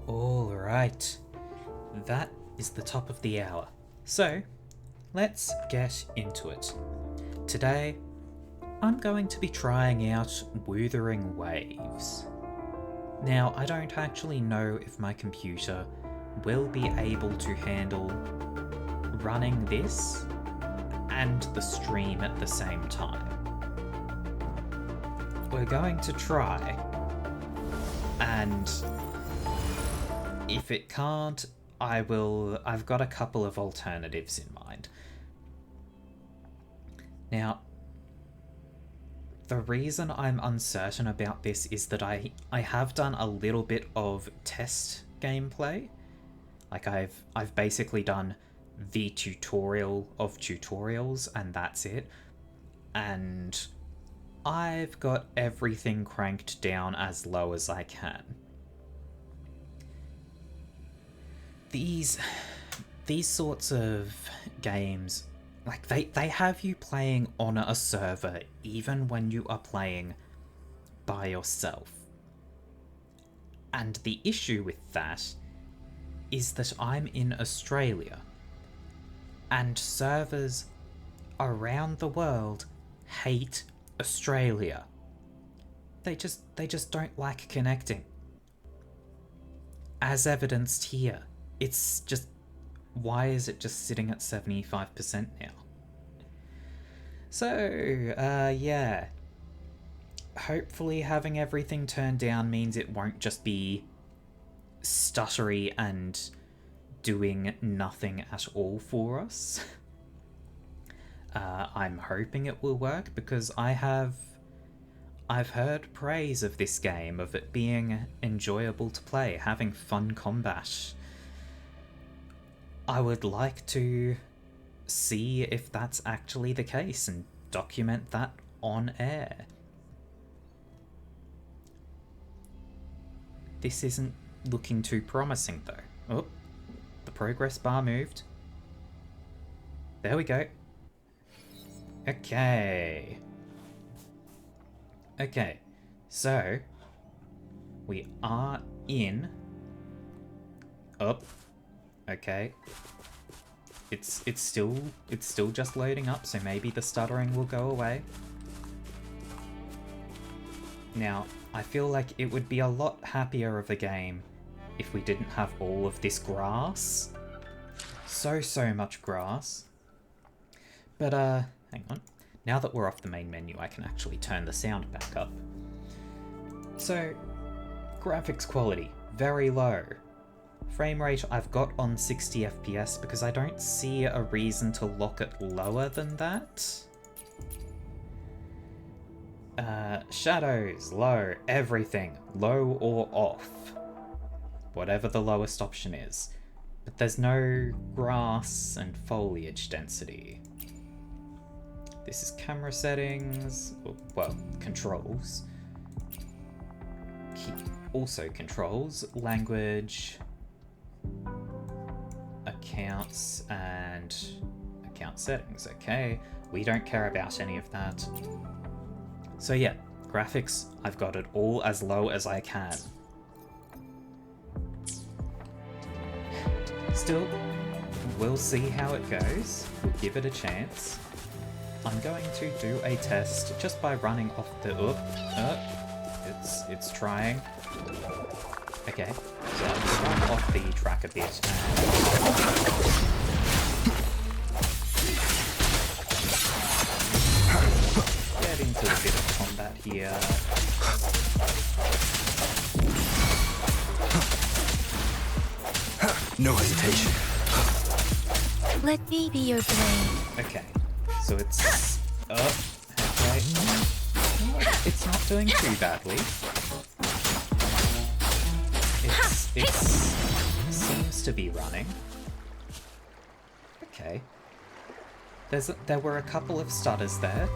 Alright, that is the top of the hour. So, let's get into it. Today, I'm going to be trying out Wuthering Waves. Now, I don't actually know if my computer will be able to handle running this and the stream at the same time. We're going to try, and if it can't, I've got a couple of alternatives in mind. Now, the reason I'm uncertain about this is that I have done a little bit of test gameplay. Like I've basically done the tutorial of tutorials and that's it. And I've got everything cranked down as low as I can. These sorts of games, like they have you playing on a server even when you are playing by yourself. And the issue with that is that I'm in Australia and servers around the world hate Australia. They just don't like connecting. As evidenced here, it's just, why is it just sitting at 75% now? So, yeah. Hopefully having everything turned down means it won't just be stuttery and doing nothing at all for us. I'm hoping it will work because I've heard praise of this game, of it being enjoyable to play, having fun combat. I would like to see if that's actually the case and document that on air. This isn't looking too promising though. Oh, the progress bar moved. There we go. Okay, so we are in. Up. Okay. It's still just loading up, so maybe the stuttering will go away. Now, I feel like it would be a lot happier of a game if we didn't have all of this grass. So much grass. But hang on. Now that we're off the main menu, I can actually turn the sound back up. So, graphics quality, very low. Frame rate I've got on 60 FPS because I don't see a reason to lock it lower than that. Shadows, low, everything, low or off. Whatever the lowest option is. But there's no grass and foliage density. This is camera settings, well, controls. Also controls, language, accounts, and account settings. Okay, we don't care about any of that. So yeah, graphics, I've got it all as low as I can. Still, we'll see how it goes. We'll give it a chance. I'm going to do a test just by running off the it's trying. Okay, so I'll run off the track a bit and get into a bit of combat here. No hesitation. Let me be your blade. Okay, so it's up. Okay. It's not doing too badly. It seems to be running. Okay. There were a couple of stutters there.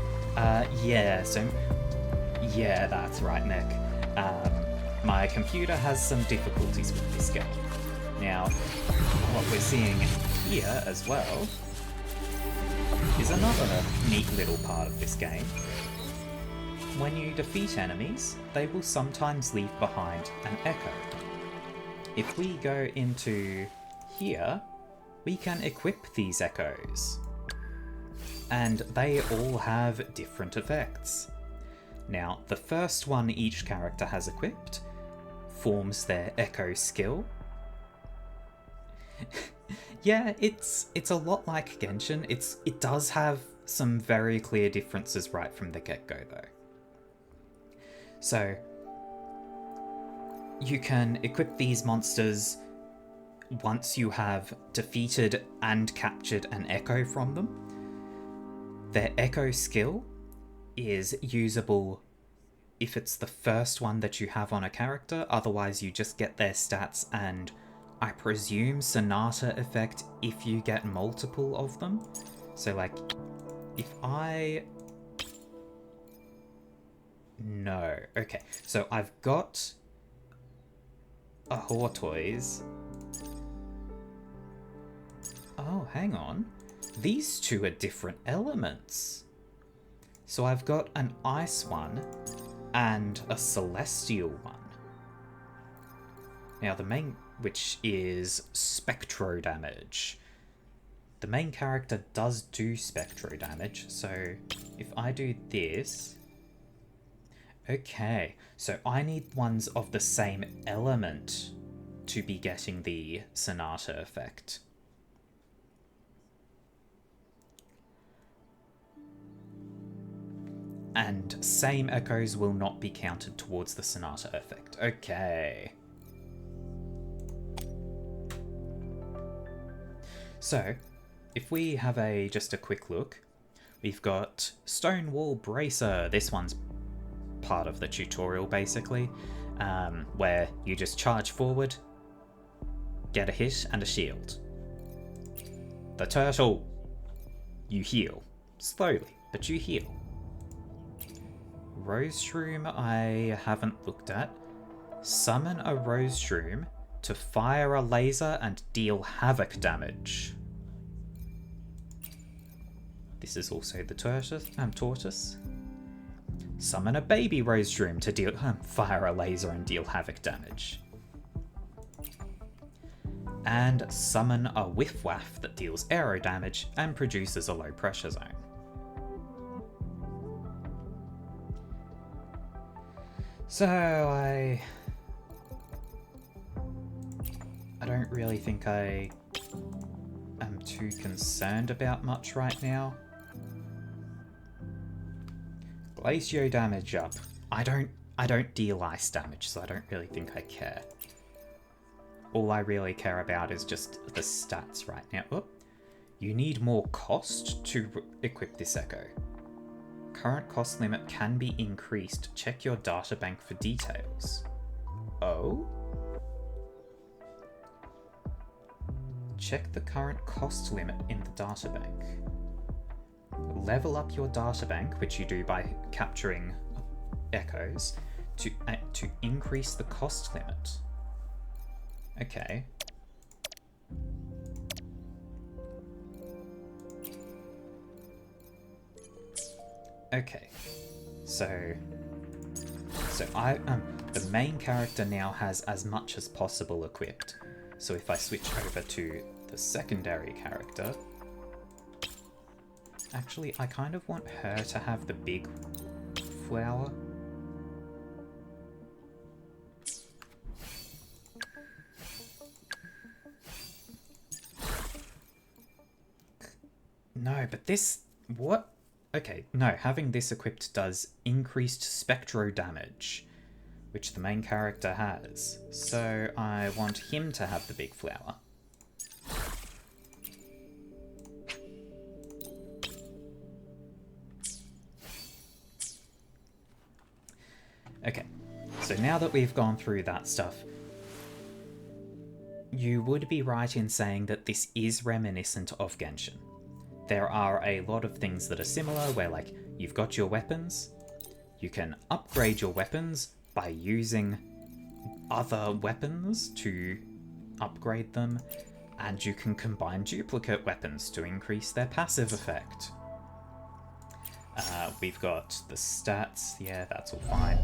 Yeah, that's right, Nick. My computer has some difficulties with this game. Now, what we're seeing here as well is another neat little part of this game. When you defeat enemies, they will sometimes leave behind an echo. if we go into here, we can equip these echoes. And they all have different effects. Now, the first one each character has equipped forms their echo skill. Yeah, it's a lot like Genshin. It does have some very clear differences right from the get-go though. So, you can equip these monsters once you have defeated and captured an echo from them. Their echo skill is usable if it's the first one that you have on a character, otherwise you just get their stats and I presume Sonata effect if you get multiple of them. So like, if I... No. Okay, so I've got a Hortoise. Oh, hang on. These two are different elements. So I've got an ice one and a celestial one. Now the main, which is spectro damage. The main character does do spectro damage, so if I do this... Okay, so I need ones of the same element to be getting the Sonata effect. And same echoes will not be counted towards the Sonata effect. Okay. So, if we have just a quick look, we've got Stonewall Bracer. This one's part of the tutorial, basically, where you just charge forward, get a hit and a shield. The turtle, you heal. Slowly, but you heal. Rose Shroom I haven't looked at. Summon a Rose Shroom to fire a laser and deal havoc damage. This is also the tortoise. Summon a baby Rose Shroom to fire a laser and deal havoc damage. And summon a Whiff Waff that deals aero damage and produces a low pressure zone. So I don't really think I am too concerned about much right now. Glacio damage up. I don't deal ice damage, so I don't really think I care. All I really care about is just the stats right now. Oh, you need more cost to equip this echo. Current cost limit can be increased. Check your databank for details. Oh? Check the current cost limit in the databank. Level up your databank, which you do by capturing echoes, to increase the cost limit. Okay. Okay, so the main character now has as much as possible equipped. So if I switch over to the secondary character, actually I kind of want her to have the big flower. No, but this, what? Okay, no, having this equipped does increased spectro damage, which the main character has. So I want him to have the big flower. Okay, so now that we've gone through that stuff, you would be right in saying that this is reminiscent of Genshin. There are a lot of things that are similar, where like you've got your weapons, you can upgrade your weapons by using other weapons to upgrade them, and you can combine duplicate weapons to increase their passive effect. We've got the stats, yeah, that's all fine.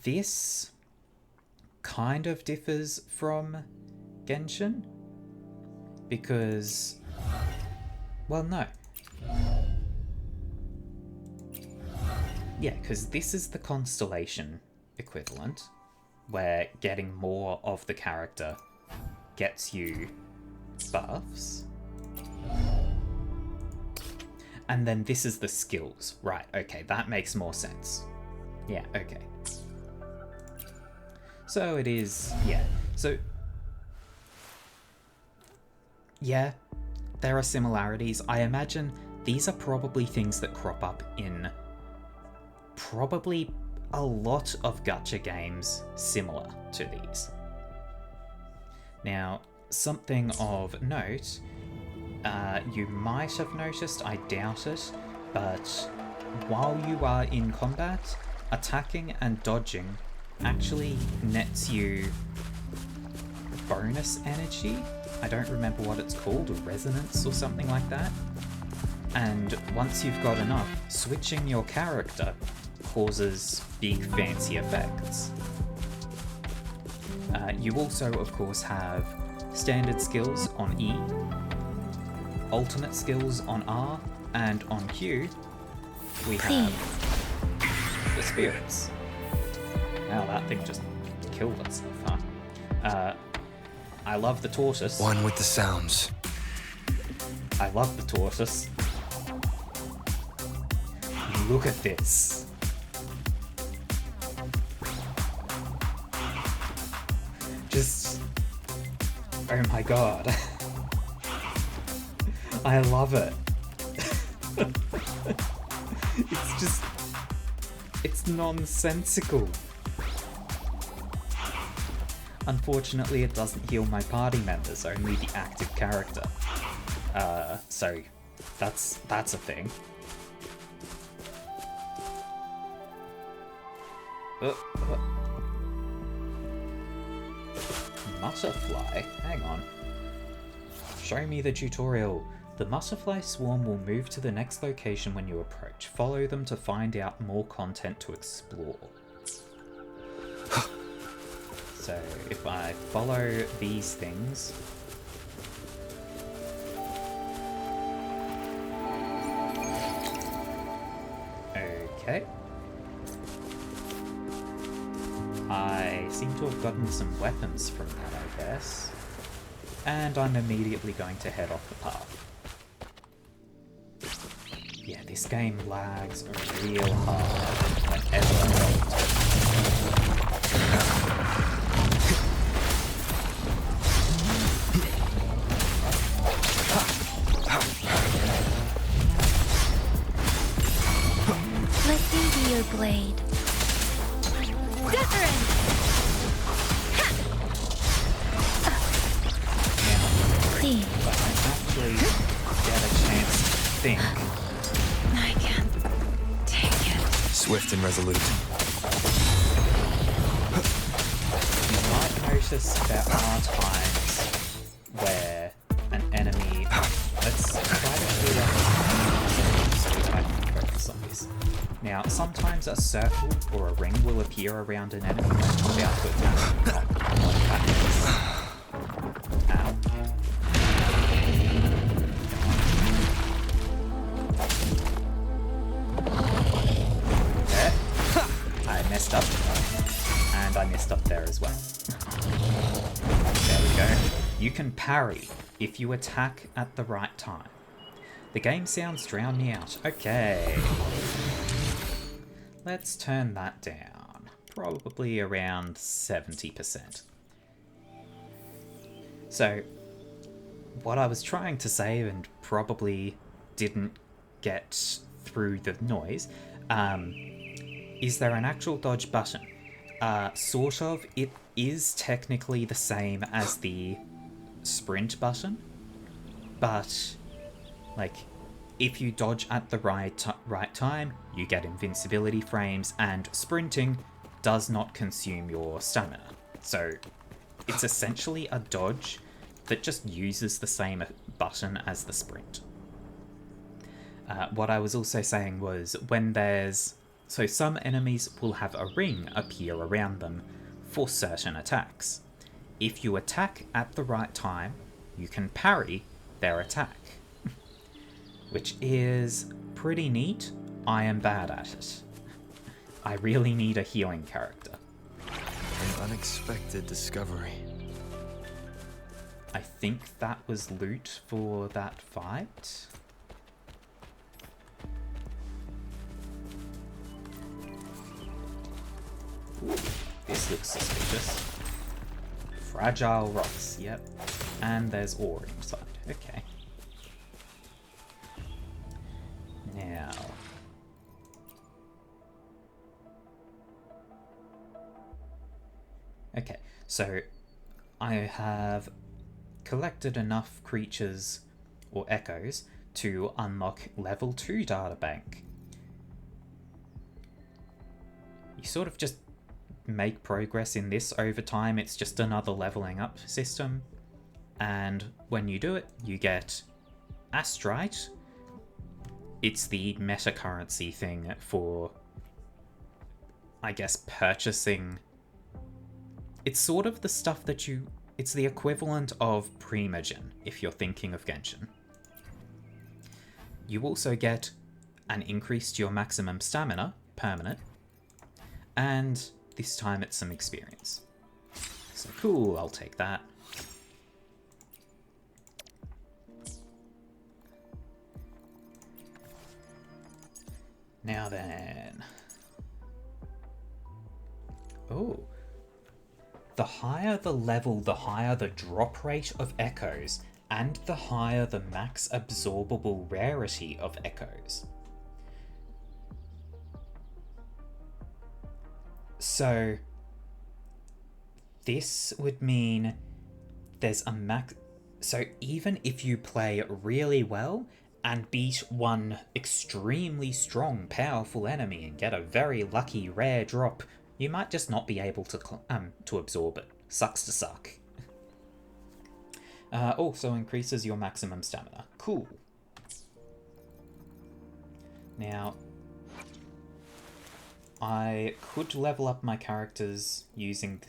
This kind of differs from Genshin. Because, well, no. Yeah, because this is the Constellation equivalent, where getting more of the character gets you buffs. And then this is the skills. Right, okay, that makes more sense. Yeah, okay. So it is, yeah. So, yeah, there are similarities. I imagine these are probably things that crop up in probably a lot of gacha games similar to these. Now, something of note, you might have noticed, I doubt it, but while you are in combat, attacking and dodging actually nets you bonus energy. I don't remember what it's called, resonance or something like that. And once you've got enough, switching your character causes big fancy effects. You also, of course, have standard skills on E, ultimate skills on R, and on Q, we have the spirits. Now that thing just killed itself, huh? I love the tortoise. One with the sounds. I love the tortoise. Look at this. Just... oh my god. I love it. It's just... it's nonsensical. Unfortunately, it doesn't heal my party members, only the active character. So that's a thing. Butterfly? Hang on. Show me the tutorial. The butterfly swarm will move to the next location when you approach. Follow them to find out more content to explore. So if I follow these things... okay. I seem to have gotten some weapons from that, I guess. And I'm immediately going to head off the path. Yeah, this game lags real hard whenever Let me be your blade. Wuthering! Please. but I actually get a chance to think. I can't take it. Swift and resolute. You might notice there are times where an enemy... let's try to do that so I can focus on this. Now, sometimes a circle or a ring will appear around an enemy when it's about to attack. What happens? Ow. There. I messed up. And I messed up there as well. There we go. You can parry if you attack at the right time. The game sounds drown me out. Okay. Let's turn that down. Probably around 70%. So, what I was trying to say and probably didn't get through the noise, is there an actual dodge button? Sort of. It is technically the same as the sprint button, but, like, if you dodge at the right time, you get invincibility frames, and sprinting does not consume your stamina. So it's essentially a dodge that just uses the same button as the sprint. What I was also saying was when there's... so some enemies will have a ring appear around them for certain attacks. If you attack at the right time, you can parry their attack, which is pretty neat. I am bad at it. I really need a healing character. An unexpected discovery. I think that was loot for that fight. Ooh, this looks suspicious. Fragile rocks, yep. And there's ore inside. Okay. Now. Okay, so I have collected enough creatures or echoes to unlock level 2 databank. You sort of just make progress in this over time. It's just another leveling up system. And when you do it, you get Astrite. It's the meta currency thing for, I guess, purchasing. It's sort of the stuff that you... It's the equivalent of Primogen, if you're thinking of Genshin. You also get an increase to your maximum stamina, permanent, and this time it's some experience. So cool, I'll take that. Now then... Oh. The higher the level, the higher the drop rate of echoes, and the higher the max absorbable rarity of echoes. So, this would mean there's a max... So even if you play really well and beat one extremely strong, powerful enemy and get a very lucky rare drop, you might just not be able to absorb it. Sucks to suck. Also increases your maximum stamina. Cool. Now, I could level up my characters using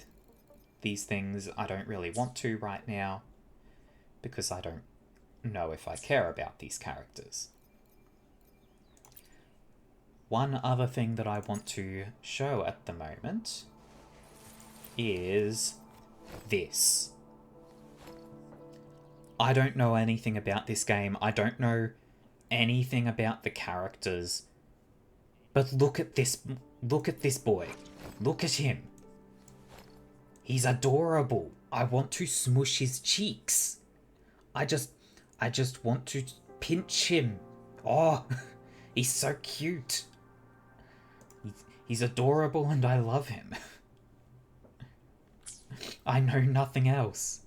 these things. I don't really want to right now, because I don't know if I care about these characters. One other thing that I want to show at the moment is this. I don't know anything about this game. I don't know anything about the characters. But look at this boy. Look at him. He's adorable. I want to smush his cheeks. I just want to pinch him. Oh, he's so cute. He's adorable and I love him. I know nothing else.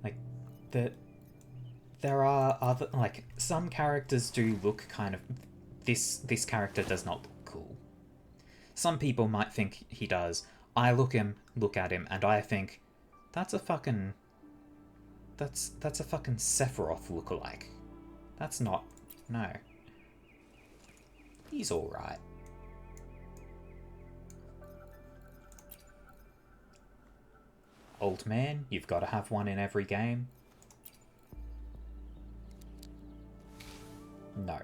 Like, there are other, like, some characters do look kind of... This character does not look cool. Some people might think he does. I look at him, and I think, that's a fucking Sephiroth lookalike. That's not... No. He's alright. Old man, you've got to have one in every game. No.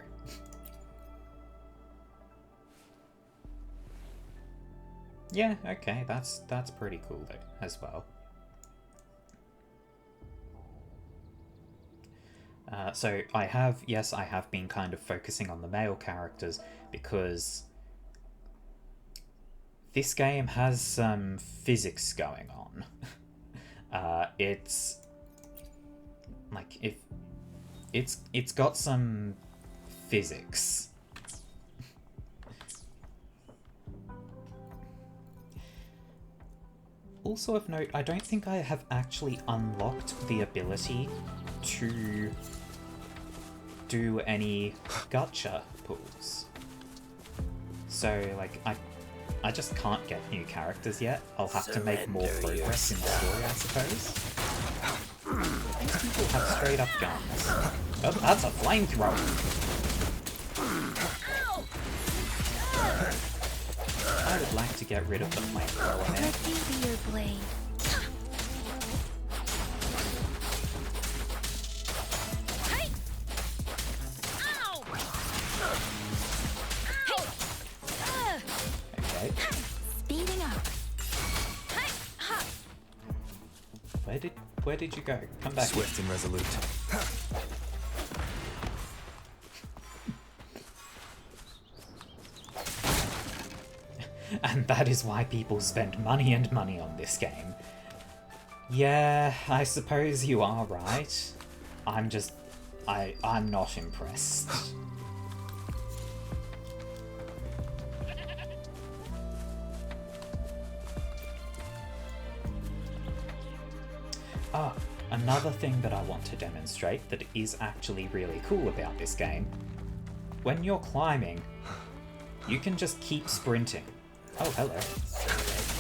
Yeah, okay, that's pretty cool though, as well. So I have been kind of focusing on the male characters because this game has some physics going on. It's like it's got some physics. Also of note, I don't think I have actually unlocked the ability to do any gacha pulls. So, like, I just can't get new characters yet. I'll have to make more progress in the story, I suppose. These people have straight up guns. Oh, that's a flamethrower! I'd like to get rid of the flamethrower there. Let me be your blade. Okay. Speeding up. Where did you go? Come back here. Swift and resolute. And that is why people spend money and money on this game. Yeah, I suppose you are right. I'm not impressed. Ah, another thing that I want to demonstrate that is actually really cool about this game. When you're climbing, you can just keep sprinting. Oh, hello.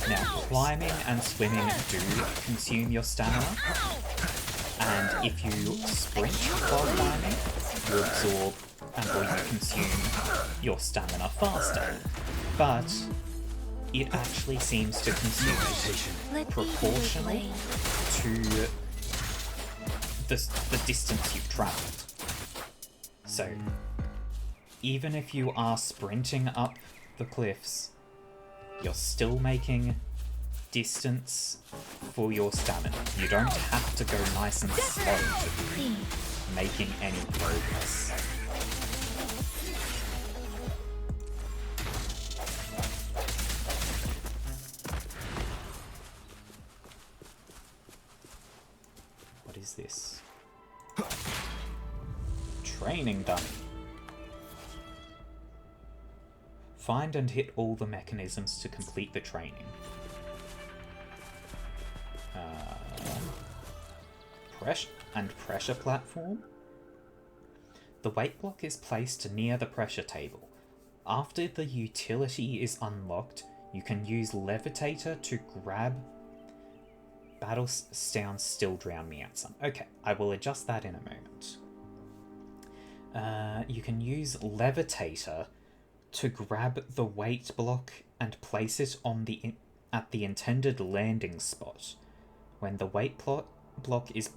Now, climbing and swimming do consume your stamina, and if you sprint while climbing, you absorb or you consume your stamina faster. But it actually seems to consume it proportional to the distance you've travelled. So, even if you are sprinting up the cliffs, you're still making distance for your stamina. You don't have to go nice and slow to be making any progress. What is this? Training dummy. Find and hit all the mechanisms to complete the training. Pressure platform. The weight block is placed near the pressure table. After the utility is unlocked, you can use Levitator to grab... Battle sounds still drown me out some. Okay, I will adjust that in a moment. You can use Levitator to grab the weight block and place it on at the intended landing spot. When the weight block is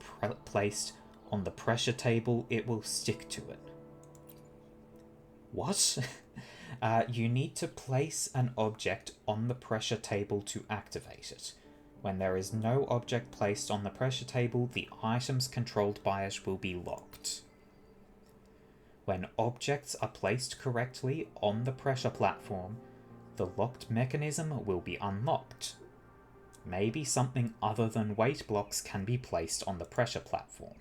placed on the pressure table, it will stick to it. What? You need to place an object on the pressure table to activate it. When there is no object placed on the pressure table, the items controlled by it will be locked. When objects are placed correctly on the pressure platform, the locked mechanism will be unlocked. Maybe something other than weight blocks can be placed on the pressure platform.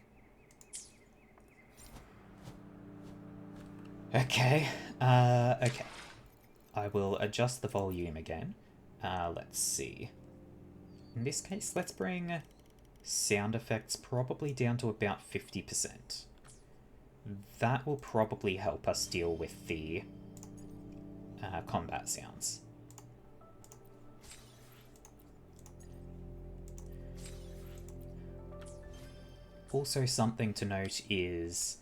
Okay, okay. I will adjust the volume again. Let's see. In this case, let's bring sound effects probably down to about 50%. That will probably help us deal with the combat sounds. Also, something to note is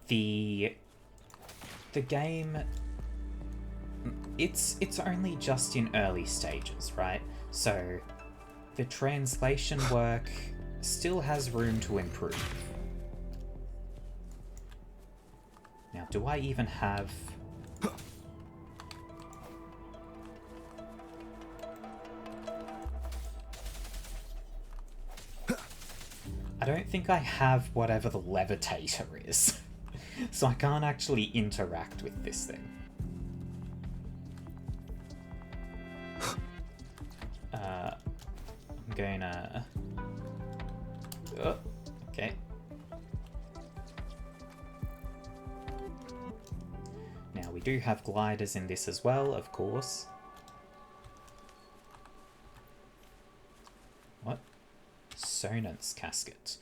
the game, it's only just in early stages, right? So the translation work still has room to improve. Now, do I even have... I don't think I have whatever the levitator is. So I can't actually interact with this thing. I'm gonna... Oh, okay. Now, we do have gliders in this as well, of course. What? Sonance casket.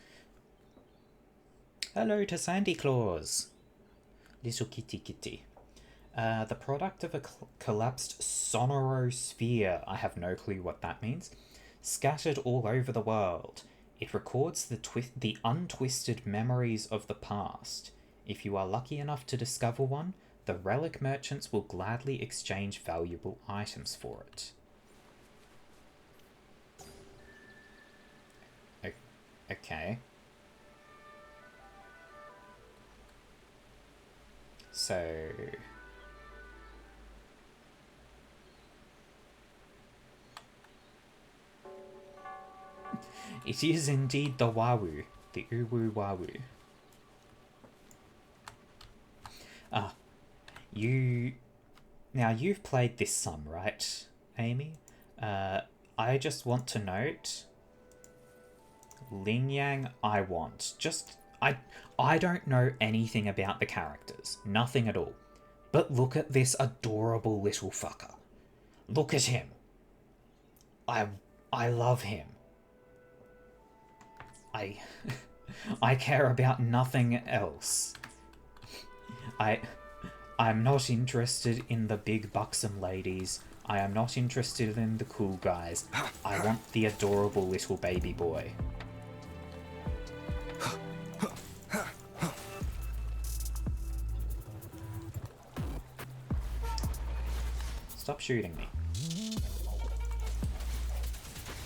Hello to Sandy Claus. Little kitty kitty. The product of a collapsed sonorosphere. I have no clue what that means. Scattered all over the world. It records the untwisted memories of the past. If you are lucky enough to discover one, The relic merchants will gladly exchange valuable items for it. Okay. So... It is indeed the Wawu, the Uwu Wawu. Ah, now you've played this some, right, Amy? I just want to note, Ling Yang I want. I don't know anything about the characters, nothing at all. But look at this adorable little fucker. Look at him. I love him. I care about nothing else. I'm not interested in the big buxom ladies. I am not interested in the cool guys. I want the adorable little baby boy. Stop shooting me.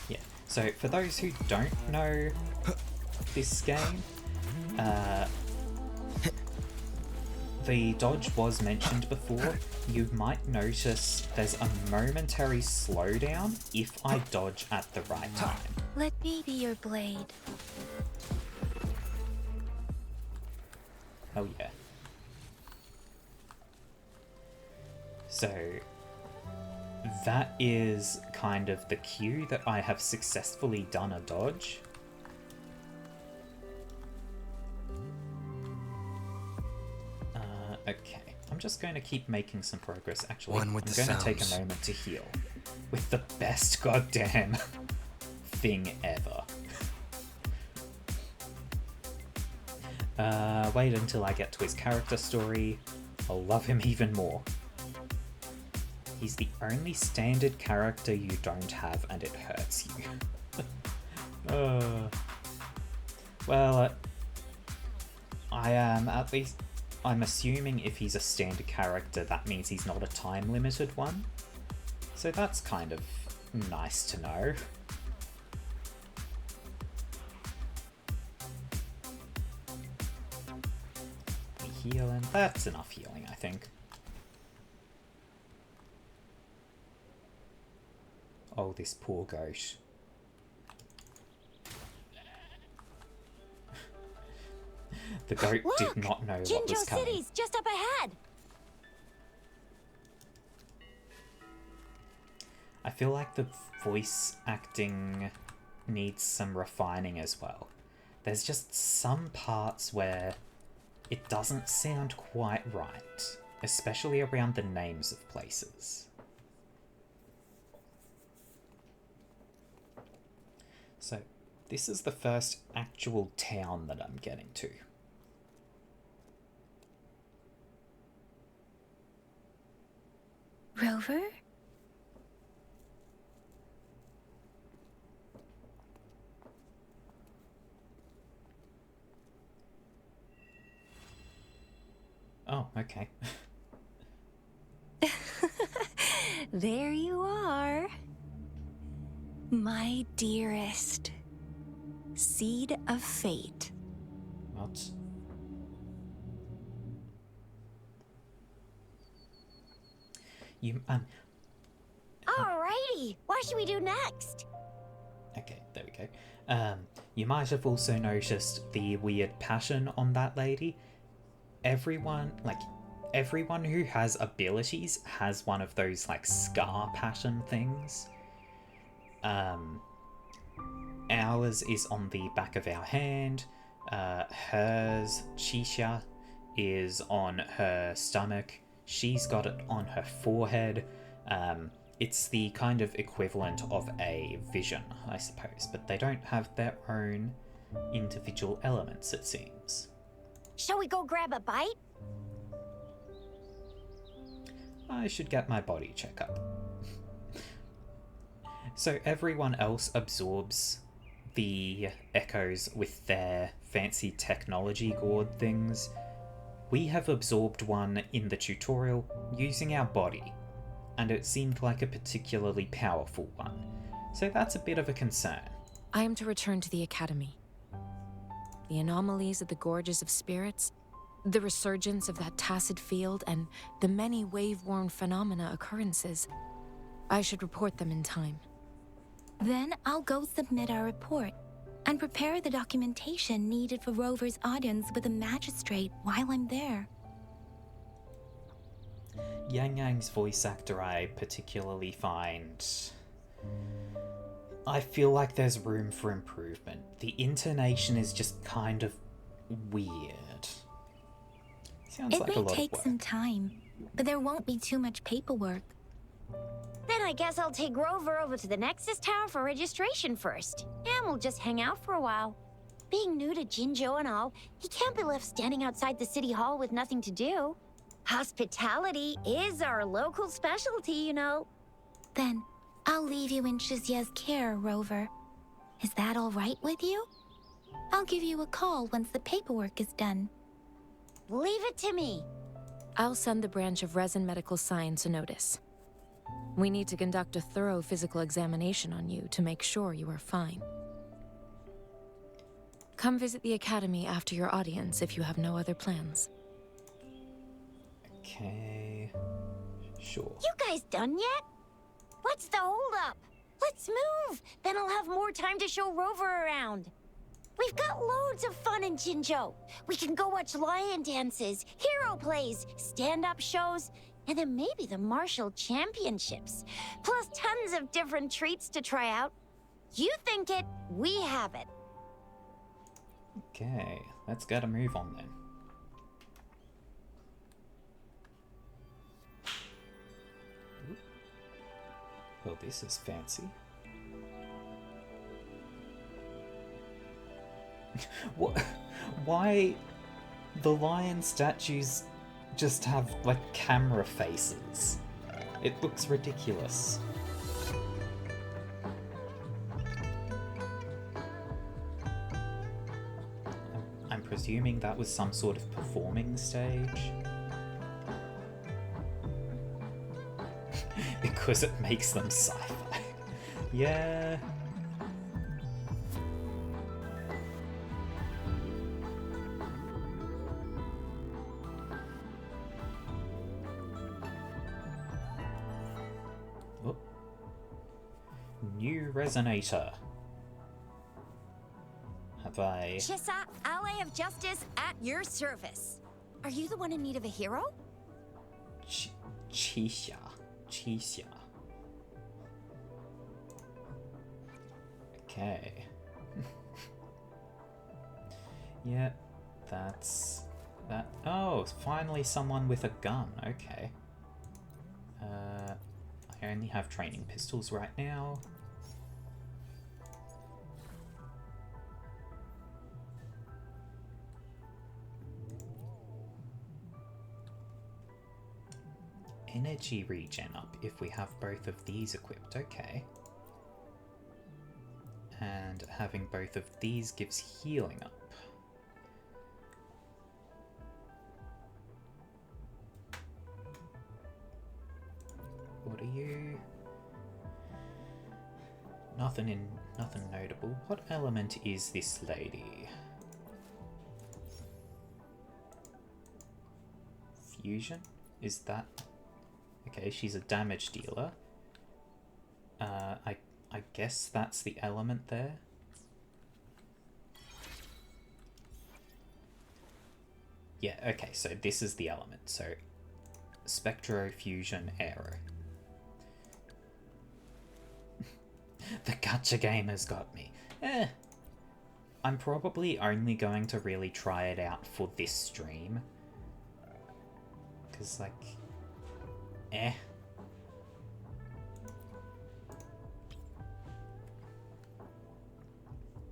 Yeah, so for those who don't know this game, the dodge was mentioned before. You might notice there's a momentary slowdown if I dodge at the right time. Let me be your blade. Oh yeah. So that is kind of the cue that I have successfully done a dodge. Okay, I'm just going to keep making some progress. Actually, I'm going to take a moment to heal with the best goddamn thing ever. Wait until I get to his character story. I'll love him even more. He's the only standard character you don't have, and it hurts you. Well, I am at least... I'm assuming if he's a standard character, that means he's not a time-limited one. So that's kind of nice to know. We heal, and that's enough healing, I think. Oh, this poor goat. The goat did not know what was coming. City's just up ahead. I feel like the voice acting needs some refining as well. There's just some parts where it doesn't sound quite right, especially around the names of places. So, this is the first actual town that I'm getting to. Rover? Oh, okay. There you are. My dearest. Seed of fate. What? You, Alrighty, what should we do next? Okay, there we go. You might have also noticed the weird pattern on that lady. Everyone who has abilities has one of those, like, scar pattern things. Ours is on the back of our hand. Hers, Chisha, is on her stomach. She's got it on her forehead. It's the kind of equivalent of a vision, I suppose, but they don't have their own individual elements, it seems. Shall we go grab a bite? I should get my body checkup. So everyone else absorbs the echoes with their fancy technology gourd things. We have absorbed one in the tutorial using our body, and it seemed like a particularly powerful one, so that's a bit of a concern. I am to return to the Academy. The anomalies of the Gorges of Spirits, the resurgence of that tacit field, and the many wave-worn phenomena occurrences. I should report them in time. Then I'll go submit our report and prepare the documentation needed for Rover's audience with the magistrate while I'm there. Yang Yang's voice actor I particularly find... I feel like there's room for improvement. The intonation is just kind of weird. Sounds It like a may lot take of work. some time, but there won't be too much paperwork. Then I guess I'll take Rover over to the Nexus Tower for registration first. And we'll just hang out for a while. Being new to Jinzhou and all, he can't be left standing outside the city hall with nothing to do. Hospitality is our local specialty, you know. Then I'll leave you in Shizye's care, Rover. Is that all right with you? I'll give you a call once the paperwork is done. Leave it to me. I'll send the branch of Resin Medical Science a notice. We need to conduct a thorough physical examination on you to make sure you are fine. Come visit the Academy after your audience if you have no other plans. Okay... Sure. You guys done yet? What's the holdup? Let's move. Then I'll have more time to show Rover around. We've got loads of fun in Jinzhou. We can go watch lion dances, hero plays, stand-up shows, and then maybe the martial championships. Plus tons of different treats to try out. You think it, we have it. Okay, let's get a move on then. Oop. Well, this is fancy. What? Why the lion statues just have like camera faces? It looks ridiculous. I'm presuming that was some sort of performing stage. Because it makes them sci-fi. Yeah. Oh. New resonator. Have I... Chissa, ally of justice, at your service. Are you the one in need of a hero? Chisha. Chisha. Okay. Yeah, that's that. Oh, finally someone with a gun. Okay. I only have training pistols right now. Energy regen up if we have both of these equipped. Okay. And having both of these gives healing up. What are you? Nothing notable. What element is this lady? Fusion? Is that... Okay, she's a damage dealer. I guess that's the element there. Yeah, okay, so this is the element. So, Spectrofusion Aero. The gacha game has got me. I'm probably only going to really try it out for this stream. Because, like...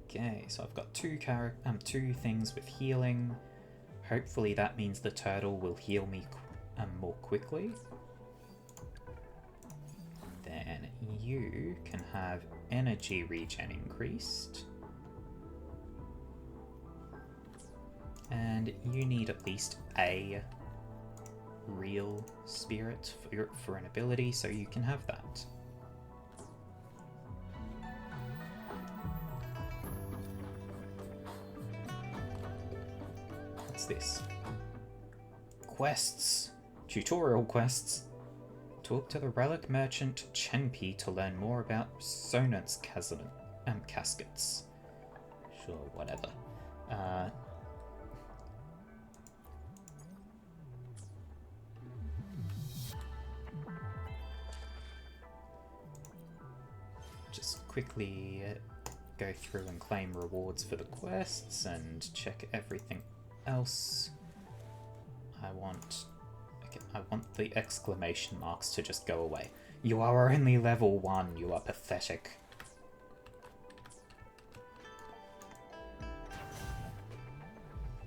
Okay, so I've got two things with healing. Hopefully that means the turtle will heal me more quickly. Then you can have energy regen increased. And you need at least a real spirit for an ability, so you can have that. What's this? Quests. Tutorial quests. Talk to the relic merchant Chenpi to learn more about Sonance caskets. Sure, whatever. Just quickly go through and claim rewards for the quests and check everything else. I want the exclamation marks to just go away. You are only level 1, you are pathetic.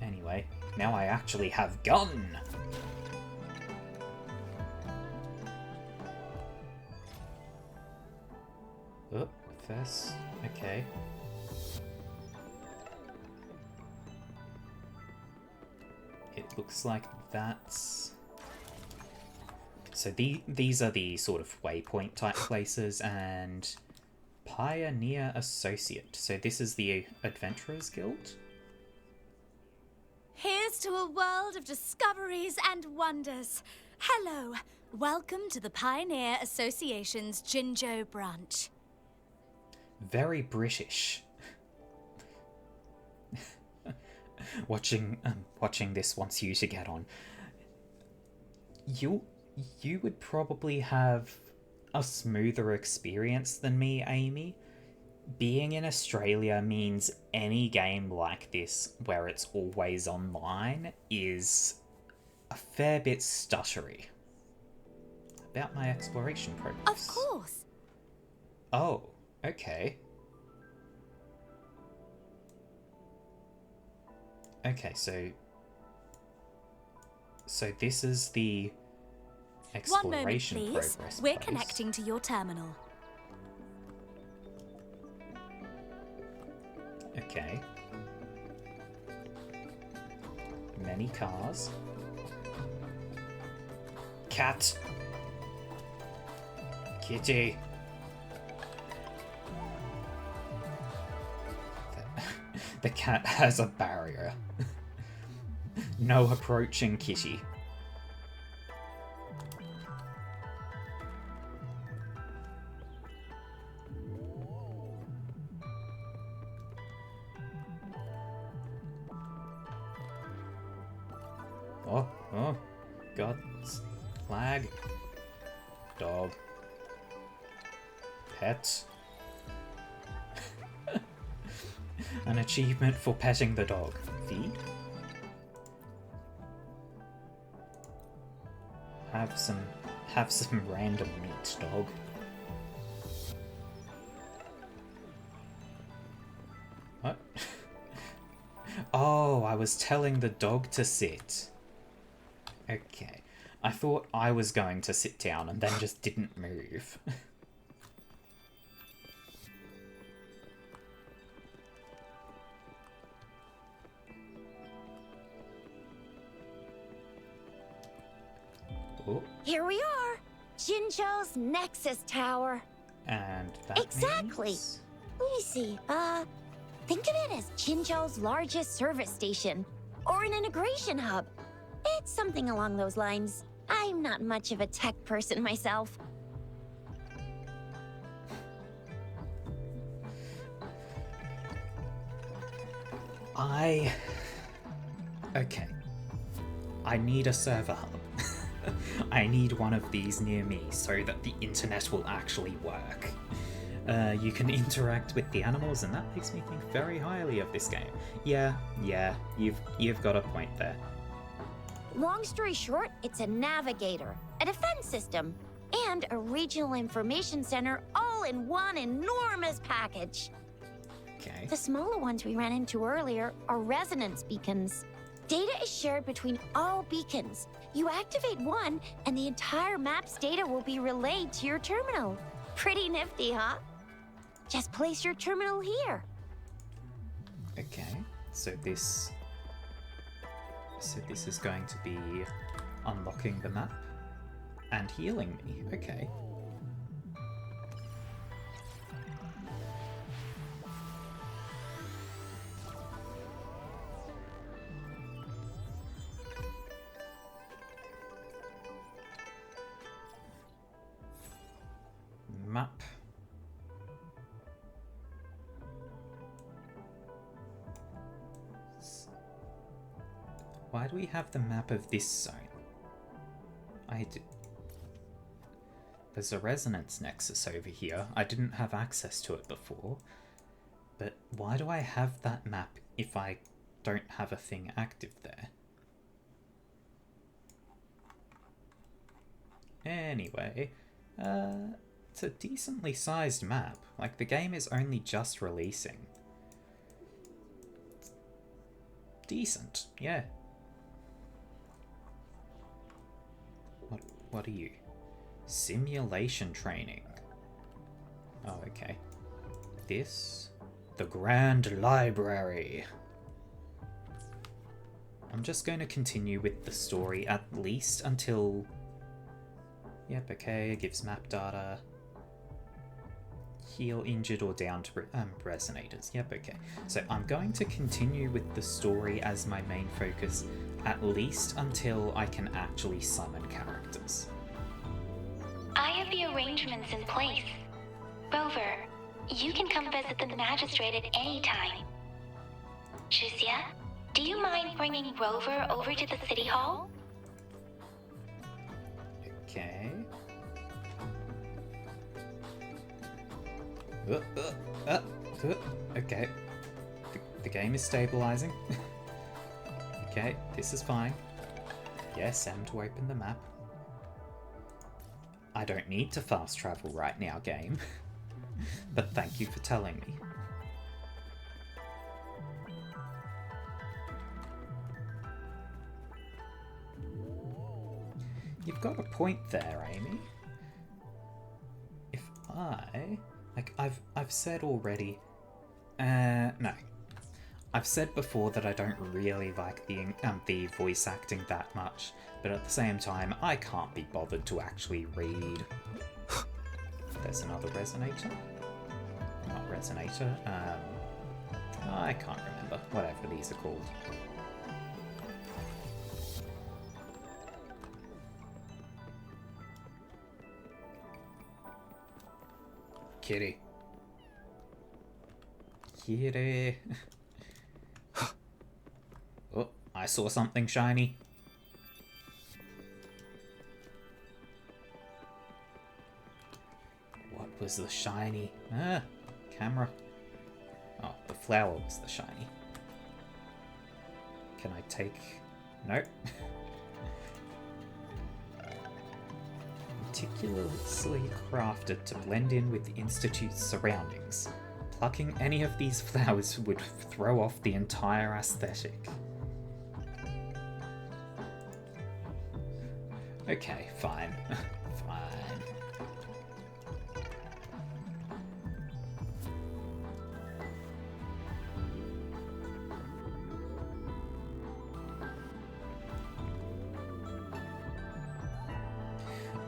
Anyway, now I actually have gun! Oh, first, okay. It looks like that's... So these are the sort of waypoint type places, and Pioneer Associate. So this is the Adventurers Guild? Here's to a world of discoveries and wonders. Hello, welcome to the Pioneer Association's Jinzhou branch. Very British. Watching this wants you to get on. You would probably have a smoother experience than me, Amy. Being in Australia means any game like this, where it's always online, is a fair bit stuttery. About my exploration progress. Of course. Oh, okay. Okay, so this is the exploration 1 moment, please. progress We're place. connecting to your terminal. Okay. Many cars. Cat. Kitty. The cat has a barrier. No approaching kitty. Oh, God. Flag. Dog. Pet. An achievement for petting the dog. Feed. Have some random meat, dog. What? Oh, I was telling the dog to sit. Okay. I thought I was going to sit down and then just didn't move. Oh, Here we are, Jinzhou's Nexus Tower. and that Exactly. means... Let me see. Think of it as Jinzhou's largest service station, or an integration hub. It's something along those lines. I'm not much of a tech person myself. Okay. I need a server hub. I need one of these near me so that the internet will actually work. You can interact with the animals, and that makes me think very highly of this game. Yeah, you've got a point there. Long story short, it's a navigator, a defense system, and a regional information center all in one enormous package. Okay. The smaller ones we ran into earlier are resonance beacons. Data is shared between all beacons. You activate one, and the entire map's data will be relayed to your terminal. Pretty nifty, huh? Just place your terminal here. Okay. So this So this is going to be unlocking the map and healing me. Okay. Map. Why do we have the map of this zone? There's a resonance nexus over here. I didn't have access to it before. But why do I have that map if I don't have a thing active there? Anyway, it's a decently sized map. Like, the game is only just releasing. Decent, yeah. What are you? Simulation training. Oh, okay. This? The Grand Library. I'm just going to continue with the story at least until... Yep, okay, it gives map data. Heal injured or downed resonators. Yep, okay. So I'm going to continue with the story as my main focus, at least until I can actually summon characters. I have the arrangements in place. Rover, you can come visit the magistrate at any time. Shizia, do you mind bringing Rover over to the city hall? Okay. Okay. The game is stabilizing. Okay, this is fine. Yes, M to open the map. I don't need to fast travel right now, game. But thank you for telling me. You've got a point there, Amy. If I've said already, no. I've said before that I don't really like the voice acting that much, but at the same time, I can't be bothered to actually read. There's another resonator? Not resonator, I can't remember, whatever these are called. Kitty. Kitty. Oh, I saw something shiny. What was the shiny? Ah, camera. Oh, the flower was the shiny. Can I take... Nope. Meticulously crafted to blend in with the Institute's surroundings. Plucking any of these flowers would throw off the entire aesthetic. Okay, fine. Fine.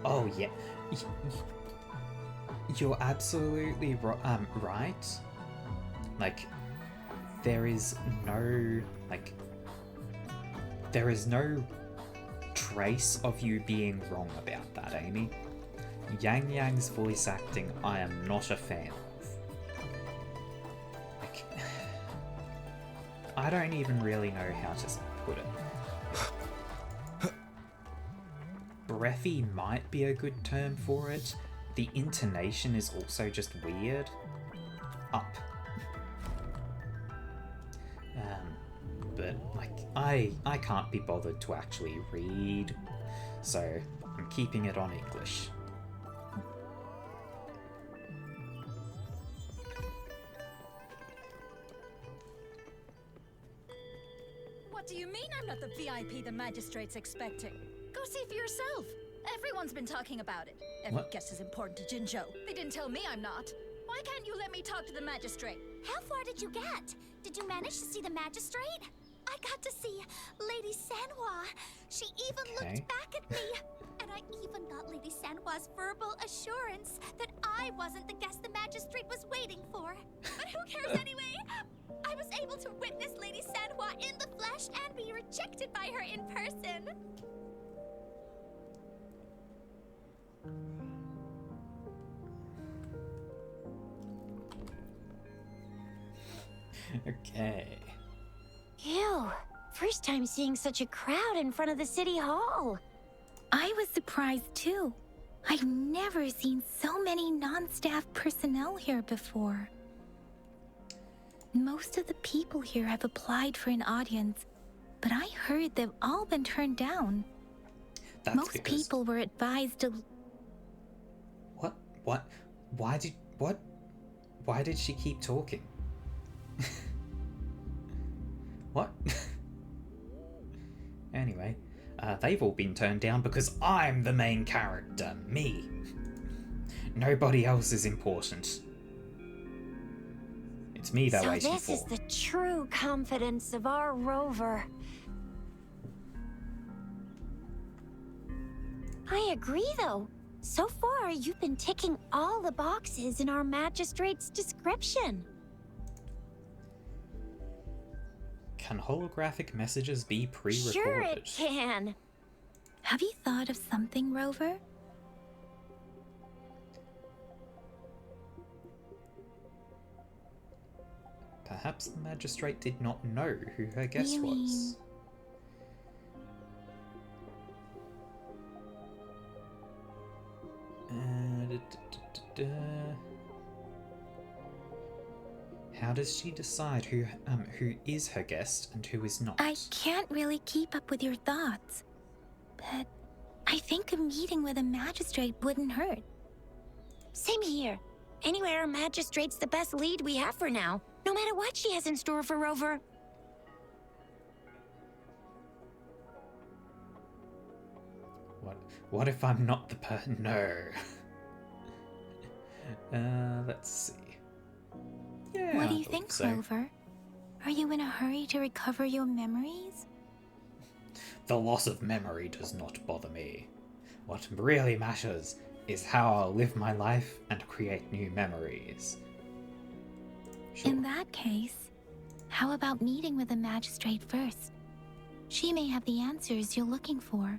Oh yeah, you're absolutely right. Like, there is no trace of you being wrong about that, Amy. Yang Yang's voice acting, I am not a fan of. Like, I don't even really know how to put it. Breathy might be a good term for it. The intonation is also just weird. Up. But like, I can't be bothered to actually read, so I'm keeping it on English. What do you mean I'm not the VIP the magistrate's expecting? Go see for yourself. Everyone's been talking about it. Every guest is important to Jinzhou. They didn't tell me I'm not. Why can't you let me talk to the magistrate? How far did you get? Did you manage to see the magistrate? I got to see Lady Sanhua. She even looked back at me. And I even got Lady Sanhua's verbal assurance that I wasn't the guest the magistrate was waiting for. But who cares anyway? I was able to witness Lady Sanhua in the flesh and be rejected by her in person. Okay. Ew. First time seeing such a crowd in front of the city hall. I was surprised too. I've never seen so many non-staff personnel here before. Most of the people here have applied for an audience, but I heard they've all been turned down. That's Most because... people were advised to... What? Why did she keep talking? What? Anyway, they've all been turned down because I'm the main character. Me. Nobody else is important. It's me they're waiting for. So this is the true confidence of our rover. I agree, though. So far, you've been ticking all the boxes in our magistrate's description. Can holographic messages be pre-recorded? Sure it can. Have you thought of something, Rover? Perhaps the magistrate did not know who her guest You mean- was. How does she decide who is her guest and who is not? I can't really keep up with your thoughts, but I think a meeting with a magistrate wouldn't hurt. Same here. Anyway, our magistrate's the best lead we have for now, no matter what she has in store for Rover. What if I'm not the person? No. Let's see. Yeah. What do I you thought think, so. Rover? Are you in a hurry to recover your memories? The loss of memory does not bother me. What really matters is how I'll live my life and create new memories. Sure. In that case, how about meeting with the magistrate first? She may have the answers you're looking for.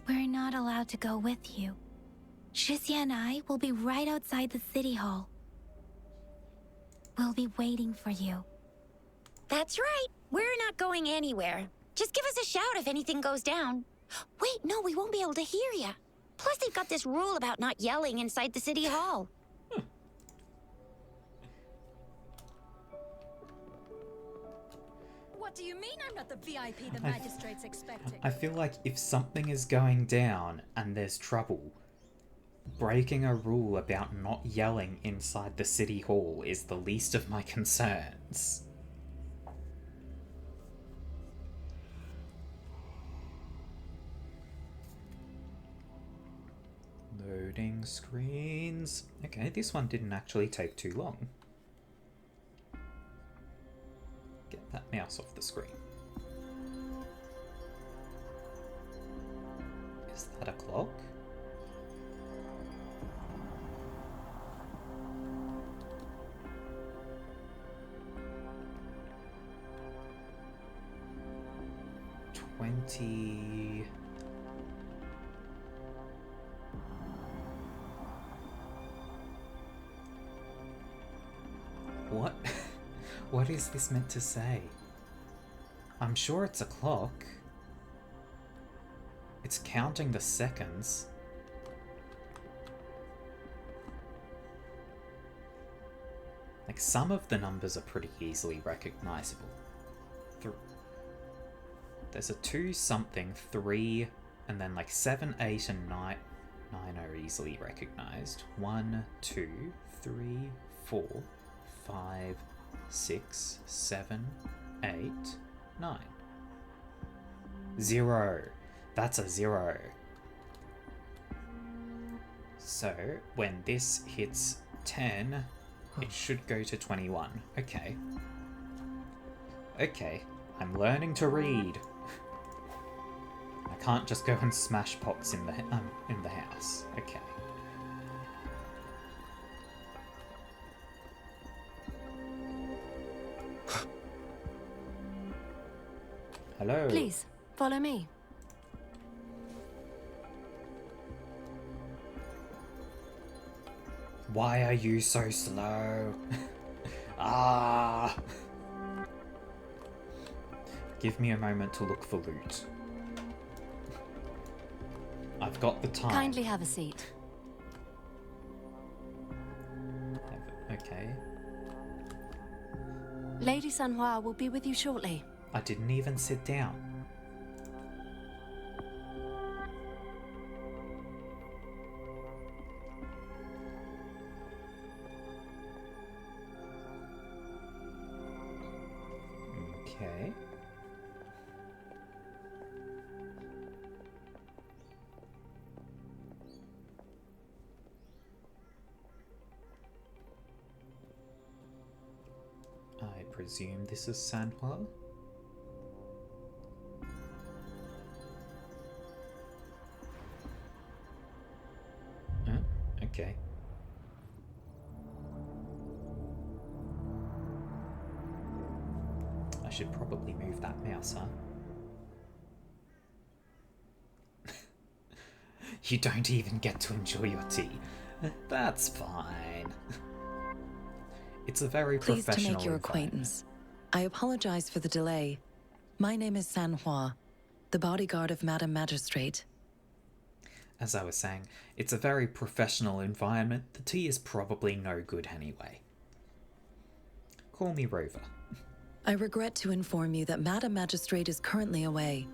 We're not allowed to go with you. Shizia and I will be right outside the city hall. We'll be waiting for you. That's right. We're not going anywhere. Just give us a shout if anything goes down. Wait, no, we won't be able to hear ya. Plus, they've got this rule about not yelling inside the city hall. What do you mean I'm not the VIP the magistrate's expecting? I feel like if something is going down and there's trouble, breaking a rule about not yelling inside the city hall is the least of my concerns. Loading screens. Okay, this one didn't actually take too long. Get that mouse off the screen. Is that a clock? What? What is this meant to say? I'm sure it's a clock. It's counting the seconds. Like, some of the numbers are pretty easily recognizable. There's a 2 something, 3, and then like 7, 8, and 9. 9 are easily recognized. 1, 2, 3, 4, 5, 6, 7, 8, 9. 0. That's a 0. So, when this hits 10, it should go to 21. Okay. Okay, I'm learning to read. I can't just go and smash pots in the house. Okay. Hello. Please, follow me. Why are you so slow? Ah! Give me a moment to look for loot. I've got the time. Kindly have a seat. Okay. Lady Sanhua will be with you shortly. I didn't even sit down. Okay. I presume this is Sanhua? Okay. I should probably move that mouse, huh? You don't even get to enjoy your tea. That's fine. It's a very Pleased professional to make your acquaintance. I apologize for the delay. My name is Sanhua, the bodyguard of Madam Magistrate. As I was saying, it's a very professional environment. The tea is probably no good anyway. Call me Rover. I regret to inform you that Madam Magistrate is currently away.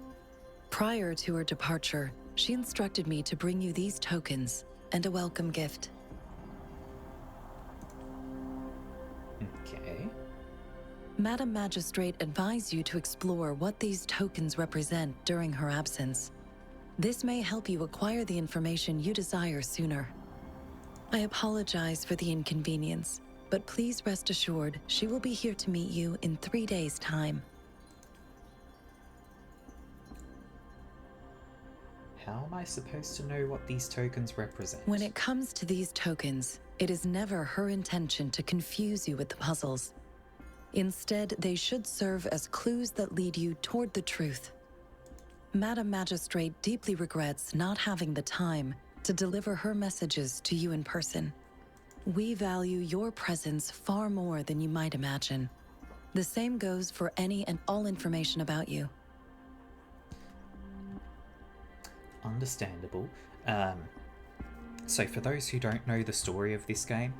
Prior to her departure, she instructed me to bring you these tokens and a welcome gift. Okay. Madam Magistrate advised you to explore what these tokens represent during her absence. This may help you acquire the information you desire sooner. I apologize for the inconvenience, but please rest assured she will be here to meet you in 3 days' time. How am I supposed to know what these tokens represent? When it comes to these tokens, it is never her intention to confuse you with the puzzles. Instead, they should serve as clues that lead you toward the truth. Madam Magistrate deeply regrets not having the time to deliver her messages to you in person. We value your presence far more than you might imagine. The same goes for any and all information about you. Understandable. So for those who don't know the story of this game,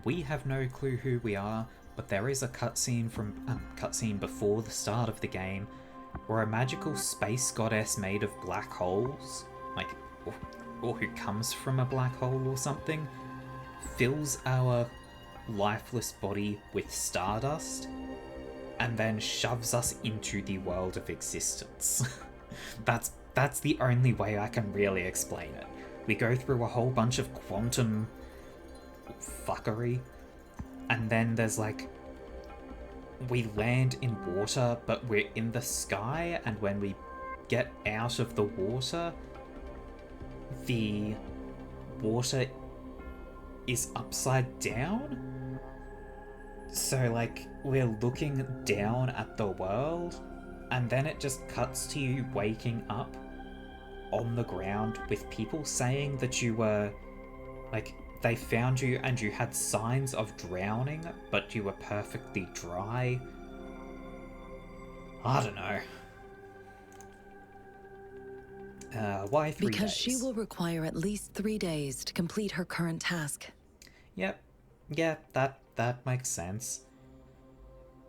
we have no clue who we are, but there is a cutscene before the start of the game where a magical space goddess made of black holes, or who comes from a black hole or something, fills our lifeless body with stardust and then shoves us into the world of existence. That's the only way I can really explain it. We go through a whole bunch of quantum fuckery, and then there's we land in water, but we're in the sky, and when we get out of the water is upside down. So we're looking down at the world, and then it just cuts to you waking up on the ground with people saying that you were they found you and you had signs of drowning, but you were perfectly dry. I don't know. Why 3 days? Because she will require at least 3 days to complete her current task. Yep. Yeah, that makes sense.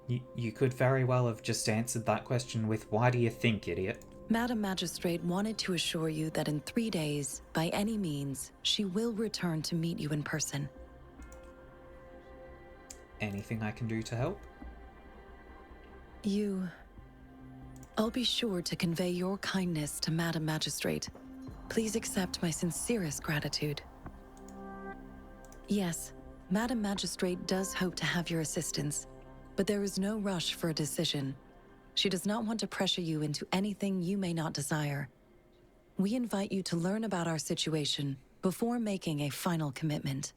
You could very well have just answered that question with, "Why do you think, idiot?" Madam Magistrate wanted to assure you that in 3 days, by any means, she will return to meet you in person. Anything I can do to help? I'll be sure to convey your kindness to Madam Magistrate. Please accept my sincerest gratitude. Yes, Madam Magistrate does hope to have your assistance, but there is no rush for a decision. She does not want to pressure you into anything you may not desire. We invite you to learn about our situation before making a final commitment.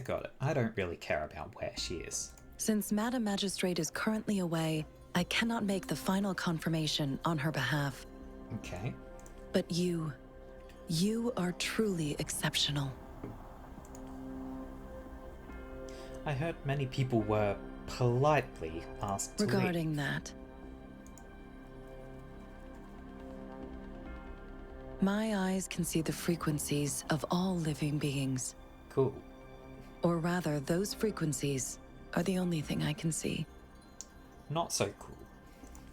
Got it. I don't really care about where she is. Since Madam Magistrate is currently away, I cannot make the final confirmation on her behalf. Okay. But you are truly exceptional. I heard many people were politely asked to Regarding leave. that, my eyes can see the frequencies of all living beings. Cool. Or rather, those frequencies are the only thing I can see. Not so cool.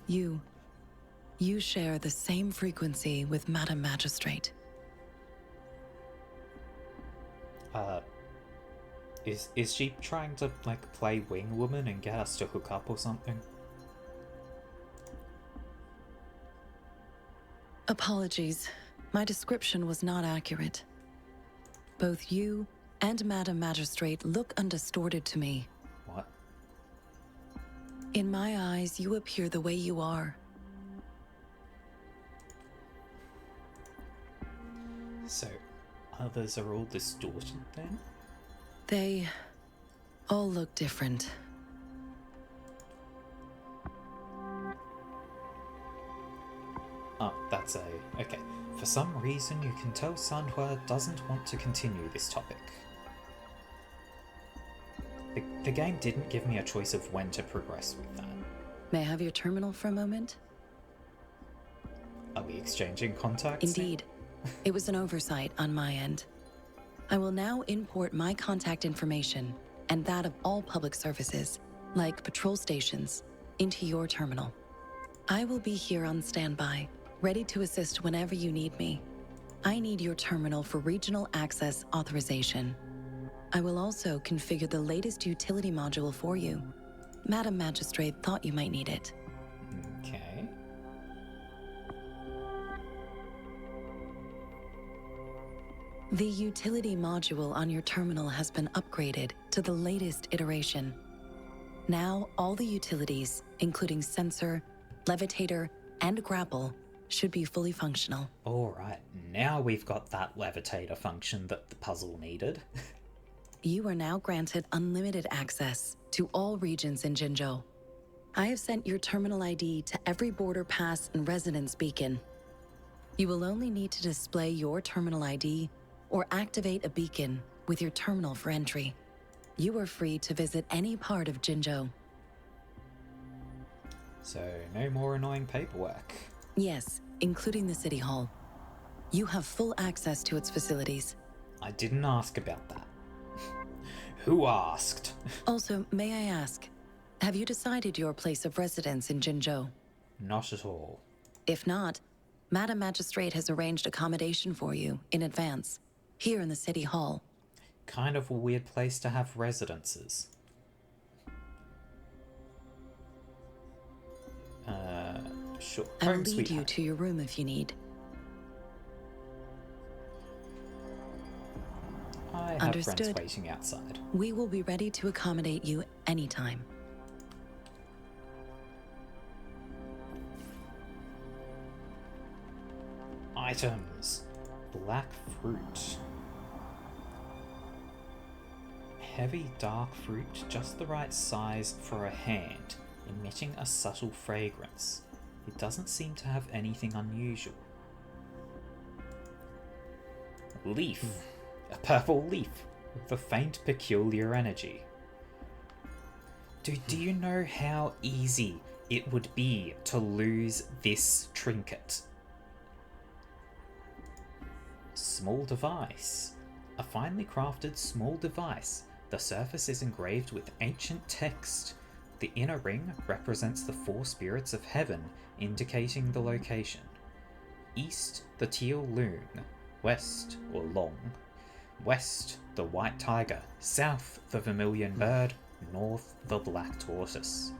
You share the same frequency with Madam Magistrate. Is she trying to, like, play wing woman and get us to hook up or something? Apologies. My description was not accurate. Both you and Madam Magistrate look undistorted to me. What? In my eyes, you appear the way you are. So, others are all distorted then? They all look different. Oh, that's okay. For some reason, you can tell Sanhua doesn't want to continue this topic. The game didn't give me a choice of when to progress with that. May I have your terminal for a moment? Are we exchanging contacts? Indeed. It was an oversight on my end. I will now import my contact information and that of all public services, like patrol stations, into your terminal. I will be here on standby, ready to assist whenever you need me. I need your terminal for regional access authorization. I will also configure the latest utility module for you. Madam Magistrate thought you might need it. Okay. The utility module on your terminal has been upgraded to the latest iteration. Now, all the utilities, including sensor, levitator, and grapple, should be fully functional. Alright, now we've got that levitator function that the puzzle needed. You are now granted unlimited access to all regions in Jinzhou. I have sent your terminal ID to every border pass and residence beacon. You will only need to display your terminal ID or activate a beacon with your terminal for entry. You are free to visit any part of Jinzhou. So, no more annoying paperwork. Yes, including the City Hall. You have full access to its facilities. I didn't ask about that. Who asked? Also, may I ask, have you decided your place of residence in Jinzhou? Not at all. If not, Madam Magistrate has arranged accommodation for you in advance, here in the City Hall. Kind of a weird place to have residences. Sure. I will Home lead sweet you home. to your room if you need. I have friends Understood. waiting outside. We will be ready to accommodate you anytime. Items. Black fruit. Heavy dark fruit, just the right size for a hand, emitting a subtle fragrance. It doesn't seem to have anything unusual. Leaf. A purple leaf with a faint peculiar energy. Do you know how easy it would be to lose this trinket? Small device. A finely crafted small device. The surface is engraved with ancient text. The inner ring represents the four spirits of heaven, indicating the location. East, the teal loon. West, or long. West, the white tiger. South, the vermilion bird. North, the black tortoise.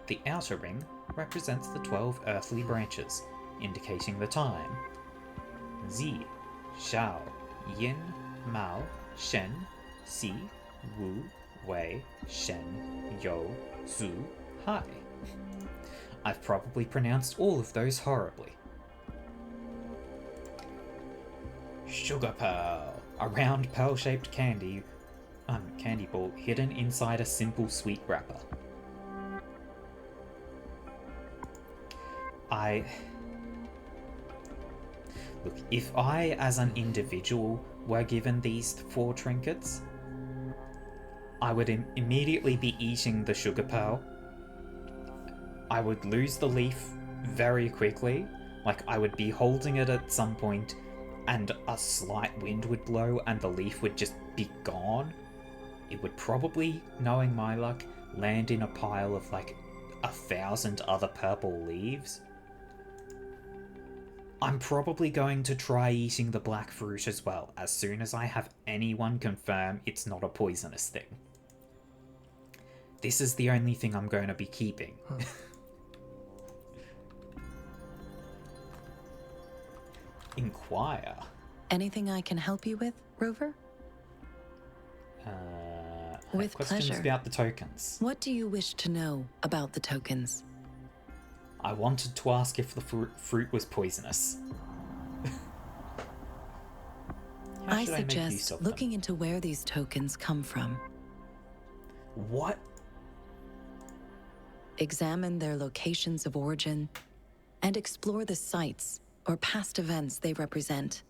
The outer ring represents the 12 earthly branches, indicating the time. Zi, Xiao, Yin, Mao, Shen, Si, Wu, Wei, Shen, Yo, Zu, Hai. I've probably pronounced all of those horribly. Sugar Pearl. A round pearl-shaped candy ball hidden inside a simple sweet wrapper. Look, if I, as an individual, were given these 4 trinkets, I would immediately be eating the sugar pearl. I would lose the leaf very quickly. Like, I would be holding it at some point, and a slight wind would blow, and the leaf would just be gone. It would probably, knowing my luck, land in a pile of like 1,000 other purple leaves. I'm probably going to try eating the black fruit as well, as soon as I have anyone confirm it's not a poisonous thing. This is the only thing I'm going to be keeping. Inquire. Anything I can help you with, Rover? With questions pleasure. About the tokens. What do you wish to know about the tokens? I wanted to ask if the fruit was poisonous. I suggest looking into where these tokens come from. What? Examine their locations of origin and explore the sites or past events they represent.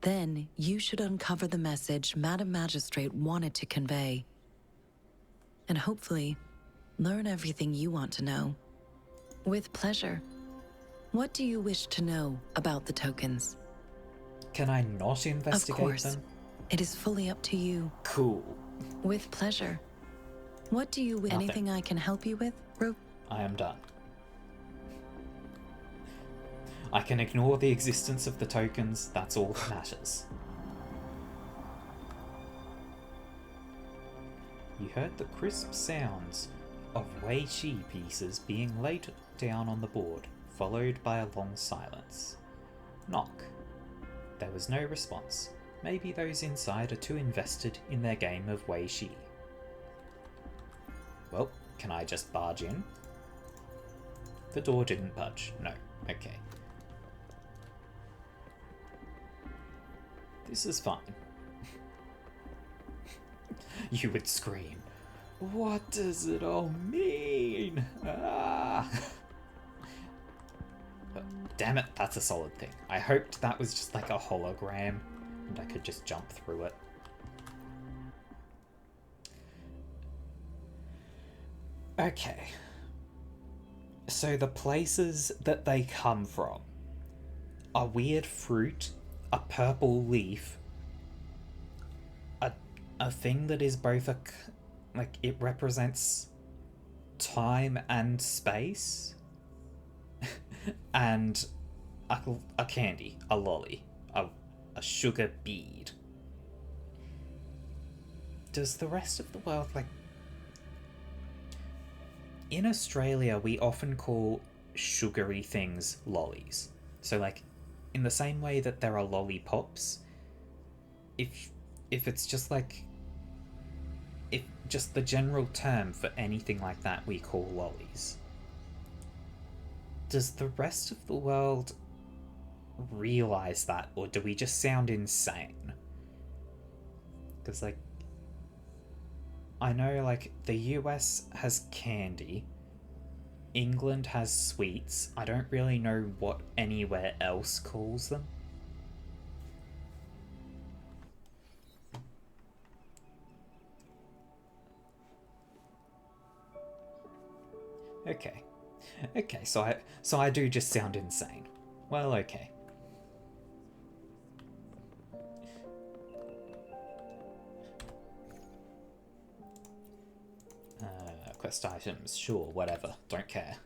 Then you should uncover the message Madam Magistrate wanted to convey. And hopefully, learn everything you want to know. With pleasure. What do you wish to know about the tokens? Can I not investigate Of course. them? It is fully up to you. Cool. With pleasure. What do you wish? Nothing. Anything I can help you with, I am done. I can ignore the existence of the tokens, that's all that matters. You heard the crisp sounds of Wei Qi pieces being laid down on the board, followed by a long silence. Knock. There was no response. Maybe those inside are too invested in their game of Wei Qi. Well, can I just barge in? The door didn't budge. No. Okay. This is fine. You would scream, "What does it all mean?" Ah! Damn it, that's a solid thing. I hoped that was just like a hologram and I could just jump through it. Okay. So the places that they come from: a weird fruit, a purple leaf, a thing that is both like it represents time and space, and a candy, a lolly, a sugar bead. Does the rest of the world, like, in Australia we often call sugary things lollies. So like, in the same way that there are lollipops, if it's just like, if just the general term for anything like that we call lollies. Does the rest of the world realize that, or do we just sound insane? Because like, I know like the US has candy, England has sweets. I don't really know what anywhere else calls them. Okay. Okay, so I do just sound insane. Well, okay. Quest items, sure, whatever, don't care.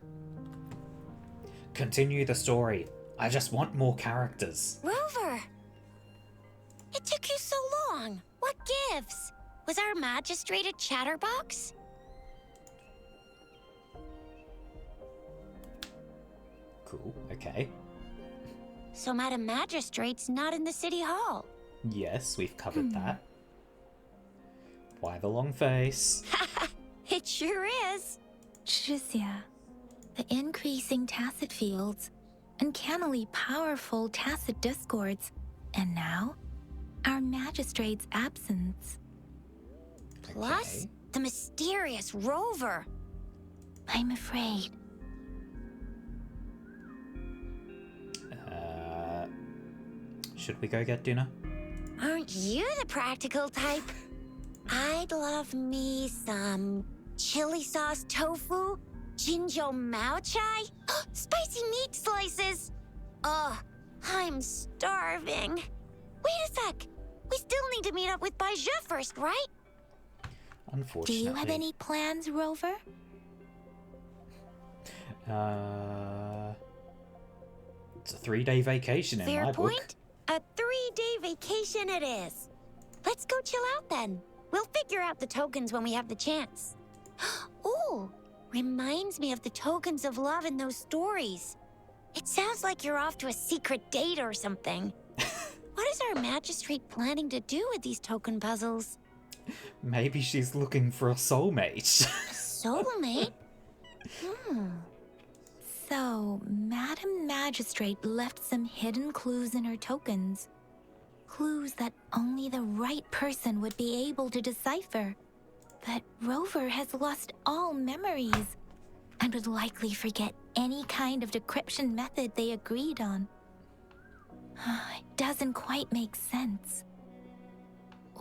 Continue the story. I just want more characters. Rover! It took you so long. What gives? Was our magistrate a chatterbox? Cool, okay. So Madam Magistrate's not in the city hall. Yes, we've covered that. Why the long face? It sure is. Shizia, the increasing tacit fields, uncannily powerful tacit discords, and now, our magistrate's absence. Plus, Okay. the mysterious rover. I'm afraid. Should we go get dinner? Aren't you the practical type? I'd love me some chili sauce tofu, jinjo mao chai, spicy meat slices. Ugh, I'm starving. Wait a sec. We still need to meet up with Baija first, right? Do Unfortunately. you have any plans, Rover? It's a 3-day vacation in Fair my point. book. A 3-day vacation it is. Let's go chill out then. We'll figure out the tokens when we have the chance. Ooh, reminds me of the tokens of love in those stories. It sounds like you're off to a secret date or something. What is our magistrate planning to do with these token puzzles? Maybe she's looking for a soulmate. Soulmate? So, Madam Magistrate left some hidden clues in her tokens. Clues that only the right person would be able to decipher. But Rover has lost all memories and would likely forget any kind of decryption method they agreed on. It doesn't quite make sense.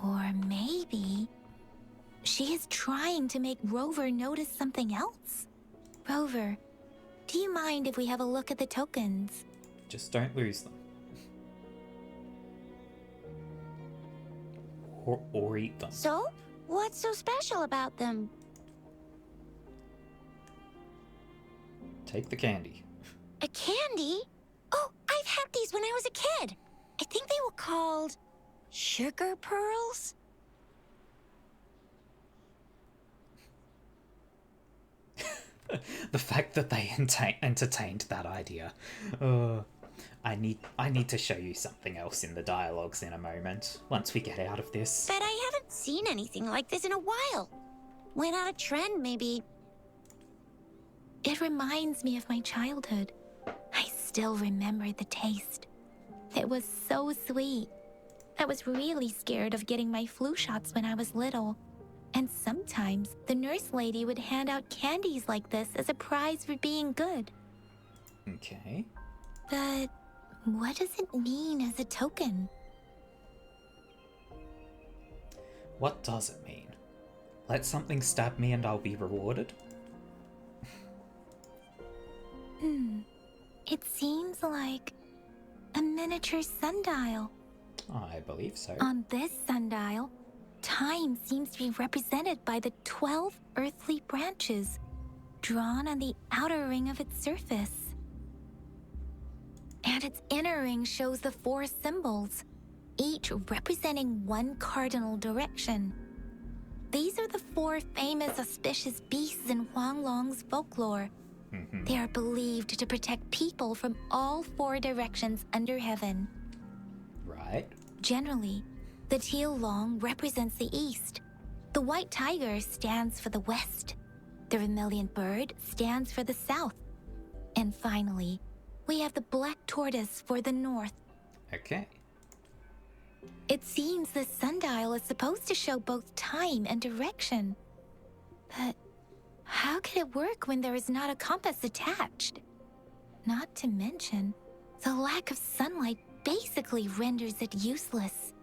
Or maybe she is trying to make Rover notice something else. Rover, do you mind if we have a look at the tokens? Just don't lose them. Or eat them. So, what's so special about them? Take the candy. A candy? Oh, I've had these when I was a kid. I think they were called sugar pearls. The fact that they entertained that idea. I need to show you something else in the dialogues in a moment, once we get out of this. But I haven't seen anything like this in a while. Went out of trend, maybe. It reminds me of my childhood. I still remember the taste. It was so sweet. I was really scared of getting my flu shots when I was little. And sometimes the nurse lady would hand out candies like this as a prize for being good. Okay. But what does it mean as a token? What does it mean? Let something stab me and I'll be rewarded? It seems like a miniature sundial. I believe so. On this sundial, time seems to be represented by the 12 earthly branches drawn on the outer ring of its surface. And its inner ring shows the 4 symbols, each representing one cardinal direction. These are the 4 famous auspicious beasts in Huanglong's folklore. They are believed to protect people from all 4 directions under heaven. Right. Generally, the teal long represents the east. The white tiger stands for the west. The vermilion bird stands for the south. And finally, we have the black tortoise for the north. Okay. It seems the sundial is supposed to show both time and direction. But how could it work when there is not a compass attached? Not to mention, the lack of sunlight basically renders it useless.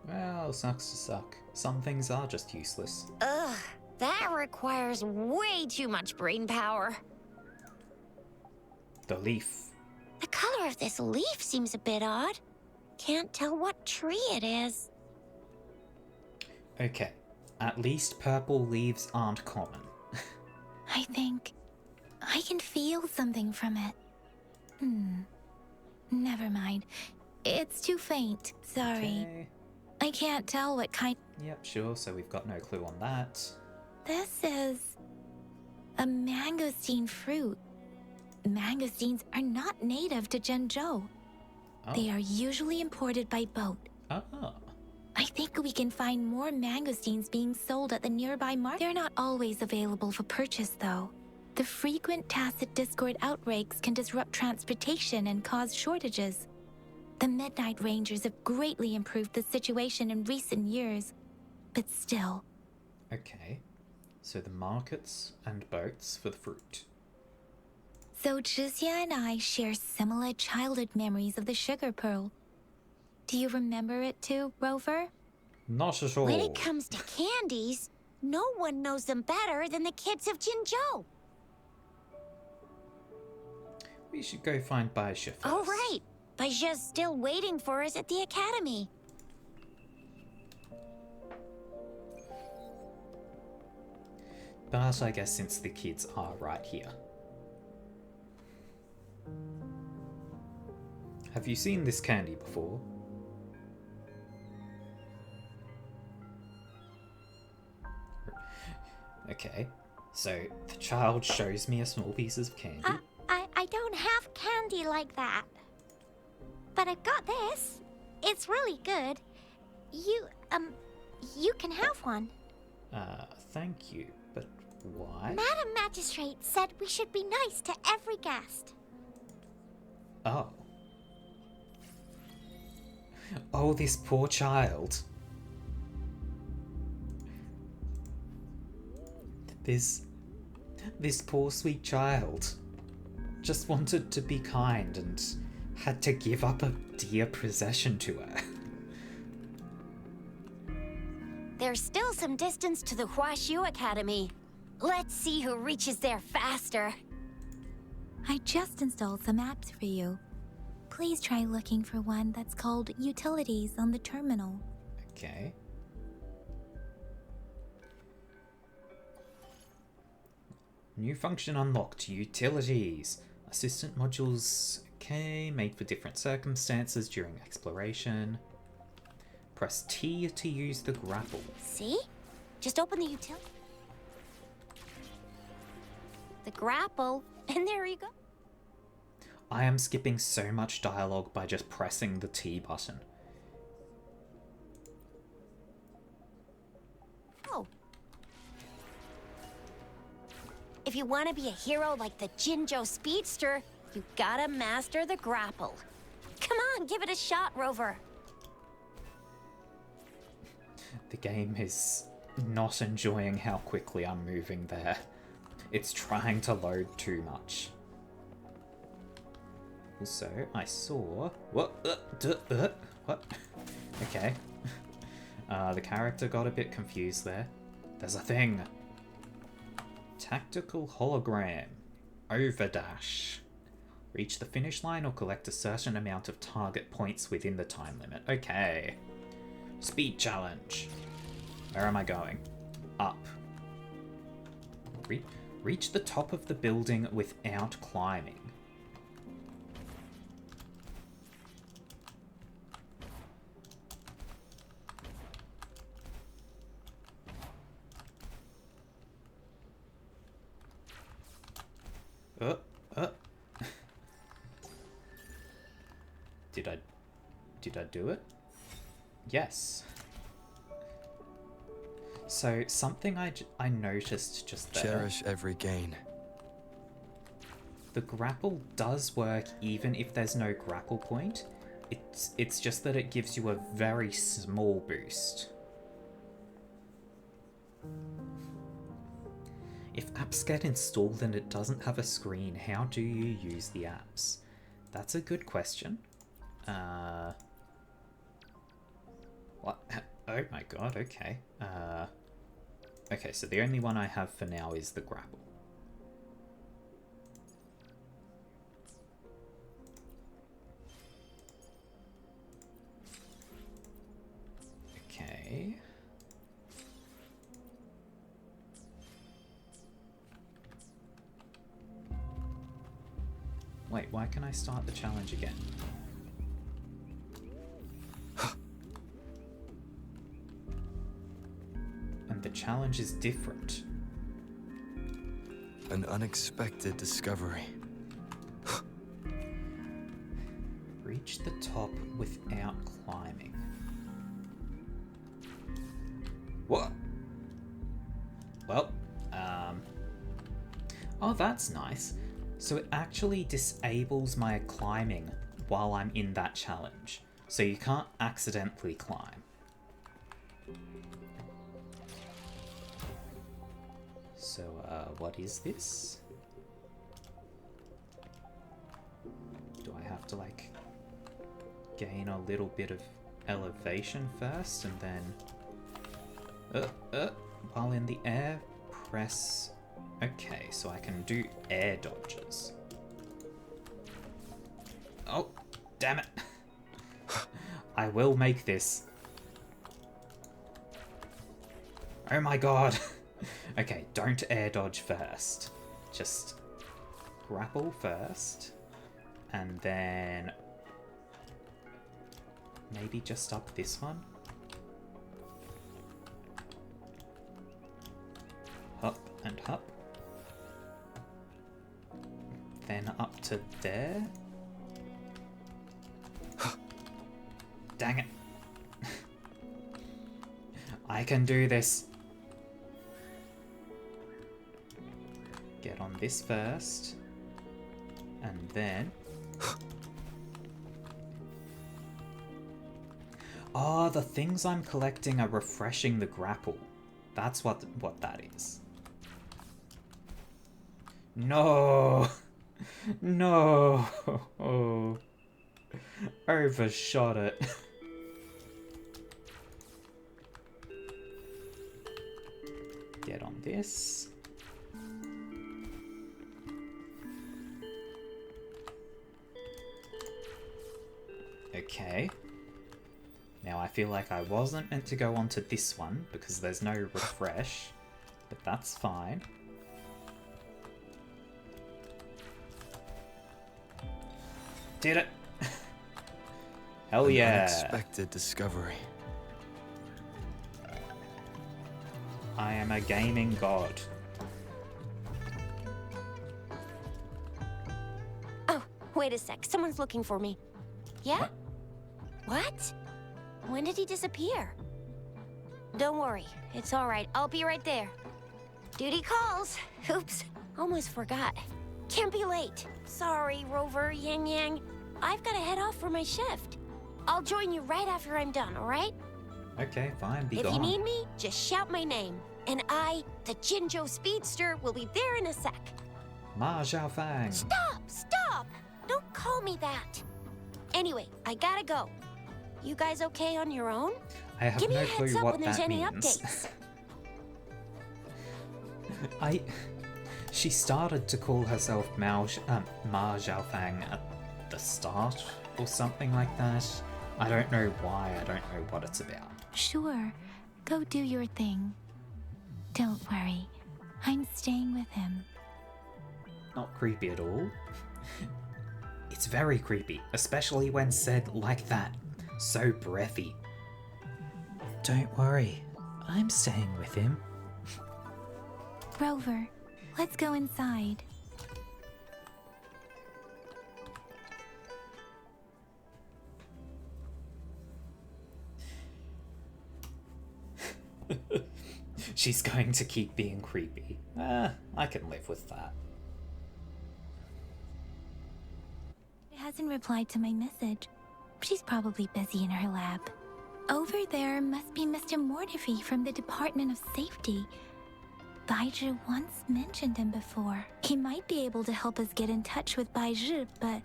Well, sucks to suck. Some things are just useless. Ugh, that requires way too much brain power. The leaf. The color of this leaf seems a bit odd. Can't tell what tree it is. Okay. At least purple leaves aren't common. I think I can feel something from it. Never mind. It's too faint. Sorry. Okay. I can't tell what kind. Yep, sure, so we've got no clue on that. This is a mangosteen fruit. Mangosteens are not native to Zhengzhou. Oh. They are usually imported by boat. Ah. I think we can find more mangosteens being sold at the nearby market. They're not always available for purchase, though. The frequent tacit discord outbreaks can disrupt transportation and cause shortages. The Midnight Rangers have greatly improved the situation in recent years, but still. Okay, so the markets and boats for the fruit. So Jizya and I share similar childhood memories of the Sugar Pearl. Do you remember it too, Rover? Not at all. When it comes to candies, no one knows them better than the kids of Jinzhou. We should go find Baisha first. Oh, right. Baisha's still waiting for us at the academy. But I guess since the kids are right here. Have you seen this candy before? Okay, so the child shows me a small piece of candy. I don't have candy like that. But I've got this. It's really good. You can have one. Thank you, but why? Madam Magistrate said we should be nice to every guest. Oh. Oh, this poor child. This poor sweet child just wanted to be kind and had to give up a dear possession to her. There's still some distance to the Huaxiu Academy. Let's see who reaches there faster. I just installed some apps for you. Please try looking for one that's called Utilities on the terminal. Okay. New function unlocked. Utilities. Assistant modules. Okay, made for different circumstances during exploration. Press T to use the grapple. See? Just open the utility. The grapple, and there you go. I am skipping so much dialogue by just pressing the T button. Oh. If you want to be a hero like the Jinzhou Speedster, you gotta master the grapple. Come on, give it a shot, Rover. The game is not enjoying how quickly I'm moving there. It's trying to load too much. Also, I saw... What? What? Okay. The character got a bit confused there. There's a thing. Tactical hologram. Overdash. Reach the finish line or collect a certain amount of target points within the time limit. Okay. Speed challenge. Where am I going? Up. Reach the top of the building without climbing. Did I do it? Yes. So something I noticed just there. Cherish every gain. The grapple does work even if there's no grapple point. It's just that it gives you a very small boost. If apps get installed and it doesn't have a screen, how do you use the apps? That's a good question. What? Oh my god, okay. Okay, so the only one I have for now is the grapple. Okay. Wait, why can I start the challenge again? And the challenge is different. An unexpected discovery. Reach the top without climbing. What? Well, oh, that's nice. So it actually disables my climbing while I'm in that challenge. So you can't accidentally climb. So, what is this? Do I have to, like, gain a little bit of elevation first and then... while in the air, press... Okay, so I can do air dodges. Oh, damn it. I will make this. Oh my god. Okay, don't air dodge first. Just grapple first. And then... maybe just up this one. Hop and hop. Then up to there. Dang it. I can do this. Get on this first. And then... Oh, the things I'm collecting are refreshing the grapple. That's what that is. No! No! Oh. Overshot it. Get on this. Okay. Now I feel like I wasn't meant to go onto this one because there's no refresh, but that's fine. Did it! Hell yeah! An unexpected discovery. I am a gaming god. Oh, wait a sec. Someone's looking for me. Yeah? What? When did he disappear? Don't worry. It's all right. I'll be right there. Duty calls. Oops. Almost forgot. Can't be late. Sorry, Rover, Yang Yang. I've got to head off for my shift. I'll join you right after I'm done, all right? Okay, fine. Be If gone. you need me, just shout my name. And I, the Jinzhou Speedster, will be there in a sec. Ma Xiaofang. Stop! Stop! Don't call me that. Anyway, I gotta go. You guys okay on your own? I have Give me no a heads clue up what when there's that any means. updates. She started to call herself Ma Xiaofang at the start or something like that. I don't know why. I don't know what it's about. Sure, go do your thing. Don't worry, I'm staying with him. Not creepy at all. It's very creepy, especially when said like that. So breathy. Don't worry, I'm staying with him. Rover, let's go inside. She's going to keep being creepy. I can live with that. She hasn't replied to my message. She's probably busy in her lab. Over there must be Mr. Mortefi from the Department of Safety. Baizhi once mentioned him before. He might be able to help us get in touch with Baizhi, but,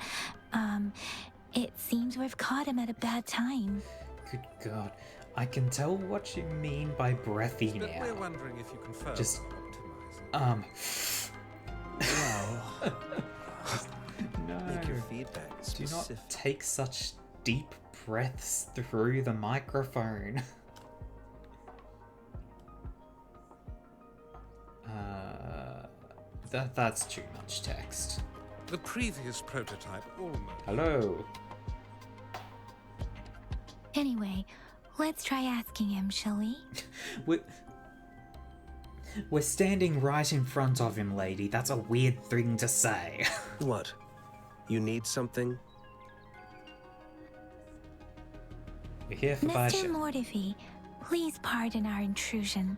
it seems we've caught him at a bad time. Good God. I can tell what you mean by breathy But now. we're wondering if you confirm Just, optimizing. Well, no. make your feedback Do specific. not take such deep breaths through the microphone. That's too much text. The previous prototype almost. Hello. Anyway, let's try asking him, shall we? We're standing right in front of him, lady. That's a weird thing to say. What? You need something? We're here for Mr. Baizhi. Mortefi, Please pardon our intrusion.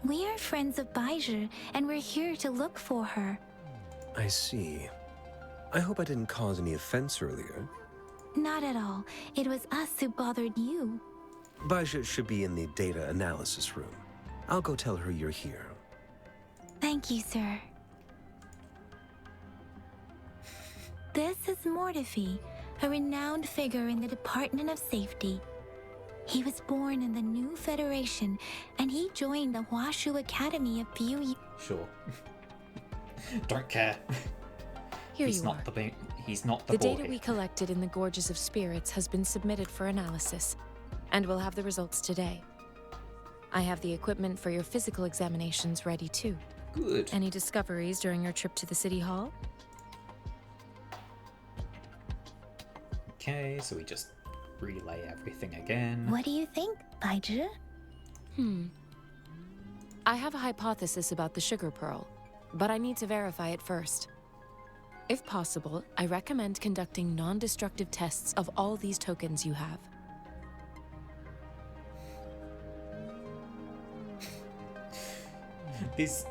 We are friends of Baizhi, and we're here to look for her. I see. I hope I didn't cause any offense earlier. Not at all. It was us who bothered you. Baizhi should be in the data analysis room. I'll go tell her you're here. Thank you, sir. This is Mortefi, a renowned figure in the Department of Safety. He was born in the new Federation, and he joined the Huashu Academy a few years. Sure. Don't care. Here He's you not are. He's not the The boy. data we collected in the Gorges of Spirits has been submitted for analysis, and we'll have the results today. I have the equipment for your physical examinations ready too. Good. Any discoveries during your trip to the City Hall? Okay, so we just relay everything again. What do you think, Baizhi? I have a hypothesis about the sugar pearl, but I need to verify it first. If possible, I recommend conducting non-destructive tests of all these tokens you have. This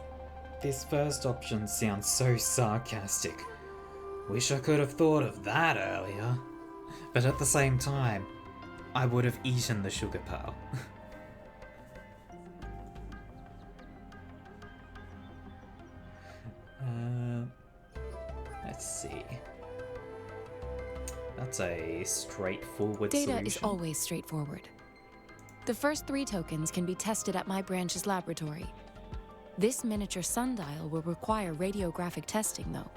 first option sounds so sarcastic. Wish I could have thought of that earlier. But at the same time, I would have eaten the sugar pearl. Let's see. That's a straightforward Data solution. is always straightforward. The first 3 tokens can be tested at my branch's laboratory. This miniature sundial will require radiographic testing, though.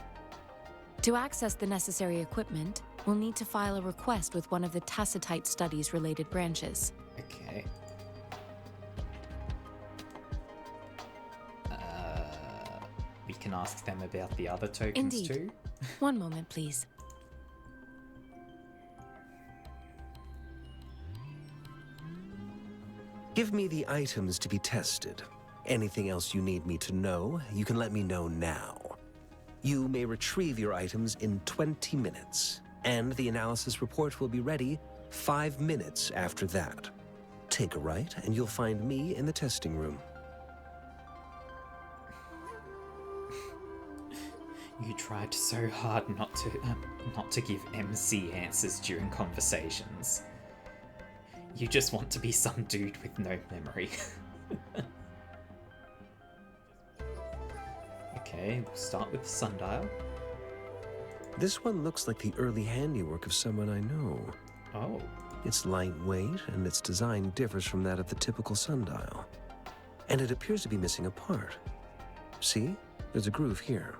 To access the necessary equipment, we'll need to file a request with one of the Tacitite Studies-related branches. Okay. We can ask them about the other tokens Indeed. too. One moment, please. Give me the items to be tested. Anything else you need me to know, you can let me know now. You may retrieve your items in 20 minutes, and the analysis report will be ready 5 minutes after that. Take a right, and you'll find me in the testing room. You tried so hard not to give MC answers during conversations. You just want to be some dude with no memory. Okay, we'll start with the sundial. This one looks like the early handiwork of someone I know. Oh. It's lightweight, and its design differs from that of the typical sundial. And it appears to be missing a part. See? There's a groove here.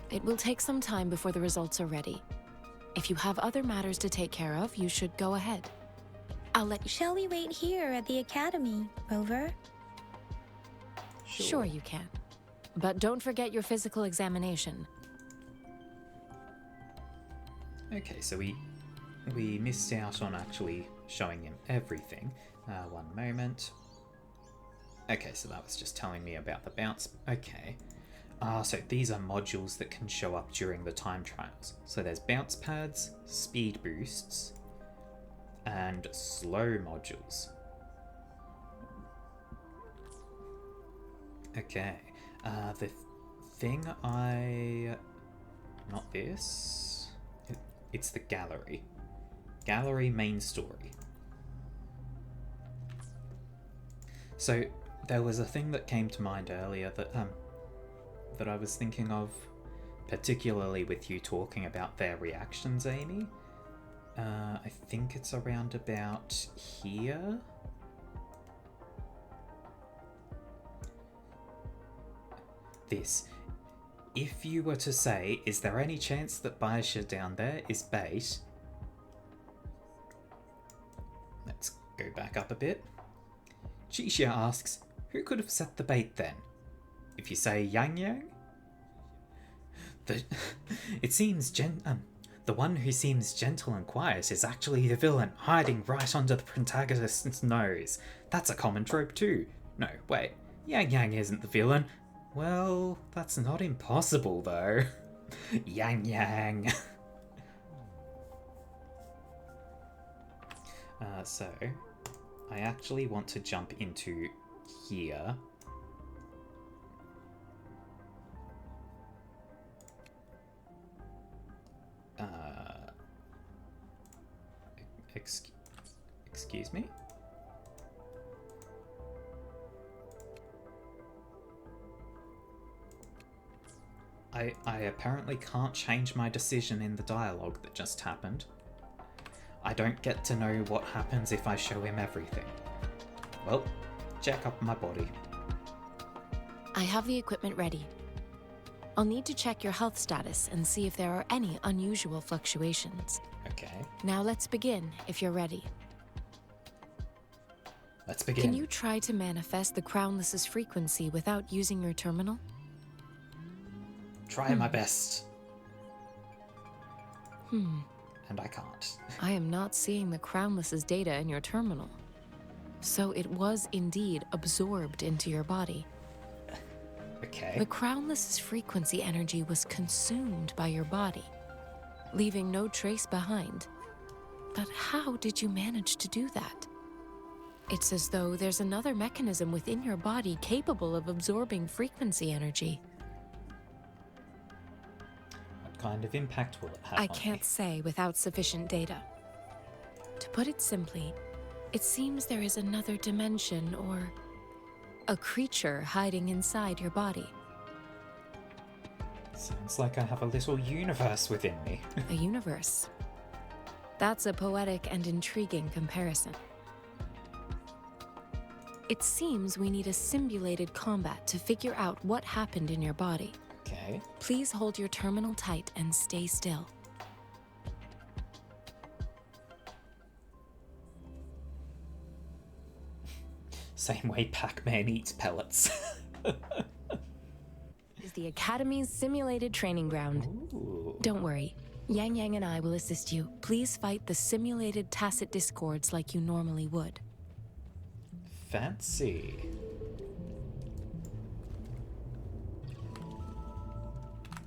It will take some time before the results are ready. If you have other matters to take care of, you should go ahead. I'll let you... Shall we wait here at the Academy, Rover? Sure you can. But don't forget your physical examination. Okay, so we missed out on actually showing him everything. One moment. Okay, so that was just telling me about the bounce. Okay. So these are modules that can show up during the time trials. So there's bounce pads, speed boosts, and slow modules. Okay. The thing not this. It's the gallery. Gallery main story. So there was a thing that came to mind earlier that I was thinking of, particularly with you talking about their reactions, Amy. I think it's around about here. This. If you were to say, is there any chance that Baisha down there is bait? Let's go back up a bit. Jixia asks, who could have set the bait then? If you say Yang Yang? It seems the one who seems gentle and quiet is actually the villain, hiding right under the protagonist's nose. That's a common trope too. No, wait. Yang Yang isn't the villain. Well, that's not impossible though. Yang Yang. So, I actually want to jump into here. Excuse me? I apparently can't change my decision in the dialogue that just happened. I don't get to know what happens if I show him everything. Well, check up my body. I have the equipment ready. I'll need to check your health status and see if there are any unusual fluctuations. Okay. Now let's begin, if you're ready. Let's begin. Can you try to manifest the Crownless's frequency without using your terminal? Try my best. Hmm. And I can't. I am not seeing the Crownless's data in your terminal. So it was indeed absorbed into your body. Okay. The Crownless's frequency energy was consumed by your body, leaving no trace behind. But how did you manage to do that? It's as though there's another mechanism within your body capable of absorbing frequency energy. What kind of impact will it have I on can't me? say without sufficient data. To put it simply, it seems there is another dimension or a creature hiding inside your body. Sounds like I have a little universe within me. A universe. That's a poetic and intriguing comparison. It seems we need a simulated combat to figure out what happened in your body. Okay. Please hold your terminal tight and stay still. Same way Pac-Man eats pellets. Is the Academy's simulated training ground. Ooh. Don't worry. Yang Yang and I will assist you. Please fight the simulated tacit discords like you normally would. Fancy.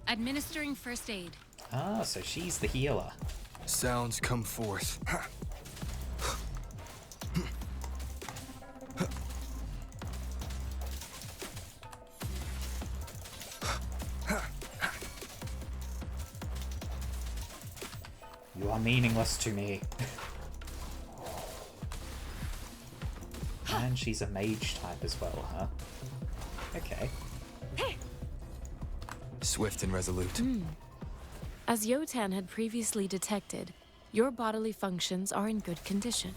Administering first aid. Ah, so she's the healer. Sounds come forth. You are meaningless to me. And she's a mage type as well, huh? Okay. Swift and resolute. As Yotan had previously detected, your bodily functions are in good condition.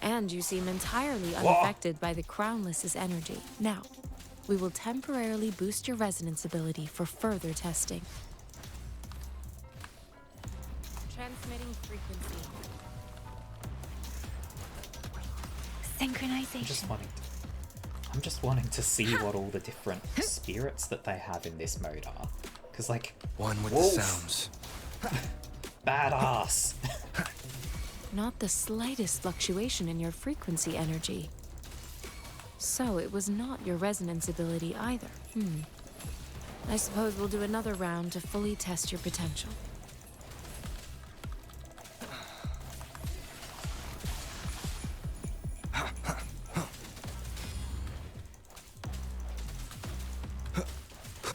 And you seem entirely unaffected by the Crownless's energy. Now, we will temporarily boost your resonance ability for further testing. Transmitting frequency. Synchronization. I'm just wanting to see what all the different spirits that they have in this mode are. Because, like, One with wolf. the sounds. Badass. Not the slightest fluctuation in your frequency energy. So it was not your resonance ability either. I suppose we'll do another round to fully test your potential.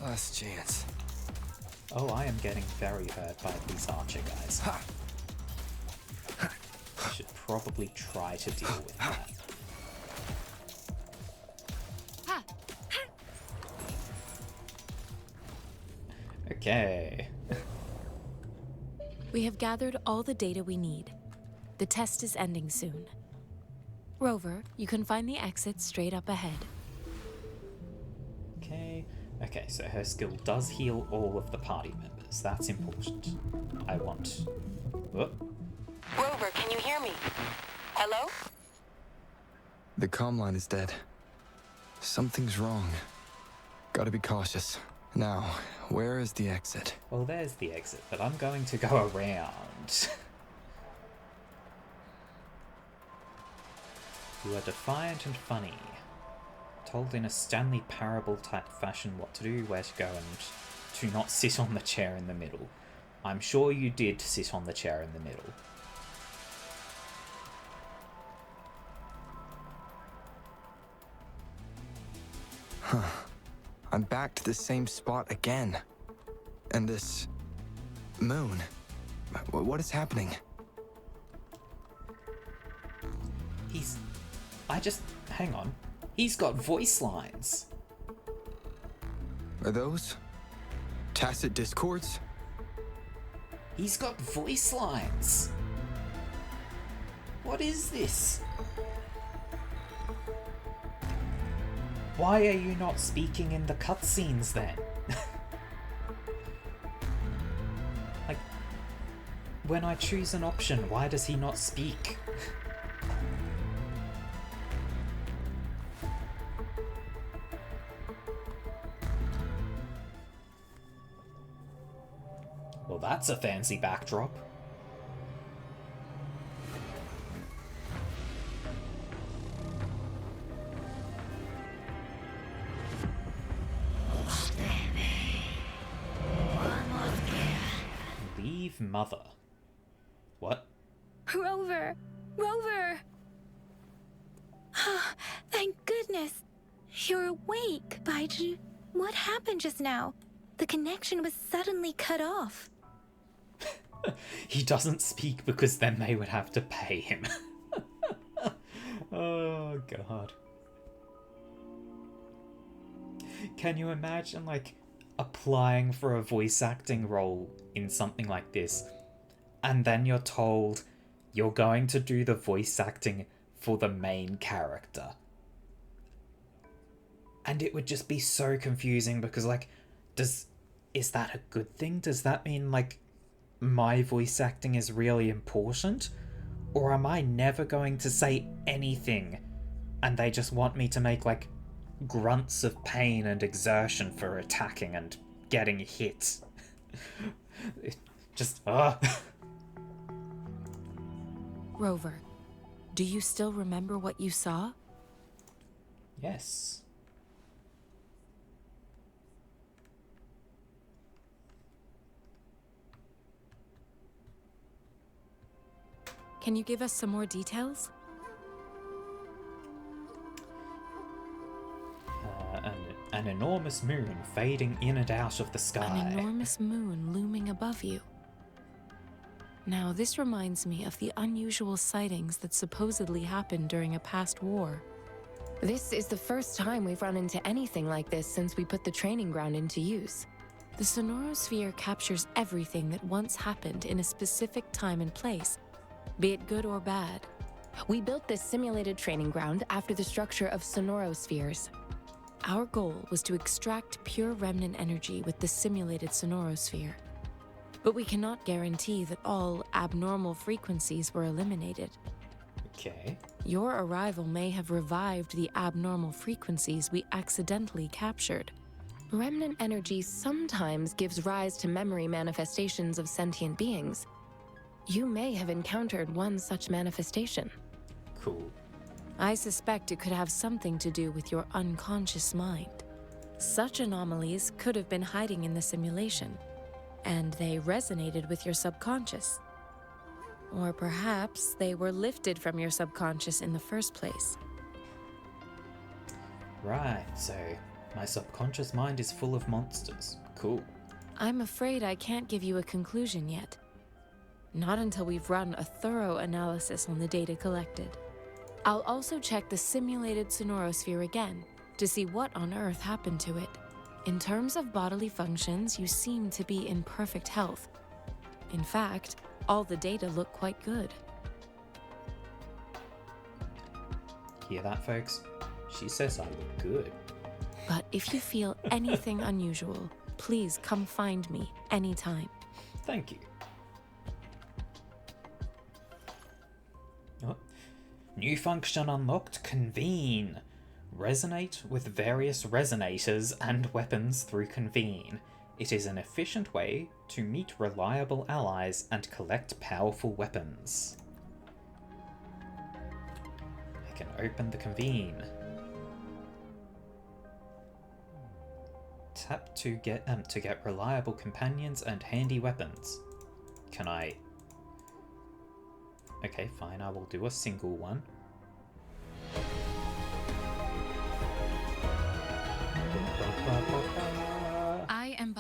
Last chance. Oh, I am getting very hurt by these archer guys. I should probably try to deal with that. Okay. We have gathered all the data we need. The test is ending soon. Rover, you can find the exit straight up ahead. Okay, so her skill does heal all of the party members. That's important. I want... Oh, Rover, can you hear me? Hello? The comm line is dead. Something's wrong. Gotta be cautious. Now, where is the exit? well, there's the exit, but I'm going to go around. You are defiant and funny. Told in a Stanley Parable type fashion what to do, where to go, and to not sit on the chair in the middle. I'm sure you did sit on the chair in the middle. I'm back to the same spot again. And this moon. What is happening? Hang on. He's got voice lines. Are those tacit discords? He's got voice lines. What is this? Why are you not speaking in the cutscenes then? Like, when I choose an option, why does he not speak? Well, that's a fancy backdrop. Leave mother. What? Rover! Rover! Thank goodness. You're awake, Baiju. What happened just now? The connection was suddenly cut off. He doesn't speak because then they would have to pay him. Oh, God. Can you imagine, like, applying for a voice acting role in something like this, and then you're told you're going to do the voice acting for the main character? And it would just be so confusing because, like, is that a good thing? Does that mean, like, my voice acting is really important? Or am I never going to say anything and they just want me to make, like, grunts of pain and exertion for attacking and getting hit? It just, Rover, do you still remember what you saw? Yes. Can you give us some more details? An enormous moon fading in and out of the sky. An enormous moon looming above you. Now, this reminds me of the unusual sightings that supposedly happened during a past war. This is the first time we've run into anything like this since we put the training ground into use. The sonorosphere captures everything that once happened in a specific time and place, be it good or bad. We built this simulated training ground after the structure of sonorospheres. Our goal was to extract pure remnant energy with the simulated sonorosphere. But we cannot guarantee that all abnormal frequencies were eliminated. Okay. Your arrival may have revived the abnormal frequencies we accidentally captured. Remnant energy sometimes gives rise to memory manifestations of sentient beings. You may have encountered one such manifestation. Cool. I suspect it could have something to do with your unconscious mind. Such anomalies could have been hiding in the simulation, and they resonated with your subconscious. Or perhaps they were lifted from your subconscious in the first place. Right, so my subconscious mind is full of monsters. Cool. I'm afraid I can't give you a conclusion yet. Not until we've run a thorough analysis on the data collected. I'll also check the simulated sonorosphere again to see what on earth happened to it. In terms of bodily functions, you seem to be in perfect health. In fact, all the data look quite good. Hear that, folks? She says I look good. But if you feel anything unusual, please come find me anytime. Thank you. Oh. New function unlocked, Convene. Resonate with various resonators and weapons through Convene. It is an efficient way to meet reliable allies and collect powerful weapons. I can open the Convene. Tap to get reliable companions and handy weapons. Can I? Okay, fine, I will do a single one.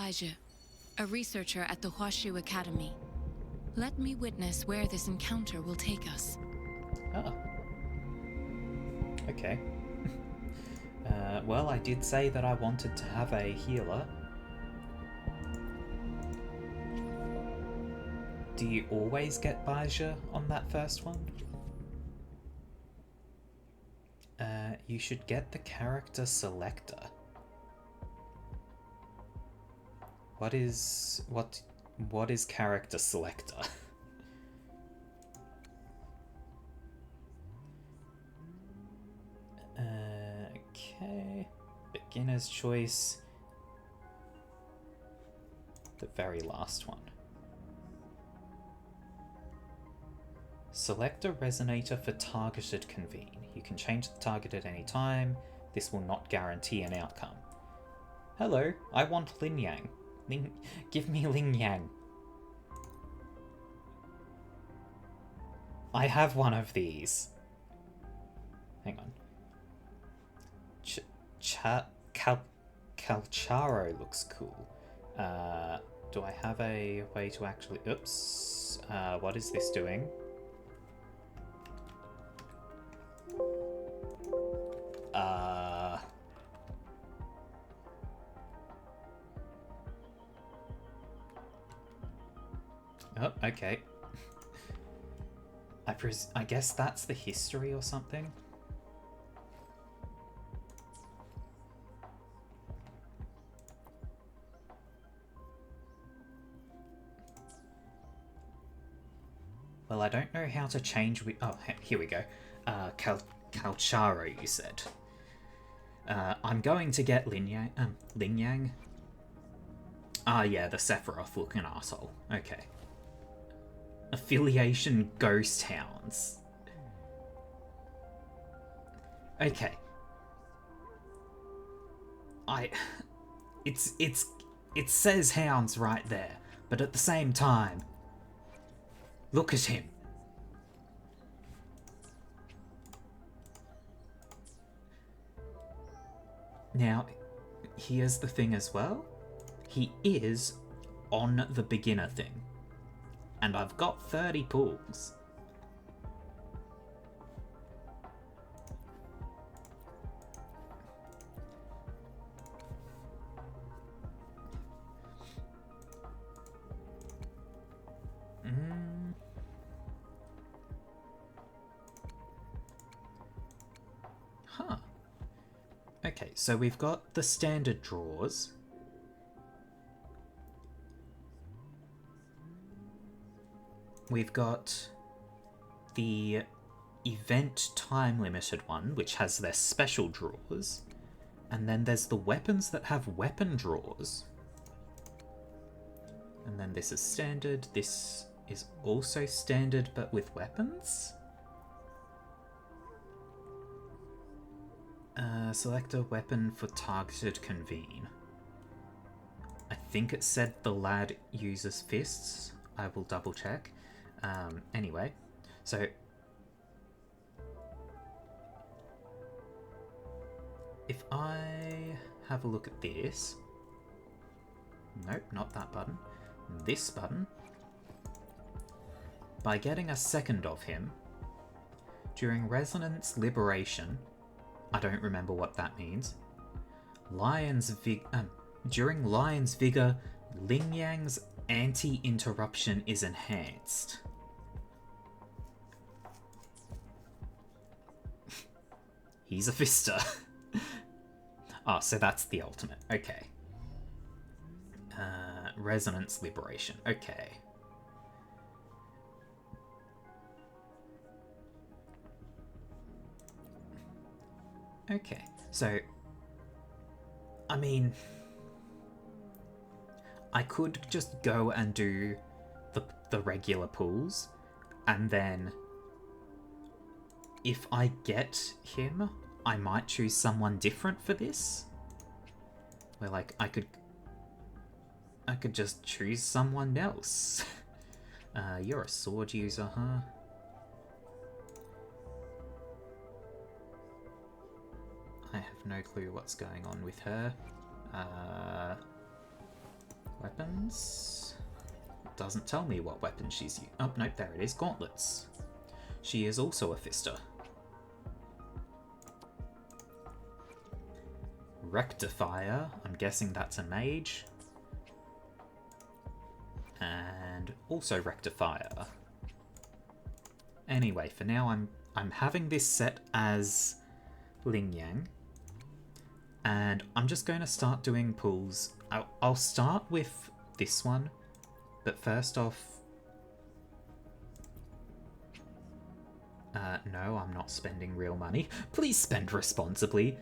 Baizhi, a researcher at the Huashu Academy. Let me witness where this encounter will take us. Oh. Okay. Well, I did say that I wanted to have a healer. Do you always get Baizhi on that first one? You should get the character selector. What is character selector? Okay. Beginner's choice. The very last one. Select a resonator for targeted convene. You can change the target at any time. This will not guarantee an outcome. Hello, I want Lin Yang. Give me Lin Yang. I have one of these. Hang on. Calcharo looks cool. Do I have a way to actually... Oops. What is this doing? Oh, okay. I guess that's the history or something. Well, I don't know how to change... Oh, here we go. Calcharo, you said. I'm going to get Lin Yang. Ah, yeah, the Sephiroth looking asshole. Okay. Affiliation Ghost Hounds. Okay. It says hounds right there, but at the same time, look at him. Now, here's the thing as well. He is on the beginner thing. And I've got 30 pulls. Huh. Okay, so we've got the standard draws. We've got the event time limited one, which has their special draws. And then there's the weapons that have weapon draws. And then this is standard. This is also standard, but with weapons. Select a weapon for targeted convene. I think it said the lad uses fists. I will double check. Anyway, so if I have a look at this, nope, not that button, this button, by getting a second of him, during Resonance Liberation, I don't remember what that means, during Lion's Vigor, Lin Yang's anti-interruption is enhanced. He's a fister. Oh, so that's the ultimate. Okay. Resonance Liberation. Okay. Okay. So, I mean, I could just go and do the regular pulls, and then if I get him, I might choose someone different for this. Where, like, I could just choose someone else. You're a sword user, huh? I have no clue what's going on with her. weapons. Doesn't tell me what weapon she's using. Oh, nope, there it is. Gauntlets. She is also a fister. Rectifier. I'm guessing that's a mage. And also Rectifier. Anyway, for now I'm having this set as Ling Yang. And I'm just going to start doing pulls. I'll start with this one. But first off... no, I'm not spending real money. Please spend responsibly.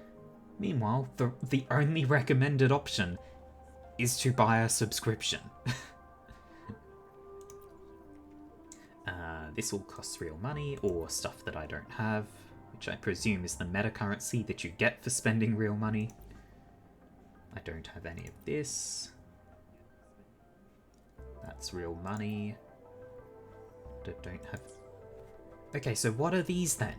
Meanwhile, the only recommended option is to buy a subscription. This all costs real money, or stuff that I don't have, which I presume is the meta currency that you get for spending real money. I don't have any of this. That's real money. Don't have... Okay, so what are these then?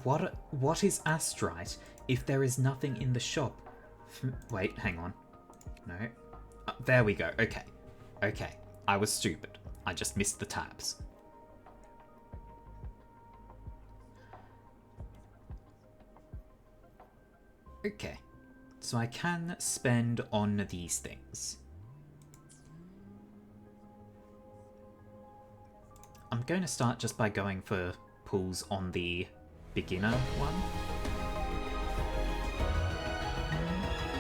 What is Astrite if there is nothing in the shop? Wait, hang on. No. There we go. Okay. Okay. I was stupid. I just missed the tabs. Okay. So I can spend on these things. I'm going to start just by going for pulls on the beginner one.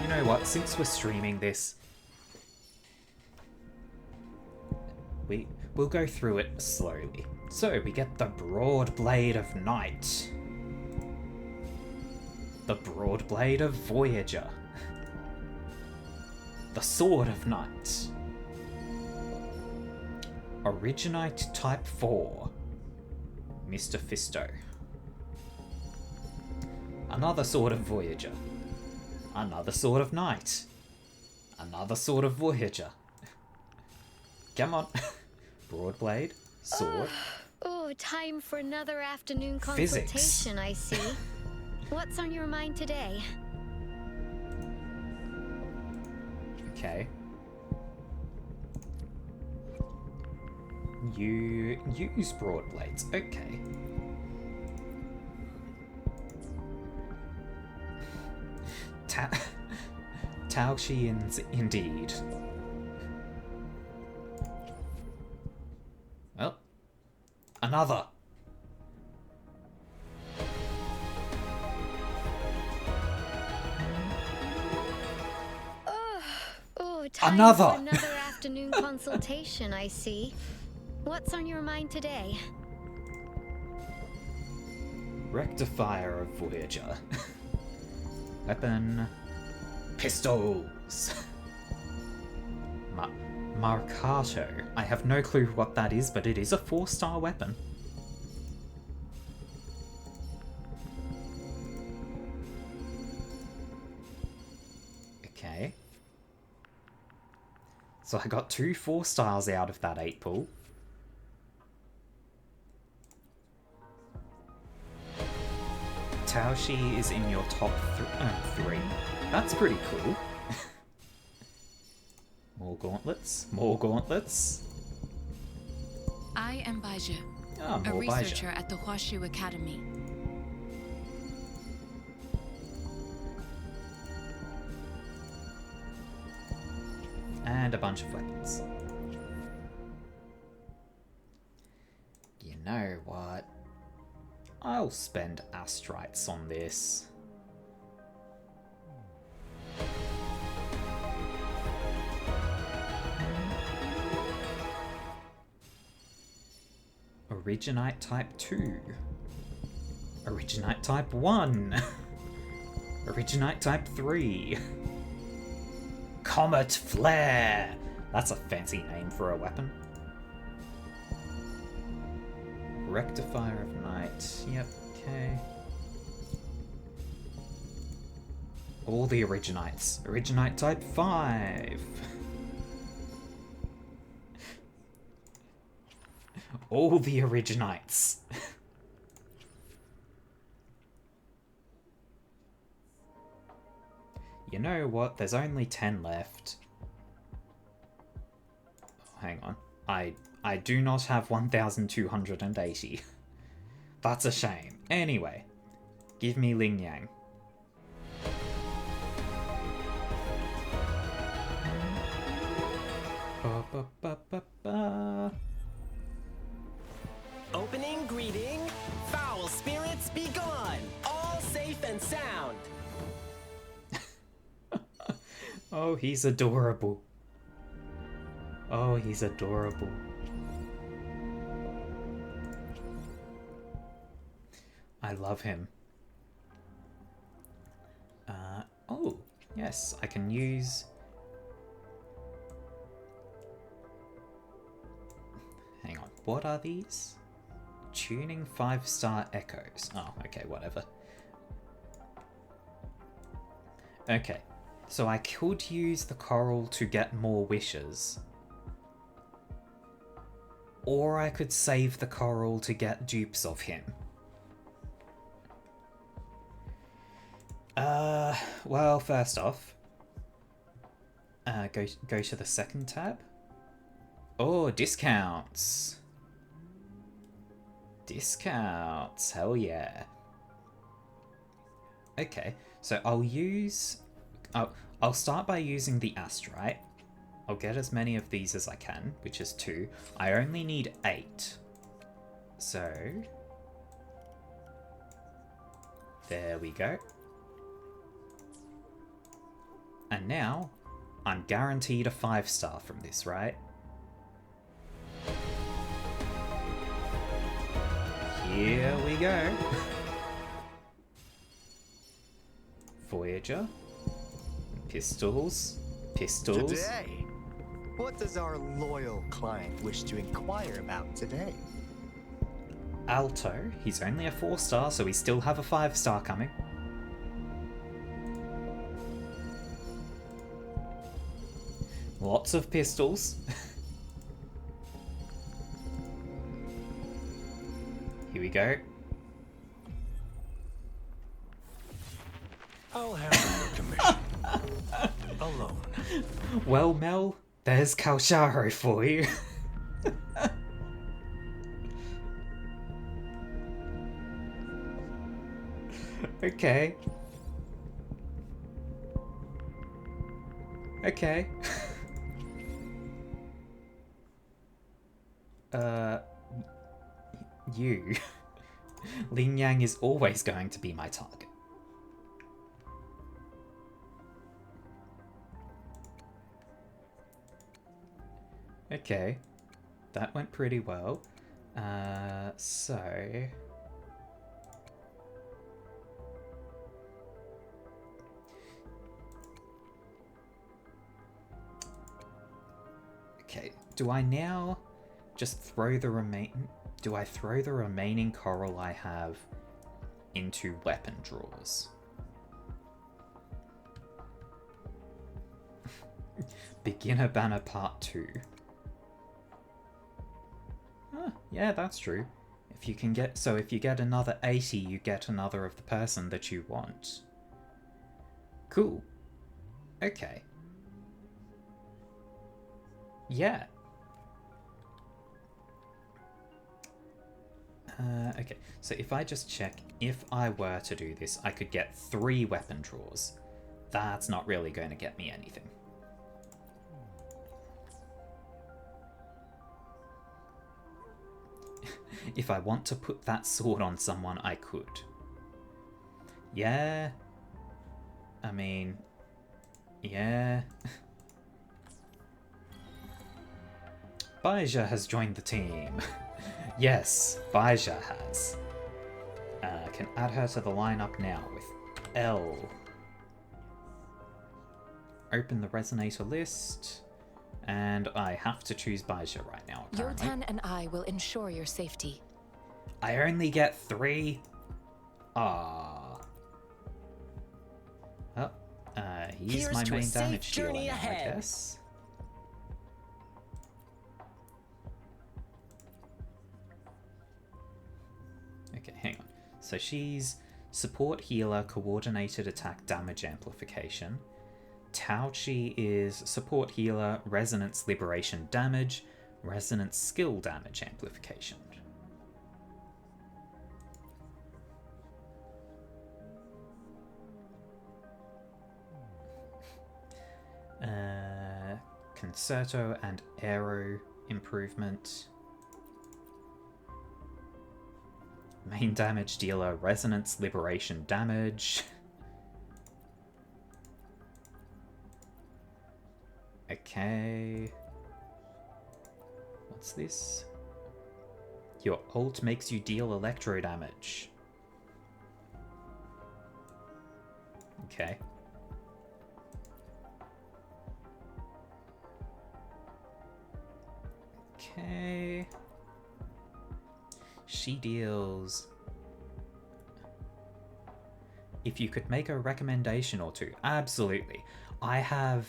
You know what, since we're streaming this, we'll go through it slowly. So we get the Broad Blade of Night. The Broad Blade of Voyager. The Sword of Night. Originite Type 4. Mr. Fisto. Another Sword of Voyager. Another Sword of Night. Another Sword of Voyager. Come on. Broadblade. Sword. Oh, time for another afternoon consultation, Physics. I see. What's on your mind today? Okay. You use Broadblades. Okay. Tao Xian's indeed. Well, another. Oh, time Another. for another afternoon consultation, I see. What's on your mind today? Rectifier of Voyager. Weapon. Pistols. Marcato. I have no clue what that is, but it is a 4-star weapon. Okay. So I got 2 4-stars out of that 8 pull. Taoshi is in your top 3. That's pretty cool. More gauntlets. More gauntlets. I am Baizhi, Ah, a more researcher Baizhi. at the Huashu Academy. And a bunch of weapons. You know what? I'll spend astrites on this. Originite Type 2. Originite Type 1. Originite Type 3. Comet Flare! That's a fancy name for a weapon. Rectifier of Night. Yep, okay. All the Originites. Originite Type 5. All the Originites. You know what? There's only 10 left. Oh, hang on. I do not have 1,280. That's a shame. Anyway, give me Ling Yang. Ba, ba, ba, ba, ba. Opening greeting, foul spirits be gone, all safe and sound. Oh, he's adorable. Oh, he's adorable. I love him. Oh, yes, I can use... Hang on, what are these? Tuning 5-star echoes. Oh, okay, whatever. Okay, so I could use the coral to get more wishes. Or I could save the coral to get dupes of him. Well, first off, go to the second tab. Oh, discounts. Discounts, hell yeah. Okay, so I'll start by using the astrite. I'll get as many of these as I can, which is 2. I only need 8. So, there we go. And now, I'm guaranteed a 5-star from this, right? Here we go. Voyager. Pistols. Pistols. Today, what does our loyal client wish to inquire about today? Alto. He's only a 4-star, so we still have a 5-star coming. Lots of pistols. Here we go. I'll handle your commission. Alone. Well, Mel, there's Kalsharo for you. Okay. Okay. You. Ling Yang is always going to be my target. Okay. That went pretty well. So... Okay, do I now just throw the Do I throw the remaining coral I have into weapon drawers? Beginner banner part 2. Huh, yeah, that's true. If you can get if you get another 80, you get another of the person that you want. Cool. Okay. Yeah. Okay, so if I just check, if I were to do this, I could get 3 weapon drawers. That's not really going to get me anything. If I want to put that sword on someone, I could. Yeah. I mean, yeah. Baija has joined the team. Yes, Baija has. Can add her to the lineup now with L. Open the resonator list. And I have to choose Baija right now, apparently. Yotan and I will ensure your safety. I only get 3? Ah. Oh, he's Here's my to a main safe damage dealer journey now, I ahead. guess. Okay, hang on. So she's support healer, coordinated attack damage amplification. Tauchi is support healer, resonance liberation damage, resonance skill damage amplification. Concerto and Aero improvement. Main damage dealer, resonance liberation damage. Okay. What's this? Your ult makes you deal electro damage. Okay. Okay. She deals... If you could make a recommendation or two, absolutely. I have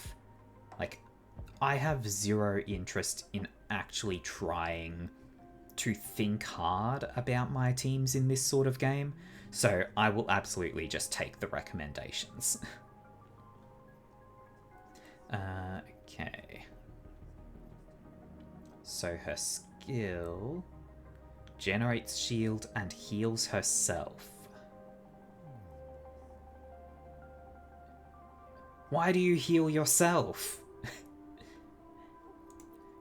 zero interest in actually trying to think hard about my teams in this sort of game, so I will absolutely just take the recommendations. Okay. So her skill generates shield and heals herself. Why do you heal yourself?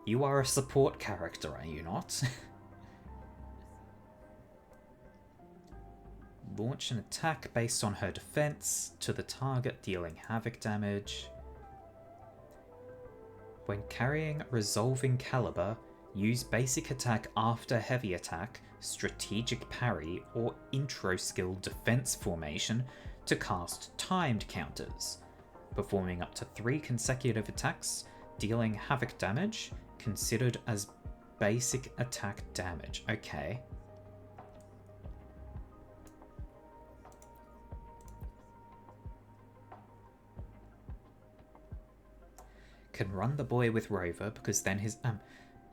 You are a support character, are you not? Launch an attack based on her defense to the target, dealing havoc damage. When carrying Resolving Caliber, use basic attack after heavy attack, strategic parry, or intro skill defense formation to cast timed counters, performing up to 3 consecutive attacks, dealing havoc damage, considered as basic attack damage. Okay. Can run the boy with Rover because then his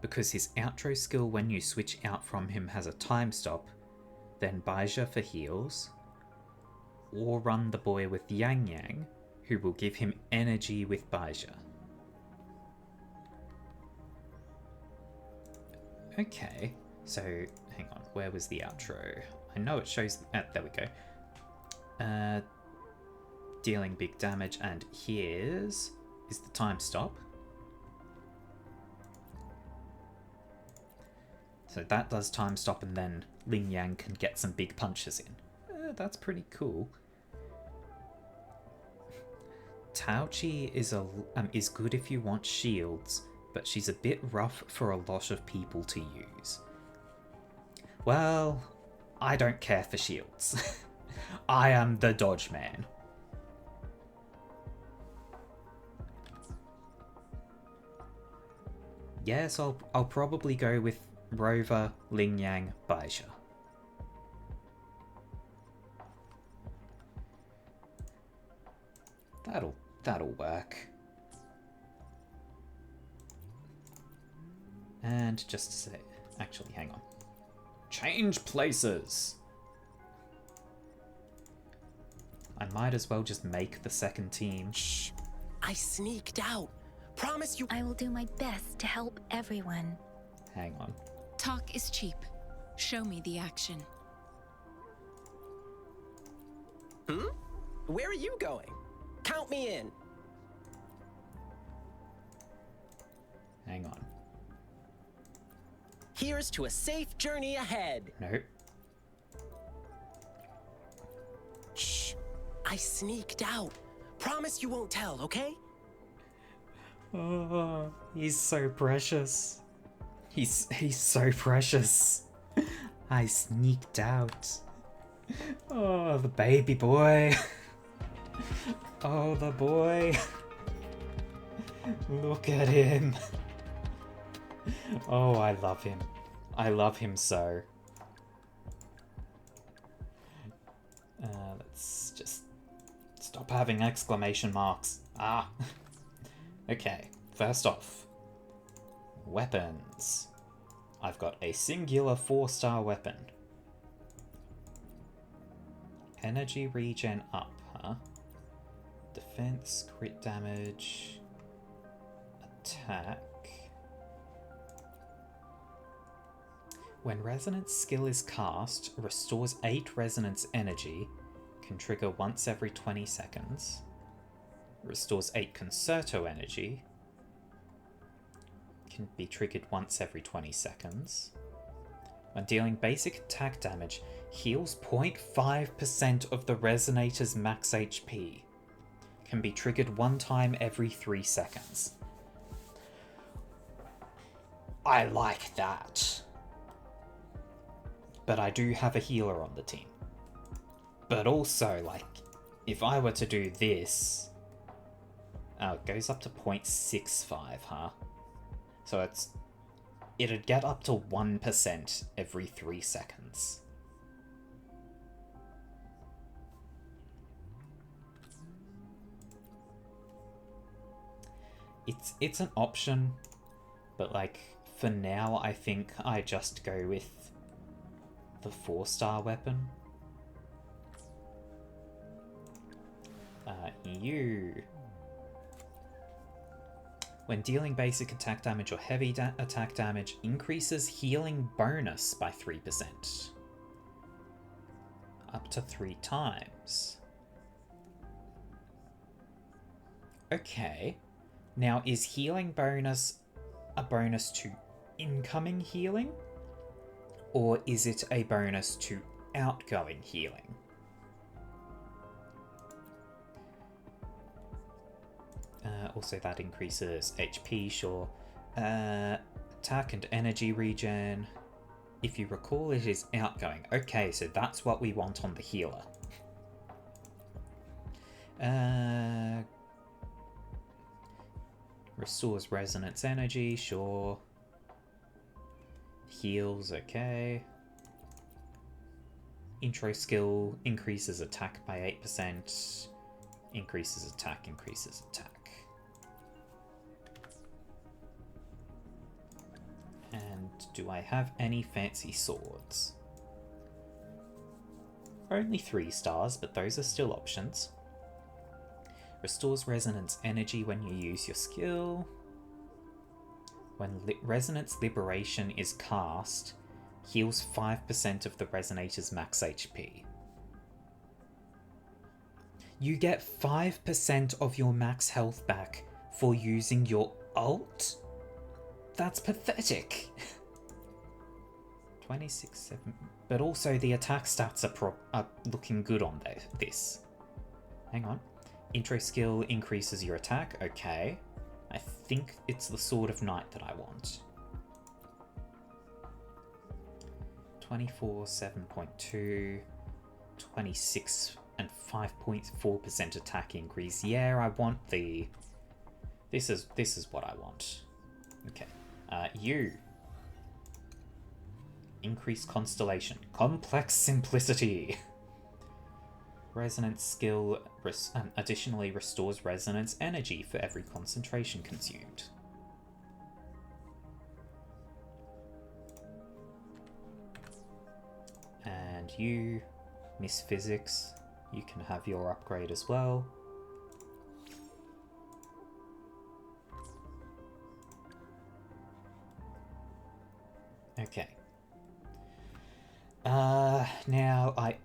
outro skill when you switch out from him has a time stop, then Baija for heals, or run the boy with Yang Yang, who will give him energy with Baija. Okay, so hang on, where was the outro? I know it shows, there we go. Dealing big damage, and here's is the time stop. So that does time stop, and then Ling Yang can get some big punches in. That's pretty cool. Tauchi is good if you want shields, but she's a bit rough for a lot of people to use. Well, I don't care for shields. I am the dodge man. Yes, I'll probably go with Rover, Ling Yang, Baija. That'll work. And just to say, actually, hang on. Change places. I might as well just make the second team. Shh! I sneaked out. Promise you. I will do my best to help everyone. Hang on. Talk is cheap. Show me the action. Where are you going? Count me in. Hang on. Here's to a safe journey ahead. Nope. Shh! I sneaked out. Promise you won't tell, okay? Oh, he's so precious. He's so precious. I sneaked out. Oh, the baby boy. Oh, the boy. Look at him. Oh, I love him. I love him so. Let's just stop having exclamation marks. Ah. Okay, first off. Weapons. I've got a singular 4-star weapon. Energy regen up, huh? Defense, crit damage, attack. When Resonance skill is cast, restores 8 Resonance energy, can trigger once every 20 seconds. Restores 8 Concerto energy, can be triggered once every 20 seconds. When dealing basic attack damage, heals 0.5% of the Resonator's max HP. Can be triggered 1 time every 3 seconds. I like that. But I do have a healer on the team. But also, like, if I were to do this... Oh, it goes up to 0.65, huh? So it'd get up to 1% every 3 seconds. It's an option, but like for now I think I just go with the 4-star weapon. You. When dealing basic attack damage or heavy attack damage, increases healing bonus by 3%. Up to 3 times. Okay. Now, is healing bonus a bonus to incoming healing? Or is it a bonus to outgoing healing? Also, that increases HP, sure. Attack and energy regen. If you recall, it is outgoing. Okay, so that's what we want on the healer. Restores resonance energy, sure. Heals, okay. Intro skill increases attack by 8%. Increases attack, increases attack. And do I have any fancy swords? Only 3 stars, but those are still options. Restores resonance energy when you use your skill. When resonance liberation is cast, heals 5% of the resonator's max HP. You get 5% of your max health back for using your ult? That's pathetic. 26-7. But also the attack stats are looking good on this. Hang on. Intro skill increases your attack. Okay. I think it's the Sword of Night that I want. 24, 7.2, 26, and 5.4% attack increase. Yeah, I want the... This is what I want. Okay. You. Increase Constellation. Complex Simplicity. Resonance skill additionally restores resonance energy for every concentration consumed. And you, Miss Physics, you can have your upgrade as well. Okay. Now I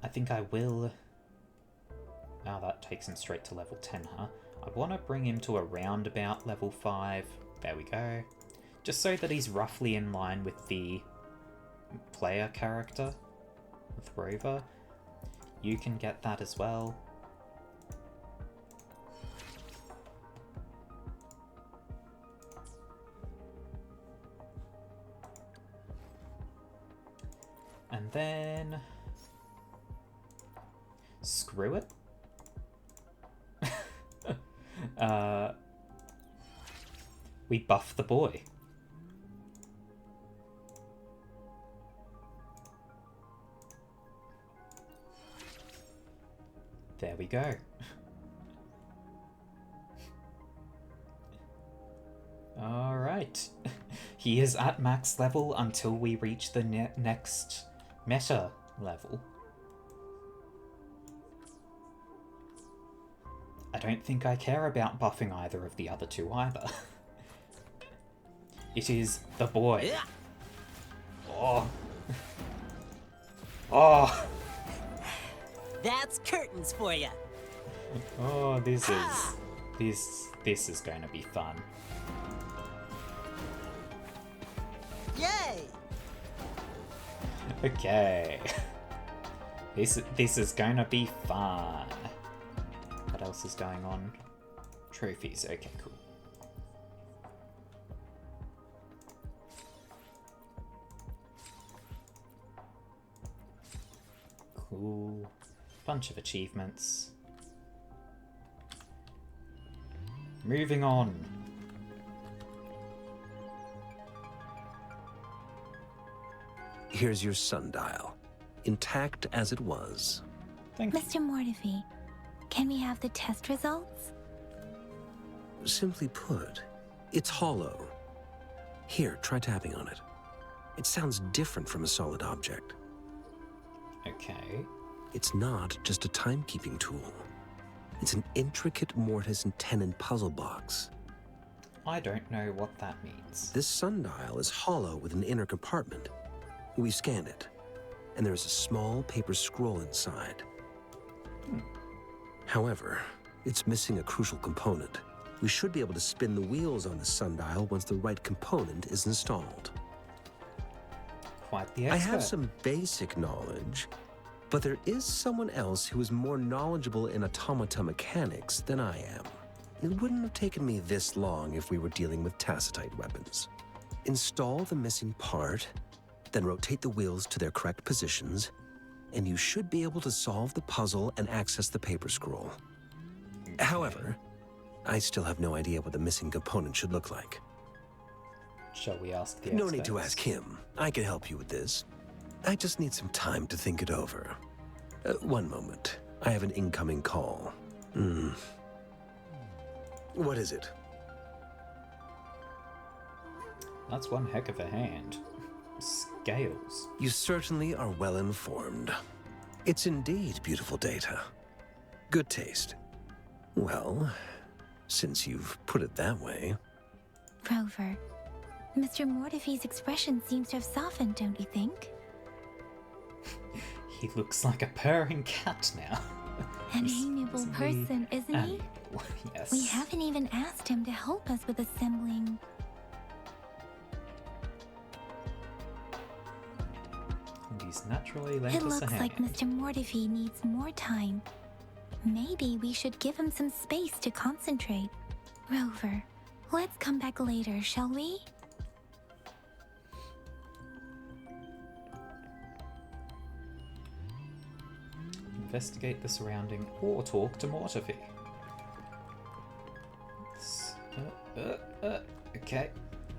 think I will... Now that takes him straight to level 10, huh? I want to bring him to around about level 5. There we go. Just so that he's roughly in line with the player character, with Rover. You can get that as well. And then... Screw it. We buff the boy. There we go. Alright. He is at max level until we reach the next meta level. don't think I care about buffing either of the other two either. It is the boy. Oh. Oh. That's curtains for you. Oh, this is going to be fun. Yay! Okay. This is going to be fun. What else is going on? Trophies. Okay, cool. Cool. Bunch of achievements. Moving on. Here's your sundial, intact as it was. Mr. Mortefi, can we have the test results? Simply put, it's hollow. Here, try tapping on it. It sounds different from a solid object. Okay. It's not just a timekeeping tool. It's an intricate mortise and tenon puzzle box. I don't know what that means. This sundial is hollow with an inner compartment. We scanned it, and there is a small paper scroll inside. However, it's missing a crucial component. We should be able to spin the wheels on the sundial once the right component is installed. Quite the I expert. have some basic knowledge, but there is someone else who is more knowledgeable in automata mechanics than I am. It wouldn't have taken me this long if we were dealing with tacitite weapons. Install the missing part, then rotate the wheels to their correct positions, and you should be able to solve the puzzle and access the paper scroll. Okay. However, I still have no idea what the missing component should look like. Shall we ask the No experts? need to ask him. I can help you with this. I just need some time to think it over. One moment. I have an incoming call. What is it? That's one heck of a hand. Scales. You certainly are well informed. It's indeed beautiful data. Good taste. Well, since you've put it that way. Rover, Mr. Mortefi's expression seems to have softened, don't you think? He looks like a purring cat now. An amiable person, isn't he? Yes. We haven't even asked him to help us with assembling. And he's naturally lent It us a looks hand. like Mr. Mortefi needs more time. Maybe we should give him some space to concentrate. Rover, let's come back later, shall we? Investigate the surrounding or talk to Mortefi. Okay,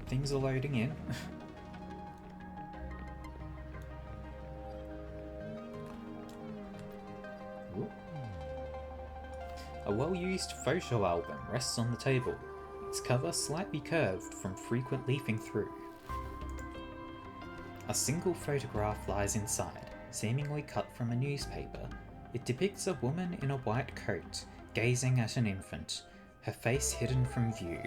things are loading in. Ooh. A well-used photo album rests on the table, its cover slightly curved from frequent leafing through. A single photograph lies inside, seemingly cut from a newspaper. It depicts a woman in a white coat, gazing at an infant, her face hidden from view.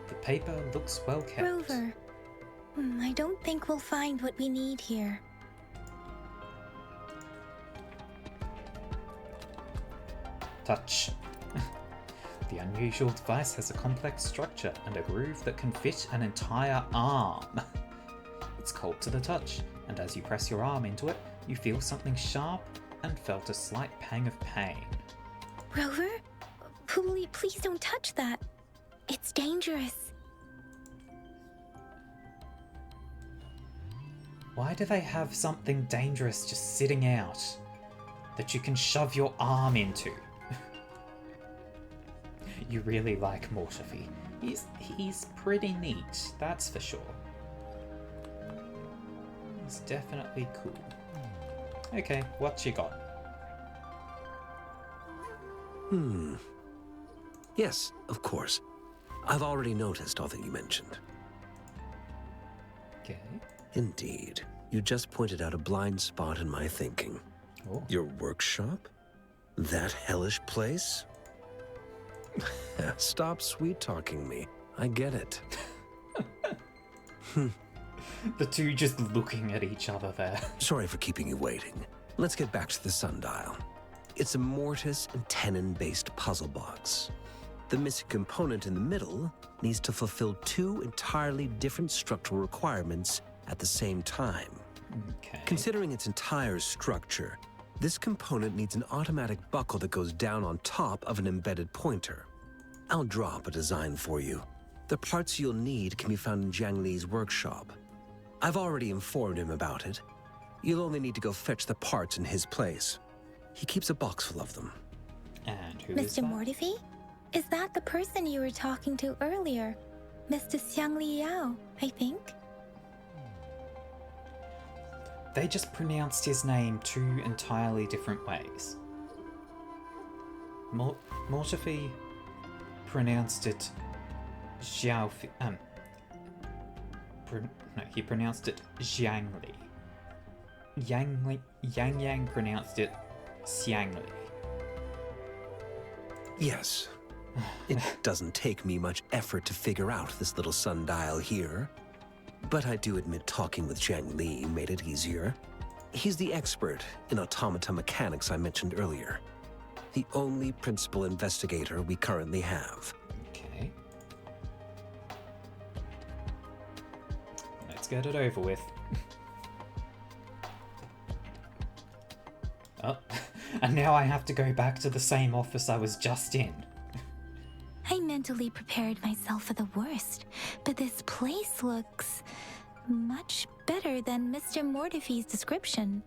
The paper looks well kept. Rover, I don't think we'll find what we need here. Touch. The unusual device has a complex structure and a groove that can fit an entire arm. It's cold to the touch, and as you press your arm into it, you feel something sharp and felt a slight pang of pain. Rover, please don't touch that. It's dangerous. Why do they have something dangerous just sitting out that you can shove your arm into? You really like Mortefi. He's pretty neat, that's for sure. He's definitely cool. Okay, what you got? Yes, of course. I've already noticed all that you mentioned. Okay. Indeed. You just pointed out a blind spot in my thinking. Oh. Your workshop? That hellish place? Stop sweet-talking me. I get it. The two just looking at each other there. Sorry for keeping you waiting. Let's get back to the sundial. It's a mortise and tenon-based puzzle box. The missing component in the middle needs to fulfill two entirely different structural requirements at the same time. Okay. Considering its entire structure, this component needs an automatic buckle that goes down on top of an embedded pointer. I'll drop a design for you. The parts you'll need can be found in Jiang Li's workshop. I've already informed him about it. You'll only need to go fetch the parts in his place. He keeps a box full of them. And who is Mr. that? Mortifi? Is that the person you were talking to earlier? Mr. Xiang Liao, I think? They just pronounced his name two entirely different ways. Mortifi pronounced it Xiao. He pronounced it Jiang Li. Yang pronounced it Xiang Li. Yes. It doesn't take me much effort to figure out this little sundial here. But I do admit talking with Jiang Li made it easier. He's the expert in automata mechanics I mentioned earlier. The only principal investigator we currently have. Okay. Let's get it over with. Oh, and now I have to go back to the same office I was just in. I mentally prepared myself for the worst, but this place looks much better than Mr. Mortifi's description.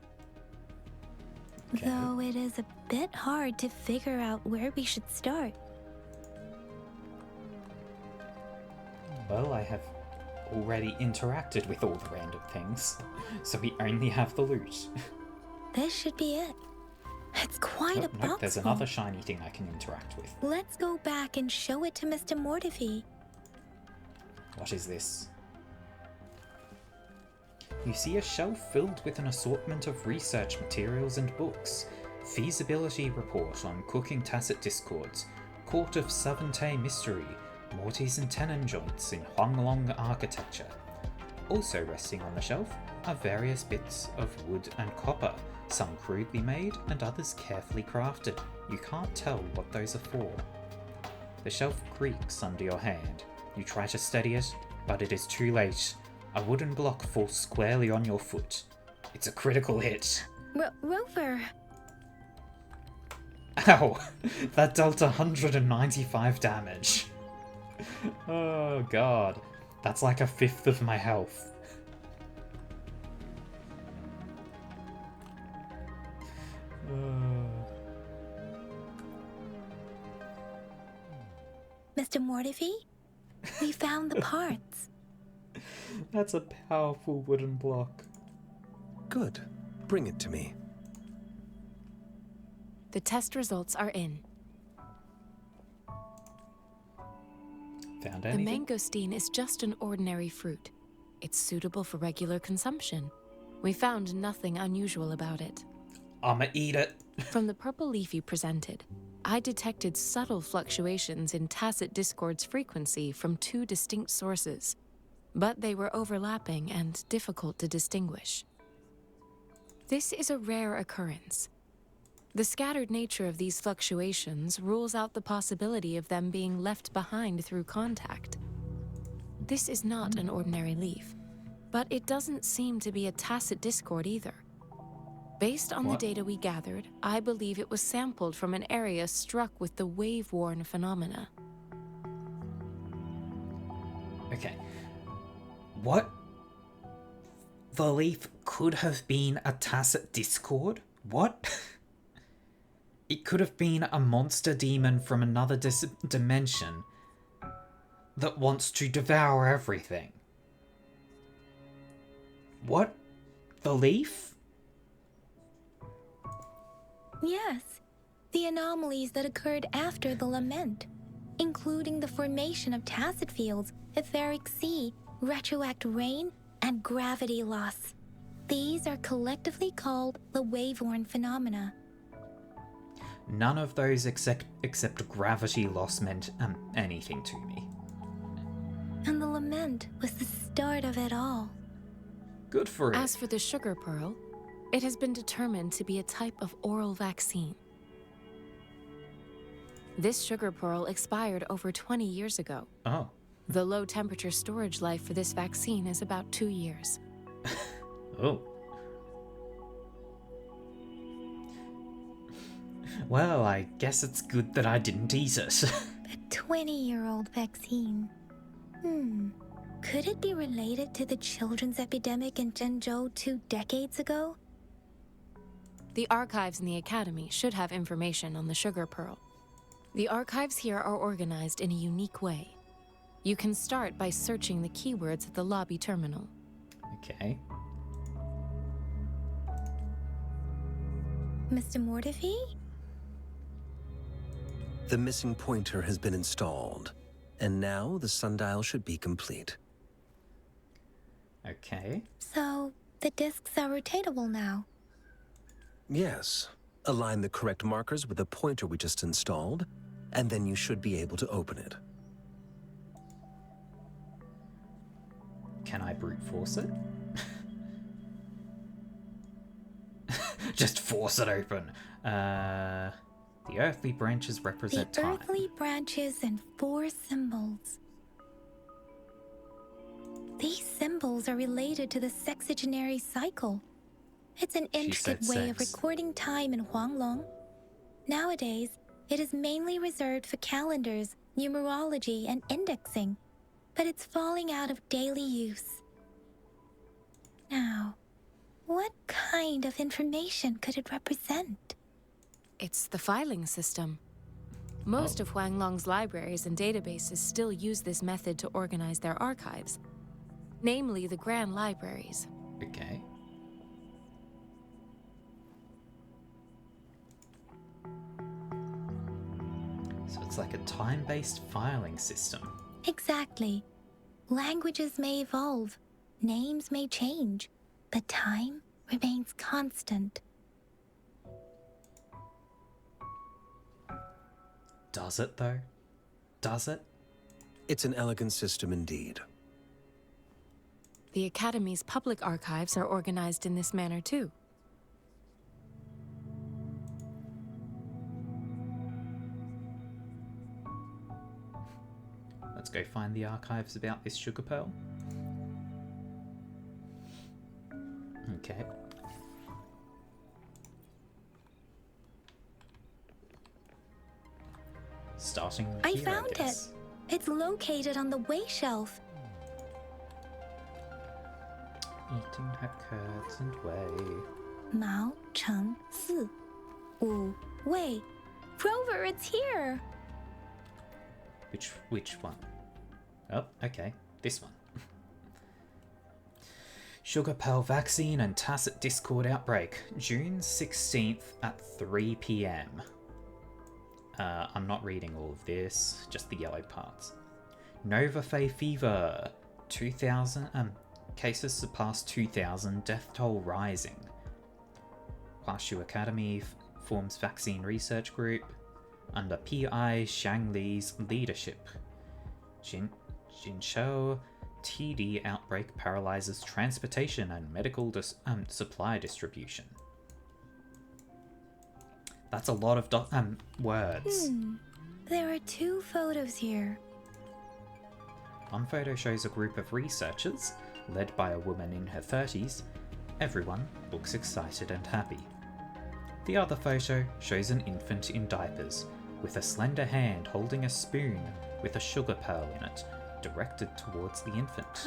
Okay. Though it is a bit hard to figure out where we should start. Well, I have already interacted with all the random things, so we only have the loot. This should be it. It's quite a box. There's another shiny thing I can interact with. Let's go back and show it to Mr. Mortifi. What is this? You see a shelf filled with an assortment of research materials and books. Feasibility report on cooking tacit discords. Court of Savante mystery. Mortise and tenon joints in Huanglong architecture. Also resting on the shelf are various bits of wood and copper, some crudely made and others carefully crafted. You can't tell what those are for. The shelf creaks under your hand. You try to steady it, but it is too late. A wooden block falls squarely on your foot. It's a critical hit. Rover! Ow! That dealt 195 damage. Oh god. That's like a fifth of my health. Mr. Mortifi? We found the parts. That's a powerful wooden block. Good. Bring it to me. The test results are in. Found The anything? mangosteen is just an ordinary fruit. It's suitable for regular consumption. We found nothing unusual about it. I'ma eat it. From the purple leaf you presented, I detected subtle fluctuations in tacit discord's frequency from two distinct sources, but they were overlapping and difficult to distinguish. This is a rare occurrence. The scattered nature of these fluctuations rules out the possibility of them being left behind through contact. This is not an ordinary leaf, but it doesn't seem to be a tacit discord either. Based on the data we gathered, I believe it was sampled from an area struck with the wave-worn phenomena. Okay. What? The leaf could have been a tacit discord? What? It could have been a monster demon from another dimension that wants to devour everything. What? The leaf? Yes, the anomalies that occurred after the lament, including the formation of tacit fields, etheric sea, retroact rain, and gravity loss. These are collectively called the wave-worn phenomena. None of those except gravity loss meant anything to me. And the lament was the start of it all. Good for it. As for the sugar pearl, it has been determined to be a type of oral vaccine. This sugar pearl expired over 20 years ago. Oh. The low temperature storage life for this vaccine is about 2 years. Oh. Well, I guess it's good that I didn't eat it. A 20-year-old vaccine. Could it be related to the children's epidemic in Zhenzhou 2 decades ago? The archives in the Academy should have information on the sugar pearl. The archives here are organized in a unique way. You can start by searching the keywords at the lobby terminal. Okay. Mr. Mortefi? The missing pointer has been installed, and now the sundial should be complete. Okay. So, the discs are rotatable now. Yes. Align the correct markers with the pointer we just installed, and then you should be able to open it. Can I brute force it? Just force it open. The earthly branches represent time. The earthly branches and 4 symbols. These symbols are related to the sexagenary cycle. It's an intricate way of recording time in Huanglong. Nowadays, it is mainly reserved for calendars, numerology, and indexing, but it's falling out of daily use. Now, what kind of information could it represent? It's the filing system. Most of Huanglong's libraries and databases still use this method to organize their archives, namely the Grand Libraries. Okay. So it's like a time-based filing system. Exactly. Languages may evolve, names may change, but time remains constant. Does it, though? Does it? It's an elegant system indeed. The Academy's public archives are organized in this manner, too. Let's go find the archives about this sugar pearl. Okay. Starting I here, found I guess. it. It's located on the way shelf. Eating her curds and whey. Mao Cheng Si. Wu Wei. Rover, it's here. Which one? Oh, okay. This one. Sugar Pearl Vaccine and Tacit Discord Outbreak. June 16th at 3 PM. I'm not reading all of this, just the yellow parts. Nova Fey Fever. 2,000 cases surpass 2,000, death toll rising. Huashu Academy forms vaccine research group under P.I. Shang Li's leadership. Jinshou TD outbreak paralyzes transportation and medical supply distribution. That's a lot of words. There are 2 photos here. One photo shows a group of researchers, led by a woman in her 30s. Everyone looks excited and happy. The other photo shows an infant in diapers, with a slender hand holding a spoon with a sugar pearl in it, directed towards the infant.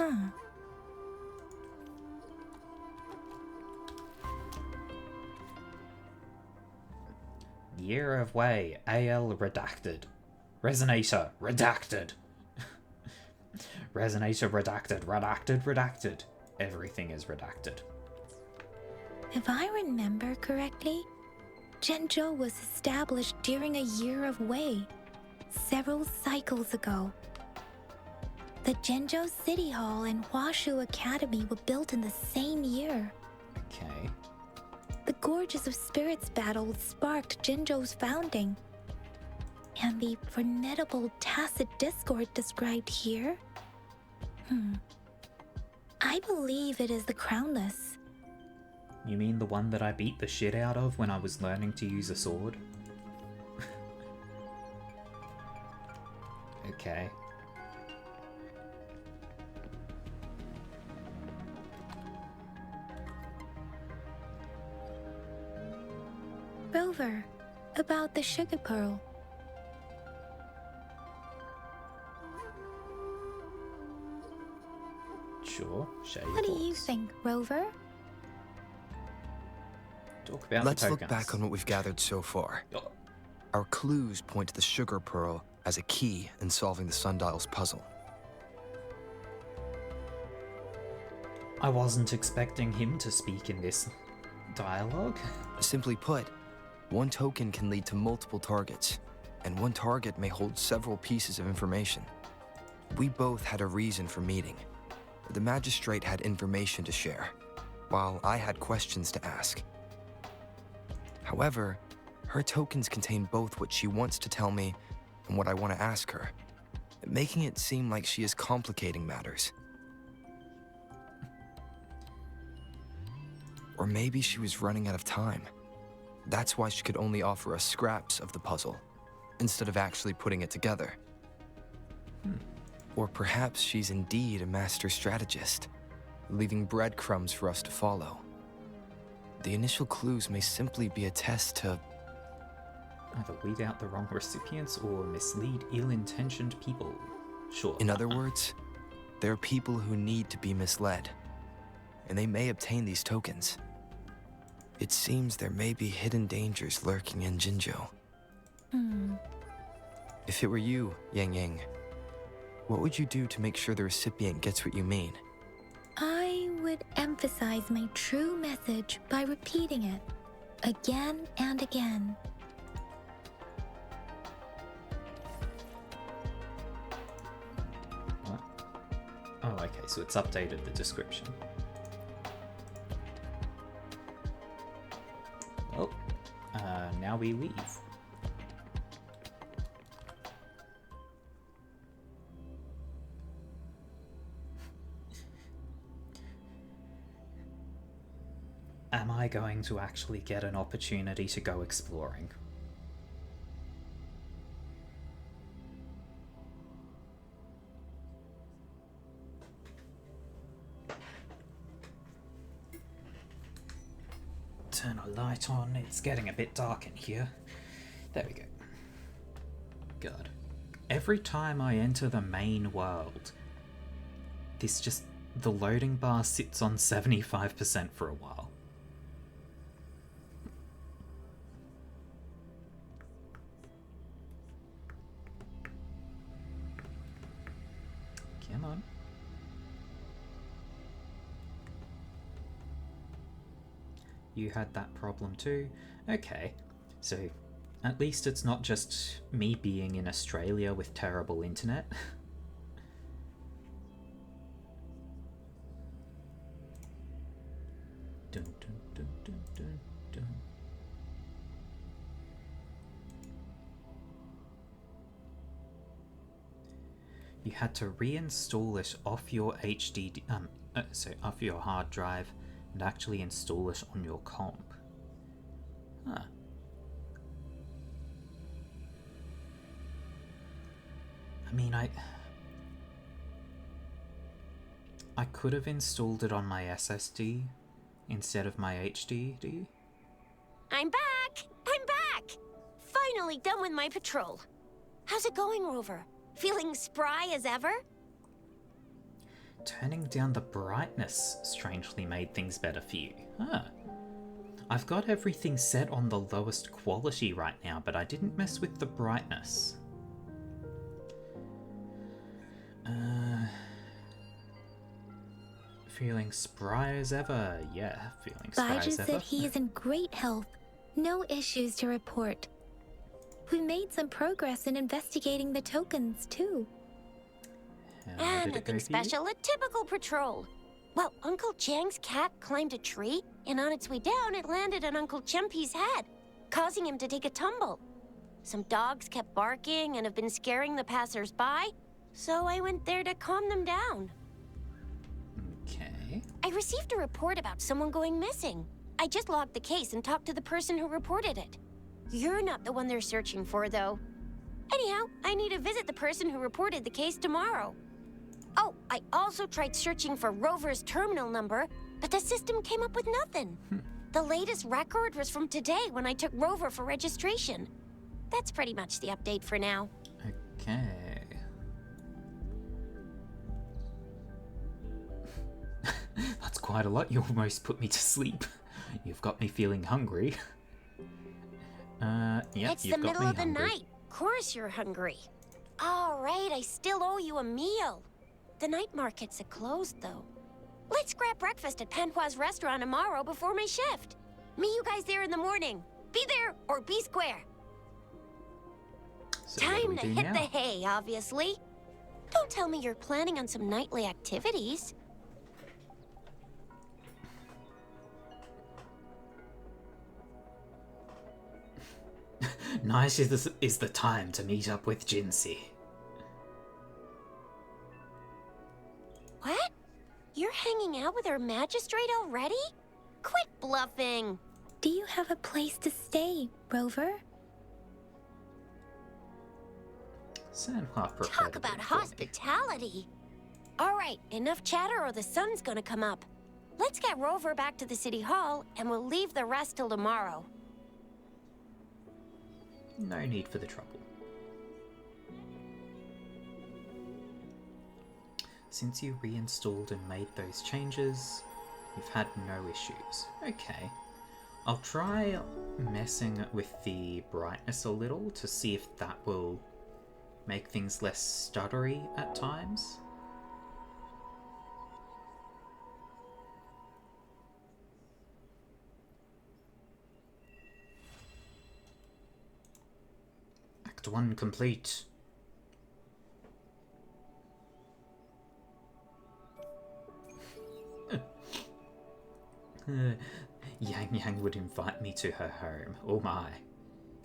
Year of Wei, AL redacted. Resonator redacted. Resonator redacted, redacted. Everything is redacted. If I remember correctly, Zhenzhou was established during a year of Wei, several cycles ago. The Zhenzhou City Hall and Huashu Academy were built in the same year. Okay. The Gorges of Spirits battle sparked Jinzhou's founding. And the formidable tacit discord described here? I believe it is the Crownless. You mean the one that I beat the shit out of when I was learning to use a sword? Okay. Rover, about the sugar pearl. Sure, share your What do thoughts. you think, Rover? Talk about Let's the look tokens. back on what we've gathered so far. Our clues point to the sugar pearl as a key in solving the Sundial's puzzle. I wasn't expecting him to speak in this dialogue. Simply put, one token can lead to multiple targets, and one target may hold several pieces of information. We both had a reason for meeting. The magistrate had information to share, while I had questions to ask. However, her tokens contain both what she wants to tell me and what I want to ask her, making it seem like she is complicating matters. Or maybe she was running out of time. That's why she could only offer us scraps of the puzzle, instead of actually putting it together. Or perhaps she's indeed a master strategist, leaving breadcrumbs for us to follow. The initial clues may simply be a test to either weed out the wrong recipients or mislead ill-intentioned people. Sure. In other words, there are people who need to be misled, and they may obtain these tokens. It seems there may be hidden dangers lurking in Jinzhou. If it were you, Yang Yang, what would you do to make sure the recipient gets what you mean? I would emphasize my true message by repeating it again and again. What? Oh, okay, so it's updated the description. Well, now we leave. Am I going to actually get an opportunity to go exploring? Turn a light on, it's getting a bit dark in here. There we go. God. Every time I enter the main world, the loading bar sits on 75% for a while. Come on. You had that problem too? Okay, so at least it's not just me being in Australia with terrible internet. Dun, dun, dun, dun, dun, dun. You had to reinstall it off your off your hard drive and actually install it on your comp. Huh. I mean, I could have installed it on my SSD instead of my HDD. I'm back! I'm back! Finally done with my patrol. How's it going, Rover? Feeling spry as ever? Turning down the brightness strangely made things better for you. Huh. I've got everything set on the lowest quality right now, but I didn't mess with the brightness. Feeling spry as ever. Yeah, feeling spry Baiju as ever. said he is in great health. No issues to report. We made some progress in investigating the tokens, too. How did it go Nothing for you? special, a typical patrol. Well, Uncle Chang's cat climbed a tree, and on its way down, it landed on Uncle Chempi's head, causing him to take a tumble. Some dogs kept barking and have been scaring the passers-by, so I went there to calm them down. Okay. I received a report about someone going missing. I just logged the case and talked to the person who reported it. You're not the one they're searching for, though. Anyhow, I need to visit the person who reported the case tomorrow. Oh, I also tried searching for Rover's terminal number, but the system came up with nothing. The latest record was from today when I took Rover for registration. That's pretty much the update for now. Okay. That's quite a lot. You almost put me to sleep. You've got me feeling hungry. Yeah, it's the middle of the night. Of course you're hungry. All right, I still owe you a meal. The night markets are closed, though. Let's grab breakfast at Panhua's restaurant tomorrow before my shift. Meet you guys there in the morning. Be there or be square. So time to hit the hay, obviously. Don't tell me you're planning on some nightly activities. Nice is the time to meet up with Jinsey. What? You're hanging out with our magistrate already? Quit bluffing. Do you have a place to stay, Rover? Talk about hospitality. All right, enough chatter or the sun's gonna come up. Let's get Rover back to the city hall and we'll leave the rest till tomorrow. No need for the trouble. Since you reinstalled and made those changes, we've had no issues. Okay. I'll try messing with the brightness a little to see if that will make things less stuttery at times. Act 1 complete. Yang Yang would invite me to her home. Oh my.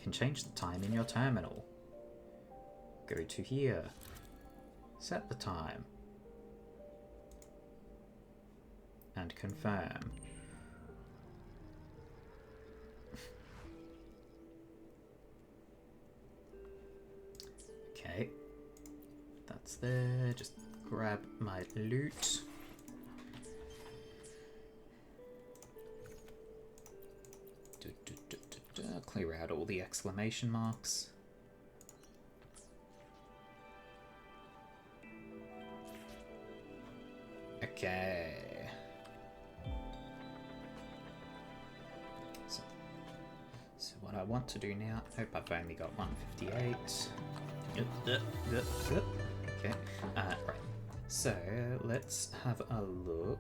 Can change the time in your terminal. Go to here. Set the time. And confirm. Okay. That's there. Just grab my loot. Clear out all the exclamation marks. Okay. So what I want to do now, hope I've only got 158. Okay, right. So let's have a look.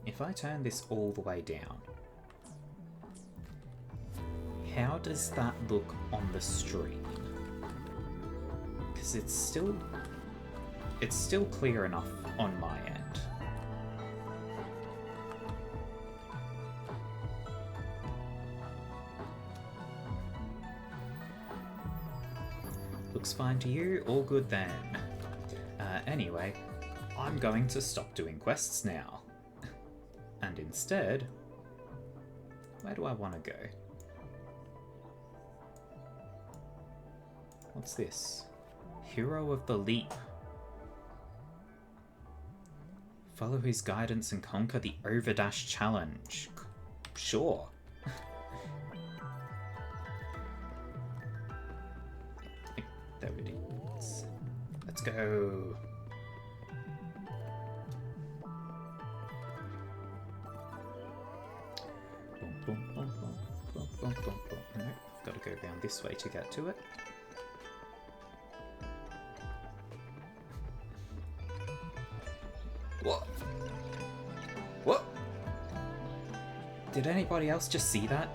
If I turn this all the way down, how does that look on the stream? Because it's still clear enough on my end. Looks fine to you? All good then. Anyway, I'm going to stop doing quests now. And instead, where do I want to go? What's this? Hero of the Leap. Follow his guidance and conquer the Overdash Challenge. Sure. There it is. Let's go. No, got to go around this way to get to it. What? What? Did anybody else just see that?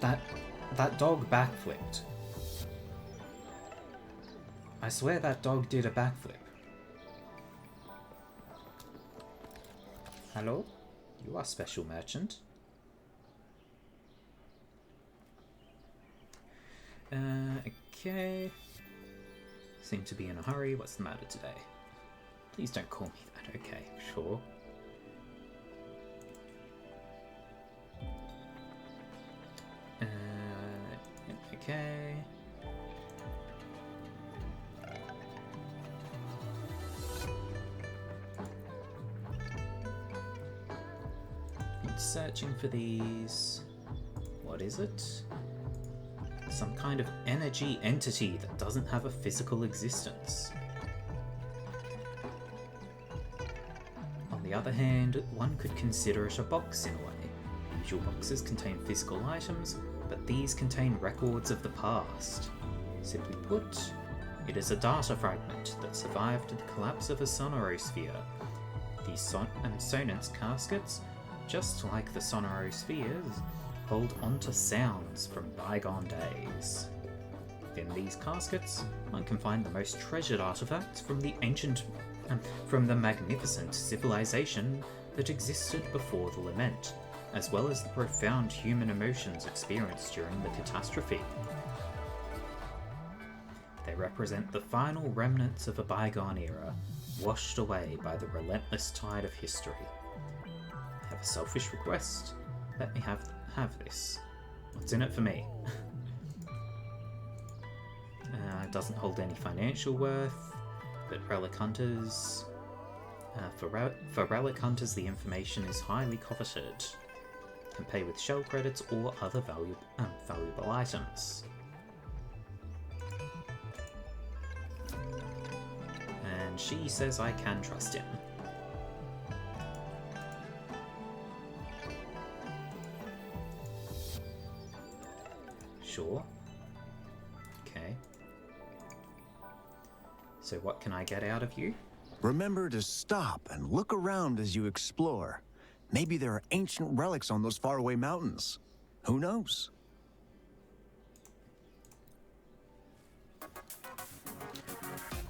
That dog backflipped. I swear that dog did a backflip. Hello? You are special merchant. Okay. Seem to be in a hurry. What's the matter today? Please don't call me that. Okay, sure. Okay. Searching for these. What is it? Some kind of energy entity that doesn't have a physical existence. On the other hand, one could consider it a box in a way. Usual boxes contain physical items, but these contain records of the past. Simply put, it is a data fragment that survived the collapse of a sonorosphere. These sonance caskets, just like the sonorospheres, hold onto sounds from bygone days. Within these caskets, one can find the most treasured artifacts from the magnificent civilization that existed before the lament, as well as the profound human emotions experienced during the catastrophe. They represent the final remnants of a bygone era, washed away by the relentless tide of history. I have a selfish request. Let me have this. What's in it for me? It doesn't hold any financial worth, but relic hunters... for relic hunters, the information is highly coveted. Can pay with shell credits or other valuable items. And she says I can trust him. Sure. Okay. So what can I get out of you? Remember to stop and look around as you explore. Maybe there are ancient relics on those faraway mountains. Who knows?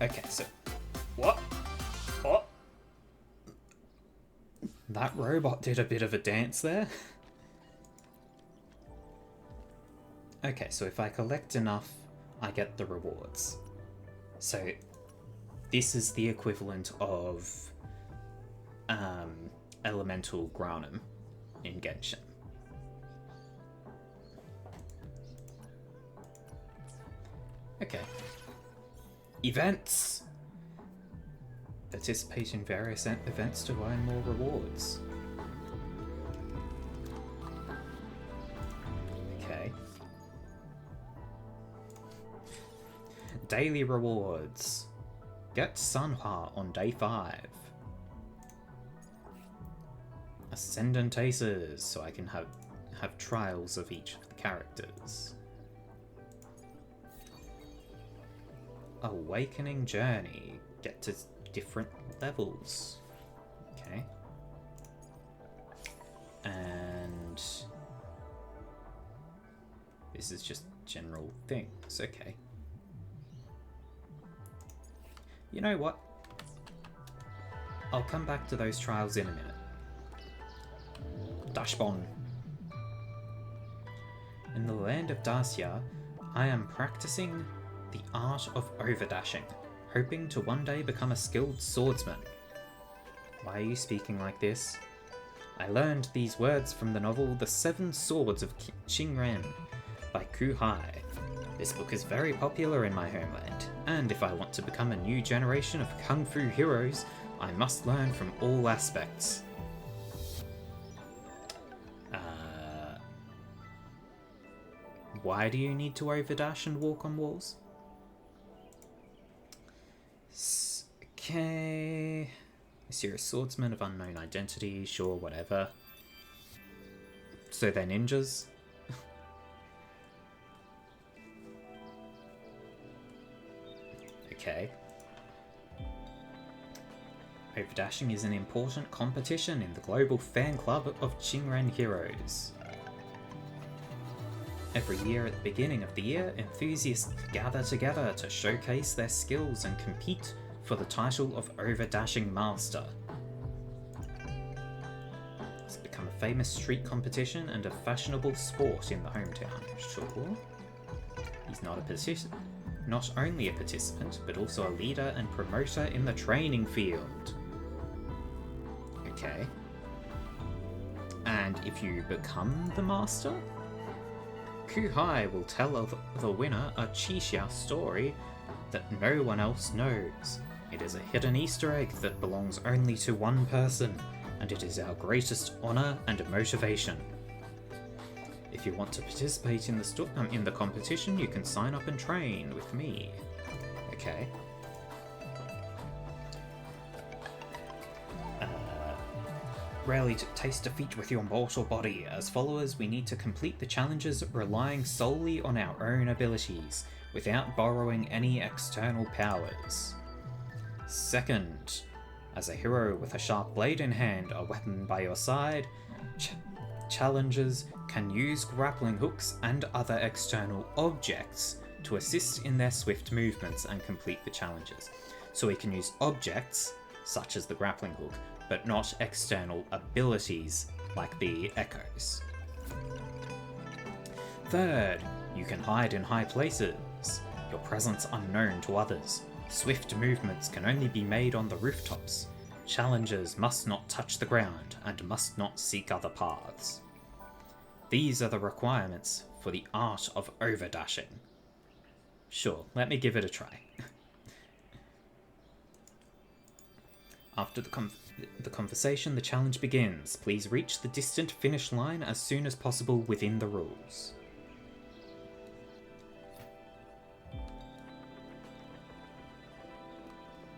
Okay, so... What? What? That robot did a bit of a dance there. Okay, so if I collect enough, I get the rewards. So, this is the equivalent of elemental Granum in Genshin. Okay. Events! Participate in various events to earn more rewards. Okay. Daily rewards. Get Sanhua on day 5. Ascendant Aces, so I can have trials of each of the characters. Awakening Journey. Get to different levels. Okay. And this is just general things. Okay. You know what? I'll come back to those trials in a minute. Dashbon. In the land of Dacia, I am practicing the art of overdashing, hoping to one day become a skilled swordsman. Why are you speaking like this? I learned these words from the novel The Seven Swords of Qingren by Ku Hai. This book is very popular in my homeland, and if I want to become a new generation of kung fu heroes, I must learn from all aspects. Why do you need to overdash and walk on walls? Okay. Mysterious swordsman of unknown identity, sure, whatever. So they're ninjas? Okay. Overdashing is an important competition in the global fan club of Qingren heroes. Every year at the beginning of the year, enthusiasts gather together to showcase their skills and compete for the title of Overdashing Master. It's become a famous street competition and a fashionable sport in the hometown. Sure. He's not only a participant, but also a leader and promoter in the training field. Okay. And if you become the master, Kuhai will tell of the winner a Chisha story that no one else knows. It is a hidden Easter egg that belongs only to one person, and it is our greatest honor and motivation. If you want to participate in the competition, you can sign up and train with me. Okay. Rarely taste defeat with your mortal body. As followers, we need to complete the challenges relying solely on our own abilities, without borrowing any external powers. Second, as a hero with a sharp blade in hand, a weapon by your side, challengers can use grappling hooks and other external objects to assist in their swift movements and complete the challenges. So we can use objects, such as the grappling hook, but not external abilities like the echoes. Third, you can hide in high places, your presence unknown to others. Swift movements can only be made on the rooftops. Challengers must not touch the ground and must not seek other paths. These are the requirements for the art of overdashing. Sure, let me give it a try. After the conversation, the challenge begins. Please reach the distant finish line as soon as possible within the rules.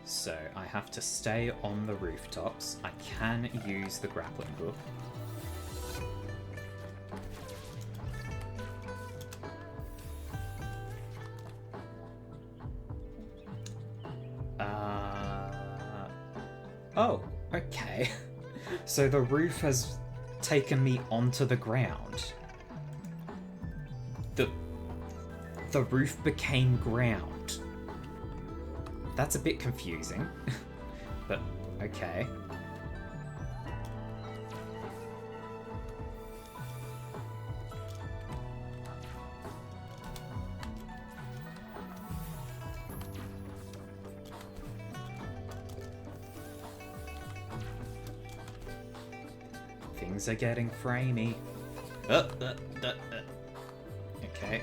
So I have to stay on the rooftops. I can use the grappling hook. Oh, okay. So the roof has taken me onto the ground. The roof became ground. That's a bit confusing, but okay. Things are getting framey. Okay.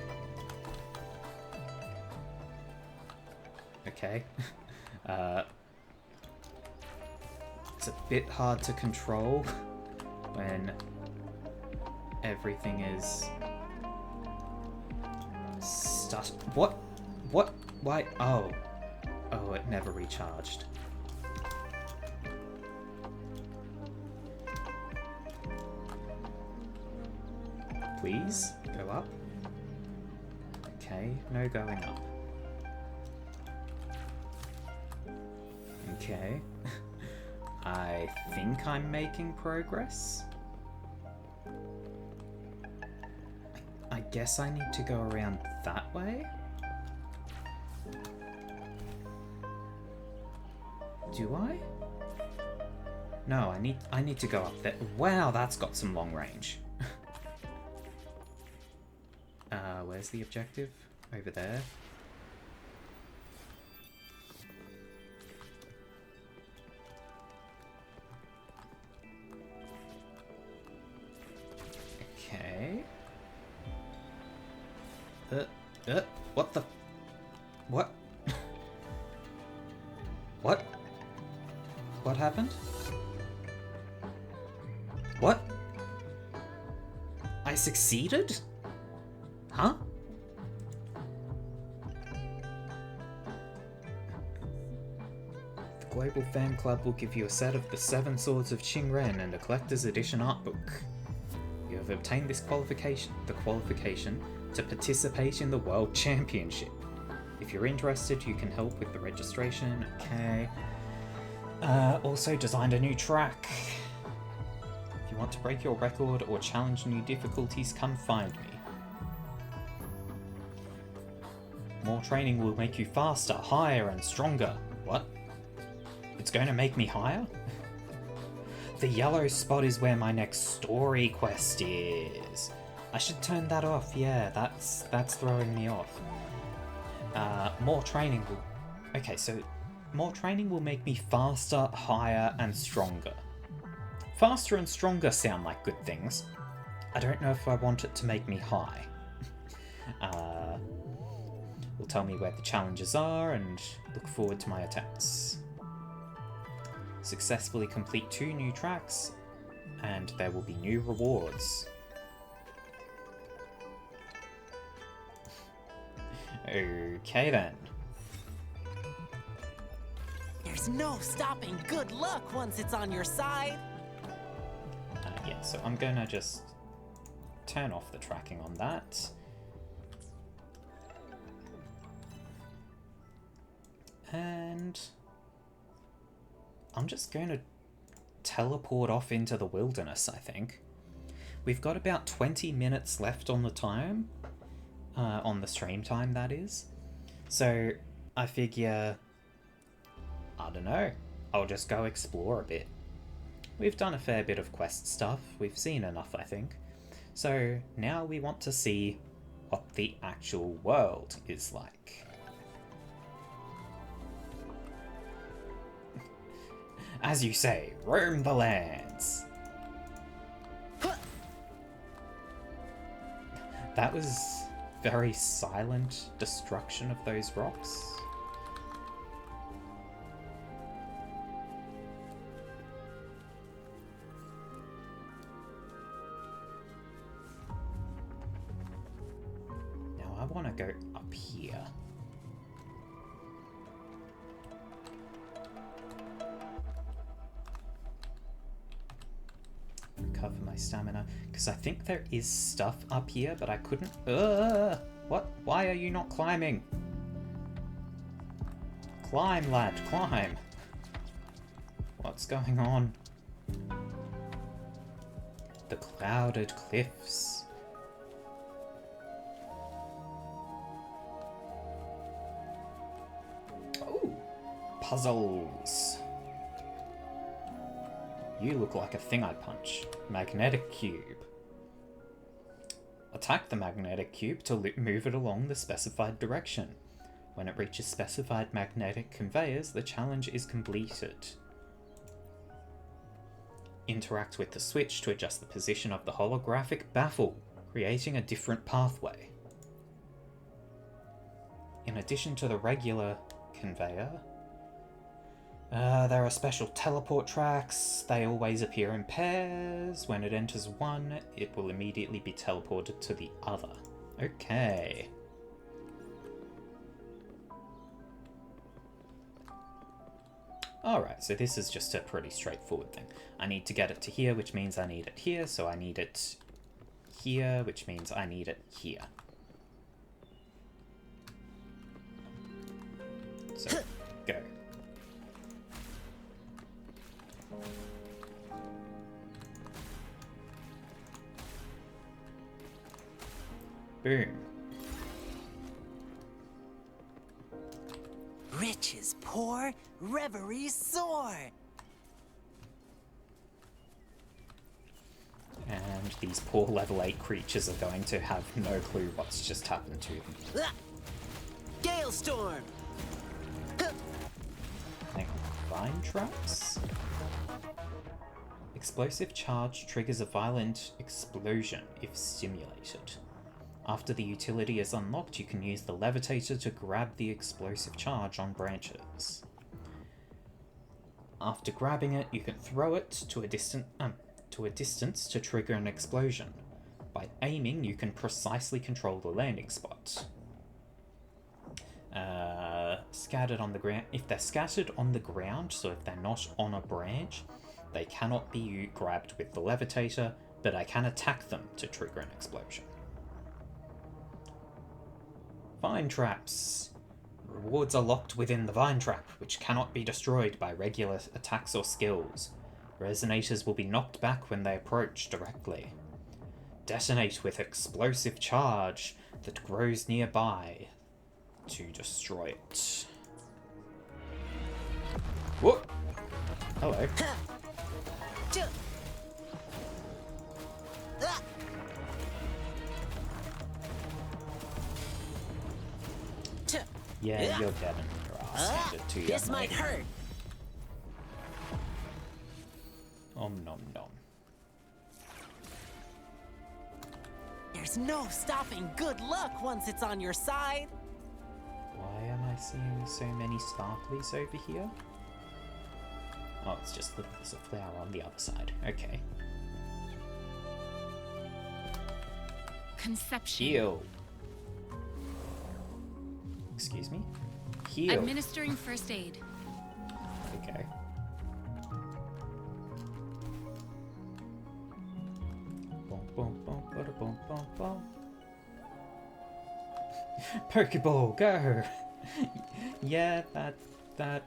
Okay. It's a bit hard to control when everything is stuck. What? What? Why? Oh. Oh, it never recharged. Please, go up. Okay, no going up. Okay. I think I'm making progress. I guess I need to go around that way? Do I? No, I need to go up there. Wow, that's got some long range. Where's the objective? Over there. Okay. What the? What? What? What happened? What? I succeeded? Huh? The Global Fan Club will give you a set of the 7 Swords of Qingren and a collector's edition art book. You have obtained the qualification to participate in the World Championship. If you're interested, you can help with the registration. Okay. Also designed a new track. If you want to break your record or challenge new difficulties, come find me. More training will make you faster, higher, and stronger. What? It's going to make me higher? The yellow spot is where my next story quest is. I should turn that off. Yeah, that's throwing me off. More training will... Okay, so more training will make me faster, higher, and stronger. Faster and stronger sound like good things. I don't know if I want it to make me high. Will tell me where the challenges are and look forward to my attempts. Successfully complete 2 new tracks and there will be new rewards. Okay then. There's no stopping good luck once it's on your side. Yeah, so I'm gonna just turn off the tracking on that. And I'm just going to teleport off into the wilderness, I think. We've got about 20 minutes left on the time. On the stream time, that is. So I figure, I don't know, I'll just go explore a bit. We've done a fair bit of quest stuff. We've seen enough, I think. So now we want to see what the actual world is like. As you say, roam the lands. That was very silent destruction of those rocks. Now I want to go up here. Recover my stamina, because I think there is stuff up here, but I couldn't... What? Why are you not climbing? Climb, lad, climb. What's going on? The clouded cliffs. Oh, puzzles. You look like a thing I'd punch. Magnetic cube. Attack the magnetic cube to move it along the specified direction. When it reaches specified magnetic conveyors, the challenge is completed. Interact with the switch to adjust the position of the holographic baffle, creating a different pathway. In addition to the regular conveyor, there are special teleport tracks. They always appear in pairs. When it enters one, it will immediately be teleported to the other. Okay. Alright, so this is just a pretty straightforward thing. I need to get it to here, which means I need it here, so I need it here, which means I need it here. So, go. Boom. Riches pour, reveries soar. And these poor level 8 creatures are going to have no clue what's just happened to them. Galestorm. Vine traps? Explosive charge triggers a violent explosion if stimulated. After the utility is unlocked, you can use the levitator to grab the explosive charge on branches. After grabbing it, you can throw it to a distance to trigger an explosion. By aiming, you can precisely control the landing spot. Scattered on the ground. If they're scattered on the ground, so if they're not on a branch, they cannot be grabbed with the levitator, but I can attack them to trigger an explosion. Vine traps. Rewards are locked within the vine trap, which cannot be destroyed by regular attacks or skills. Resonators will be knocked back when they approach directly. Detonate with explosive charge that grows nearby. to destroy it. Whoa! Hello. Yeah, you're dead and your ass handed to you. This might hurt. Om nom nom. There's no stopping good luck once it's on your side. Why am I seeing so many sparklies over here? Oh, it's just there's a flower on the other side. Okay. Conception. Heal. Excuse me? Heal. Administering first aid. Okay. Boom, boom, boom, bada, boom, boom, boom. Pokeball, go! Yeah, that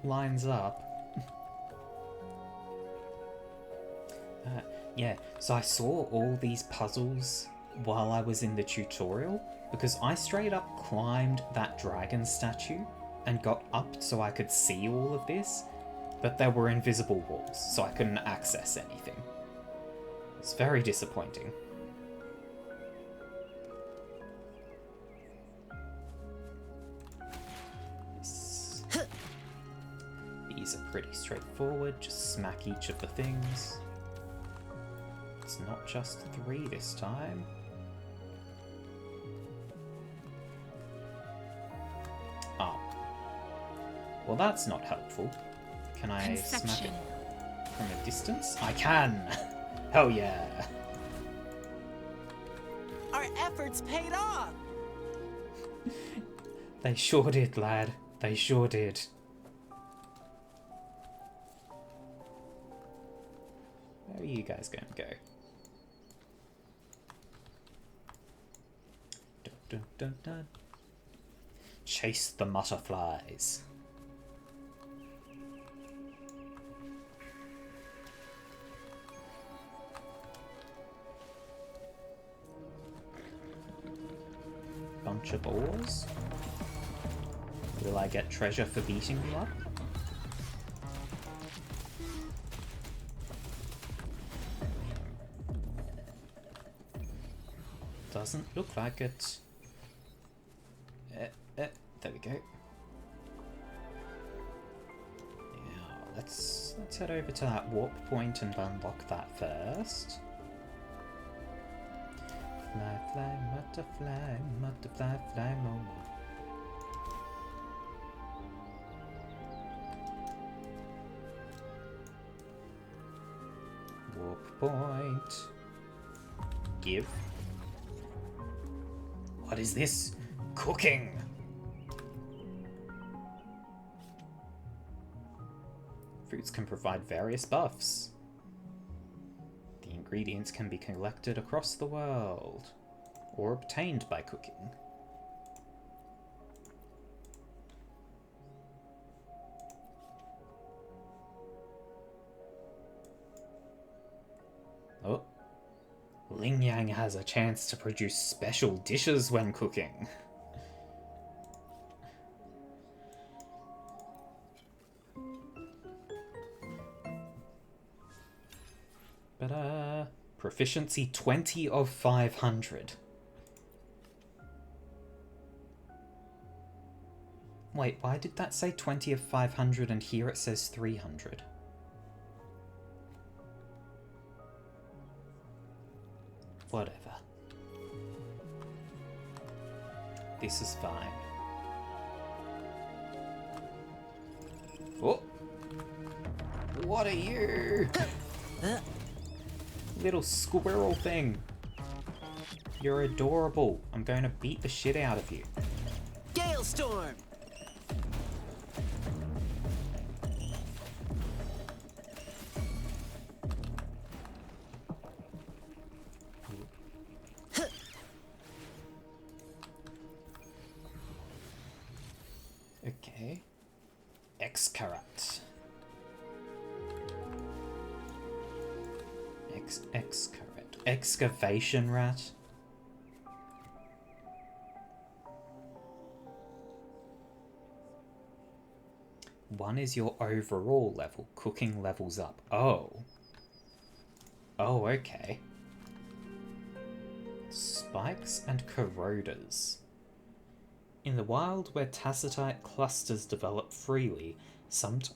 lines up. Yeah, so I saw all these puzzles while I was in the tutorial, because I straight up climbed that dragon statue and got up so I could see all of this, but there were invisible walls, so I couldn't access anything. It's very disappointing. These are pretty straightforward, just smack each of the things. It's not just 3 this time. Ah. Well, that's not helpful. Can I smack it from a distance? I can! Hell yeah! Our efforts paid off! They sure did, lad. They sure did. Where are you guys going to go? Dun, dun, dun, dun. Chase the butterflies. Bunch of ores. Will I get treasure for beating you up? Doesn't look like it. There we go. Yeah, let's head over to that warp point and unlock that first. Fly, fly, butterfly, butterfly, fly, momo. Warp point. Give. What is this? Cooking! Fruits can provide various buffs. The ingredients can be collected across the world, or obtained by cooking. Oh. Ling Yang has a chance to produce special dishes when cooking. But, proficiency 20 of 500. Wait, why did that say 20 of 500 and here it says 300? Whatever. This is fine. Oh! What are you? Little squirrel thing. You're adorable. I'm going to beat the shit out of you. Gale storm! Okay. X-Carrot. X-Carrot. Excavation rat. 1 is your overall level. Cooking levels up. Oh. Oh, okay. Spikes and corroders. In the wild where tacitite clusters develop freely, sometimes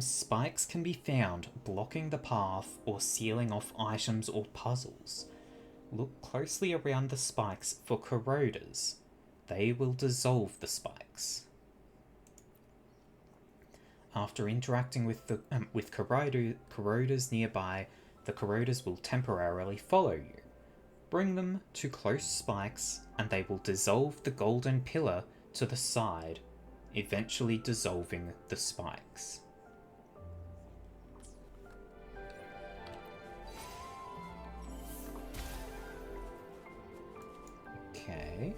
spikes can be found blocking the path or sealing off items or puzzles. Look closely around the spikes for corroders. They will dissolve the spikes. After interacting with the corroders nearby, the corroders will temporarily follow you. Bring them to close spikes and they will dissolve the golden pillar to the side, eventually dissolving the spikes. Okay.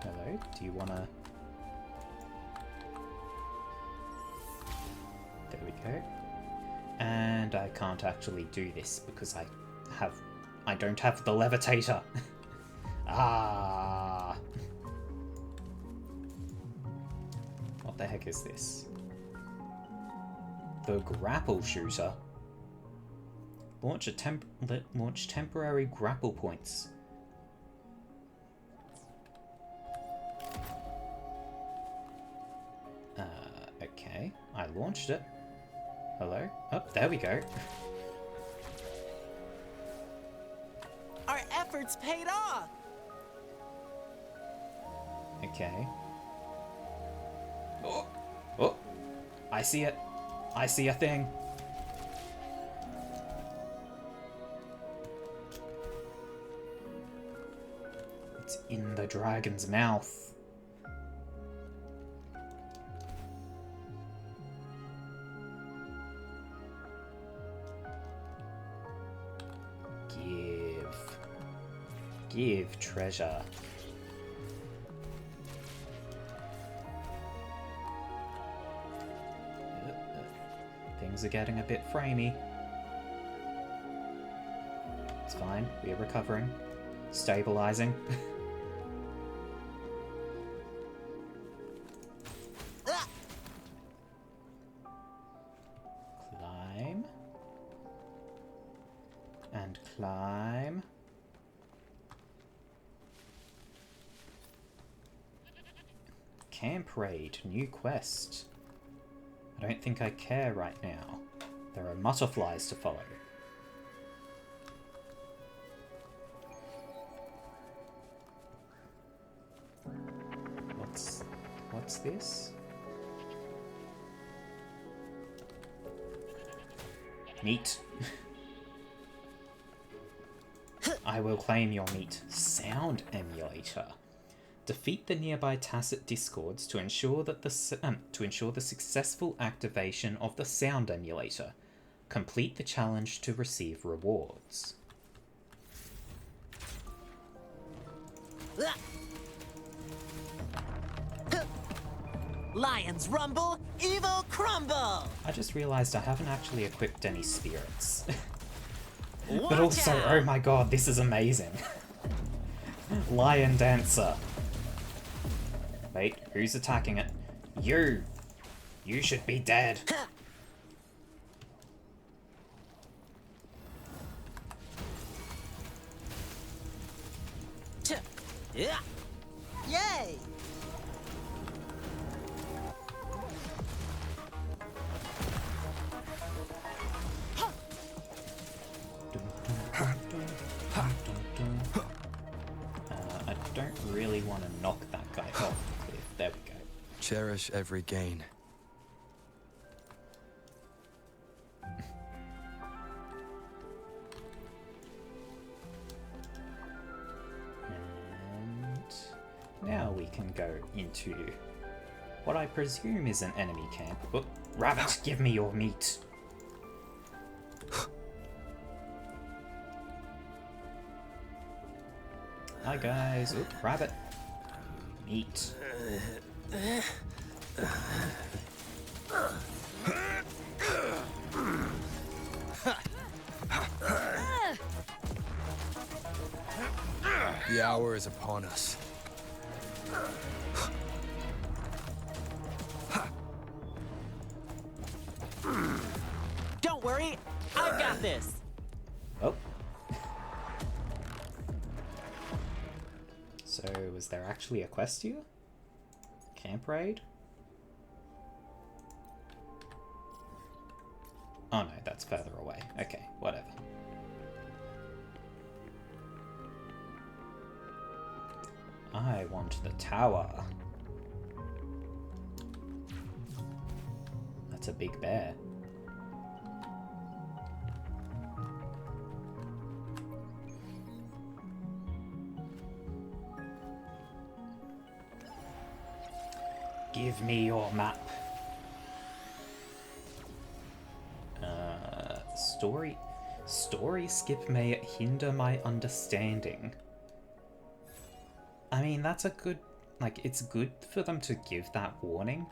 Hello, do you wanna... There we go. And I can't actually do this because I don't have the levitator. Ah. What the heck is this? The grapple shooter. Launch temporary grapple points. Okay, I launched it. Hello? Oh, there we go. Our efforts paid off! Okay. Oh! Oh! I see it! I see a thing! It's in the dragon's mouth. Give treasure. Things are getting a bit framey. It's fine, we are recovering. Stabilizing. Climb. And climb. Camp raid, new quest. I don't think I care right now. There are butterflies to follow. What's this? Meat. I will claim your meat. Sound emulator. Defeat the nearby tacit discords to ensure that the successful activation of the sound emulator. Complete the challenge to receive rewards. Lions rumble, evil crumble! I just realized I haven't actually equipped any spirits. But also, oh my god, this is amazing. Lion Dancer. Wait, who's attacking it? You! You should be dead. Yay! I don't really want to knock that guy off the cliff. There we go. Cherish every gain. And now we can go into what I presume is an enemy camp. Oh, rabbit, give me your meat. Hi guys. Oop, rabbit. Meat. The hour is upon us. Don't worry, I've got this. Oh. So, was there actually a quest here? Camp raid? Oh no, that's further away. Okay, whatever. I want the tower. That's a big bear. Give me your map. Story skip may hinder my understanding. I mean, that's a good... Like, it's good for them to give that warning.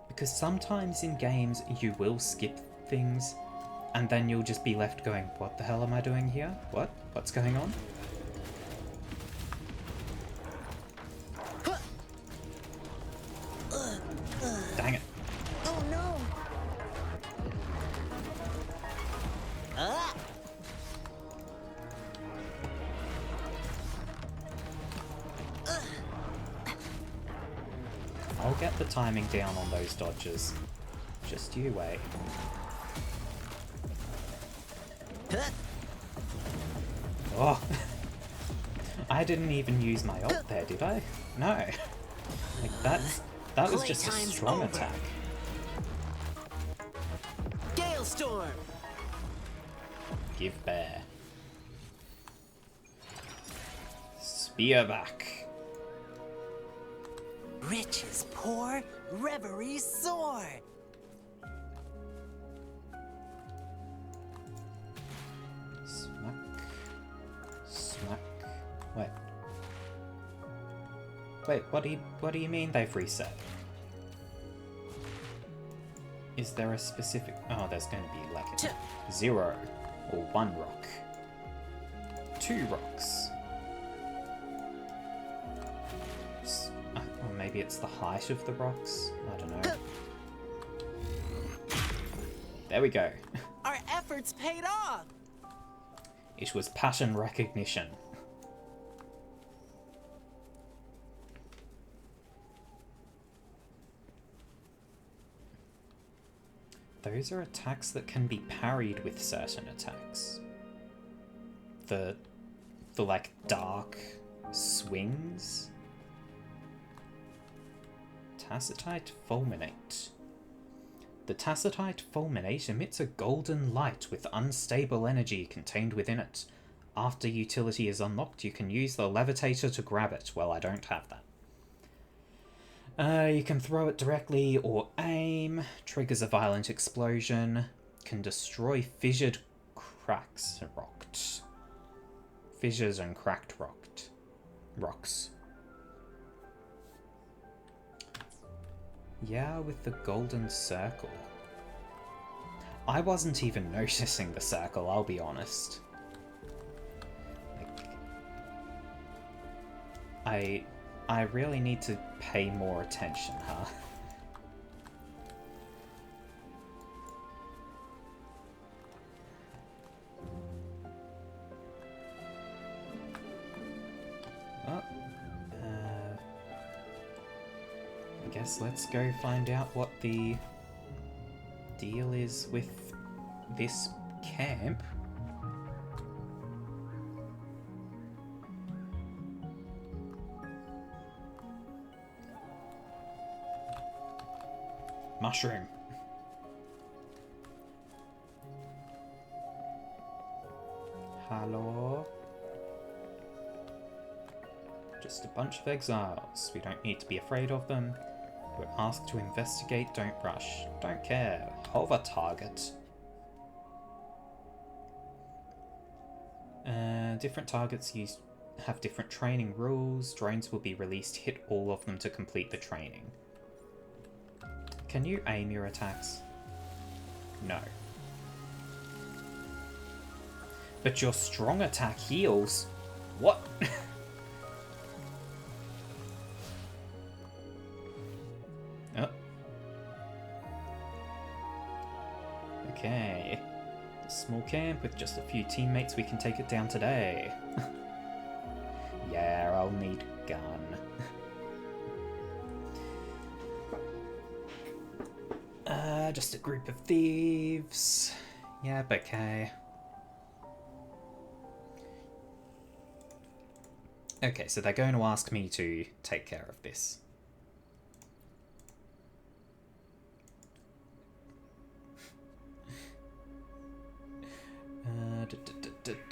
Because sometimes in games, you will skip things, and then you'll just be left going, what the hell am I doing here? What? What's going on? Dang it. Oh no! I'll get the timing down on those dodges. Just you wait. Oh! I didn't even use my ult there, did I? No. Like, that was just a strong attack. Gale Storm! Give bear. Spear back. Riches pour, reverie soar. Smack. Smack. Wait. Wait, what do you mean they've reset? Is there a specific... Oh, there's going to be like a 0 or 1 rock. 2 rocks. Or maybe it's the height of the rocks. I don't know. There we go. Our efforts paid off! It was pattern recognition. Those are attacks that can be parried with certain attacks. The like dark swings. Tacitite Fulminate. The Tacitite Fulminate emits a golden light with unstable energy contained within it. After utility is unlocked, you can use the Levitator to grab it. Well, I don't have that. You can throw it directly or aim. Triggers a violent explosion. Can destroy fissured cracks rocked. Fissures and cracked rocks. Yeah, with the golden circle. I wasn't even noticing the circle, I'll be honest. Like, I really need to pay more attention, huh? Oh, I guess let's go find out what the deal is with this camp. Mushroom. Hello? Just a bunch of exiles. We don't need to be afraid of them. We're asked to investigate, don't rush. Don't care. Hover target. Different targets have different training rules. Drones will be released. Hit all of them to complete the training. Can you aim your attacks? No. But your strong attack heals? What? Small camp with just a few teammates, we can take it down today. Yeah, I'll need gun. Just a group of thieves. Yep, okay. Okay, so they're going to ask me to take care of this.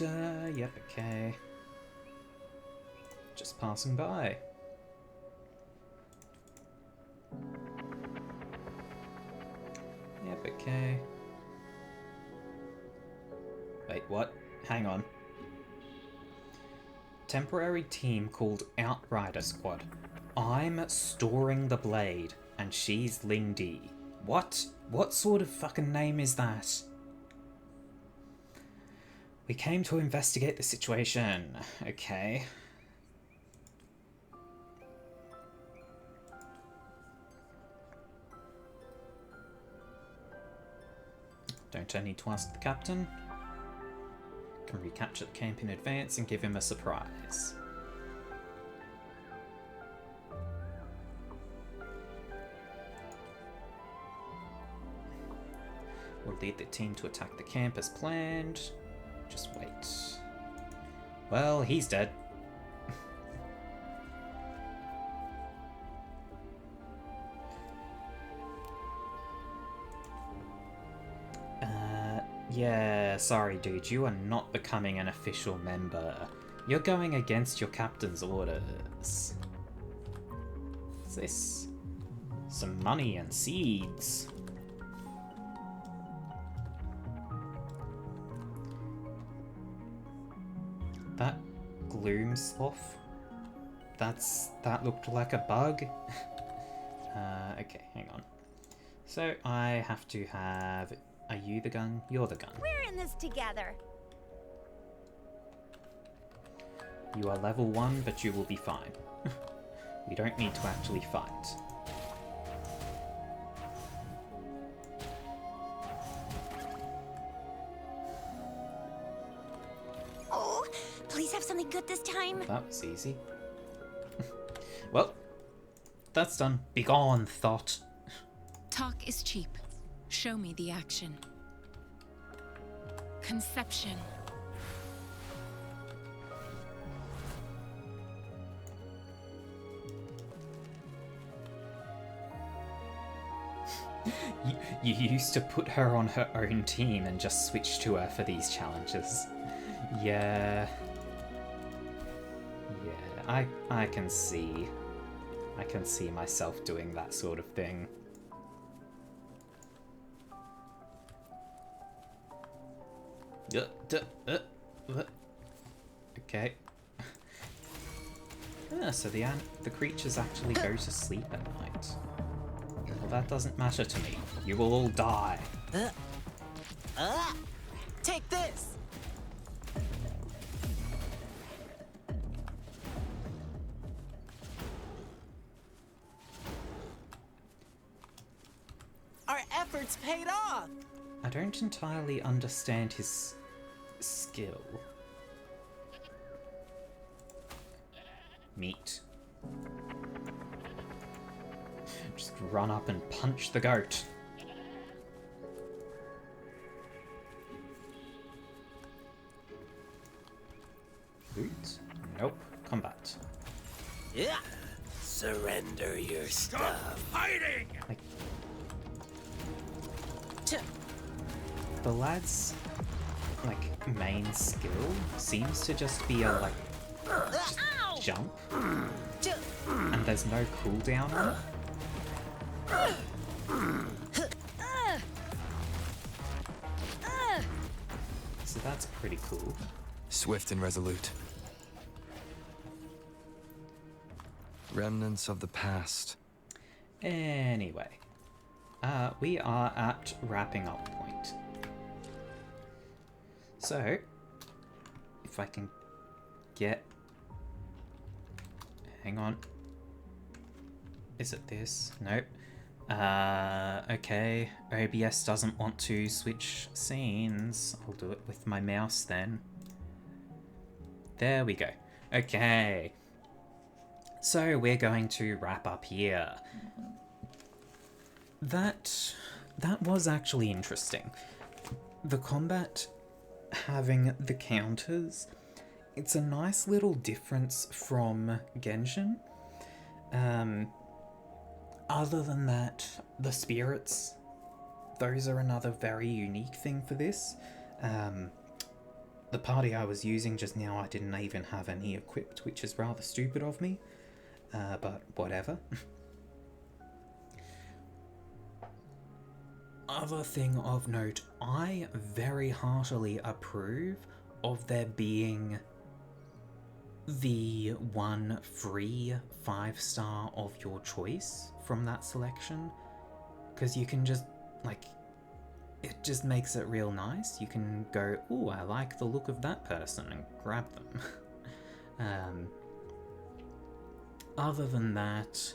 Yep, okay. Just passing by. Yep, okay. Wait, what? Hang on. Temporary team called Outrider Squad. I'm storing the blade, and she's Lindy. What? What sort of fucking name is that? We came to investigate the situation. Okay. Don't I need to ask the captain? Can recapture the camp in advance and give him a surprise. We'll lead the team to attack the camp as planned. Just wait. Well, he's dead. Yeah, sorry dude, you are not becoming an official member. You're going against your captain's orders. What's this? Some money and seeds. That gloom sloth? That looked like a bug? Okay, hang on. So I have to have... Are you the gun? You're the gun. We're in this together. You are level 1, but you will be fine. We don't need to actually fight. Oh, please have something good this time. That was easy. Well, that's done. Begone, thought. Talk is cheap. Show me the action. Conception. You used to put her on her own team and just switch to her for these challenges. Yeah. Yeah, I can see. I can see myself doing that sort of thing. Okay. So the creatures actually go to sleep at night. Well, that doesn't matter to me. You will all die. Take this! Our efforts paid off! I don't entirely understand his skill. Meat. Just run up and punch the goat. Loot? Nope. Combat. Yeah. Surrender your stuff. Hiding! Like, the lad's main skill seems to just be a just jump, and there's no cooldown on it. So that's pretty cool. Swift and resolute. Remnants of the past. Anyway, we are at wrapping up point. So, if I can get... Hang on. Is it this? Nope. Okay. OBS doesn't want to switch scenes. I'll do it with my mouse then. There we go. Okay. So we're going to wrap up here. That was actually interesting. The combat having the counters, it's a nice little difference from Genshin. Other than that, the spirits, those are another very unique thing for this. The party I was using just now, I didn't even have any equipped, which is rather stupid of me, but whatever. Other thing of note, I very heartily approve of there being the one free 5-star of your choice from that selection, because you can just, like, it just makes it real nice. You can go, ooh, I like the look of that person, and grab them. Other than that,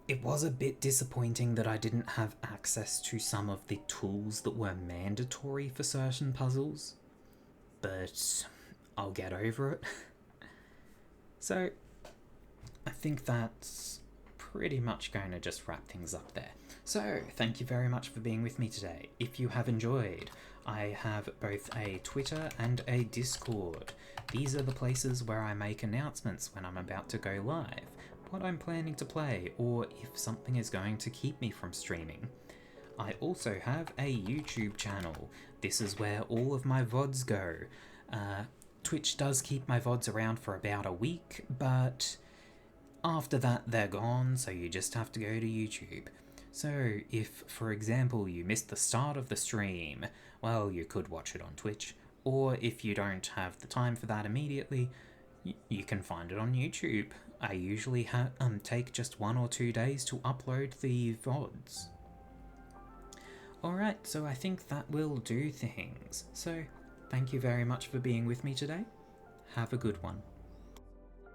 it was a bit disappointing that I didn't have access to some of the tools that were mandatory for certain puzzles, but I'll get over it. So, I think that's pretty much going to just wrap things up there. So, thank you very much for being with me today. If you have enjoyed, I have both a Twitter and a Discord. These are the places where I make announcements when I'm about to go live, what I'm planning to play, or if something is going to keep me from streaming. I also have a YouTube channel. This is where all of my VODs go. Twitch does keep my VODs around for about a week, but after that they're gone, so you just have to go to YouTube. So if, for example, you missed the start of the stream, well, you could watch it on Twitch, or if you don't have the time for that immediately, you can find it on YouTube. I usually take just 1 or 2 days to upload the VODs. Alright, so I think that will do things. So, thank you very much for being with me today. Have a good one.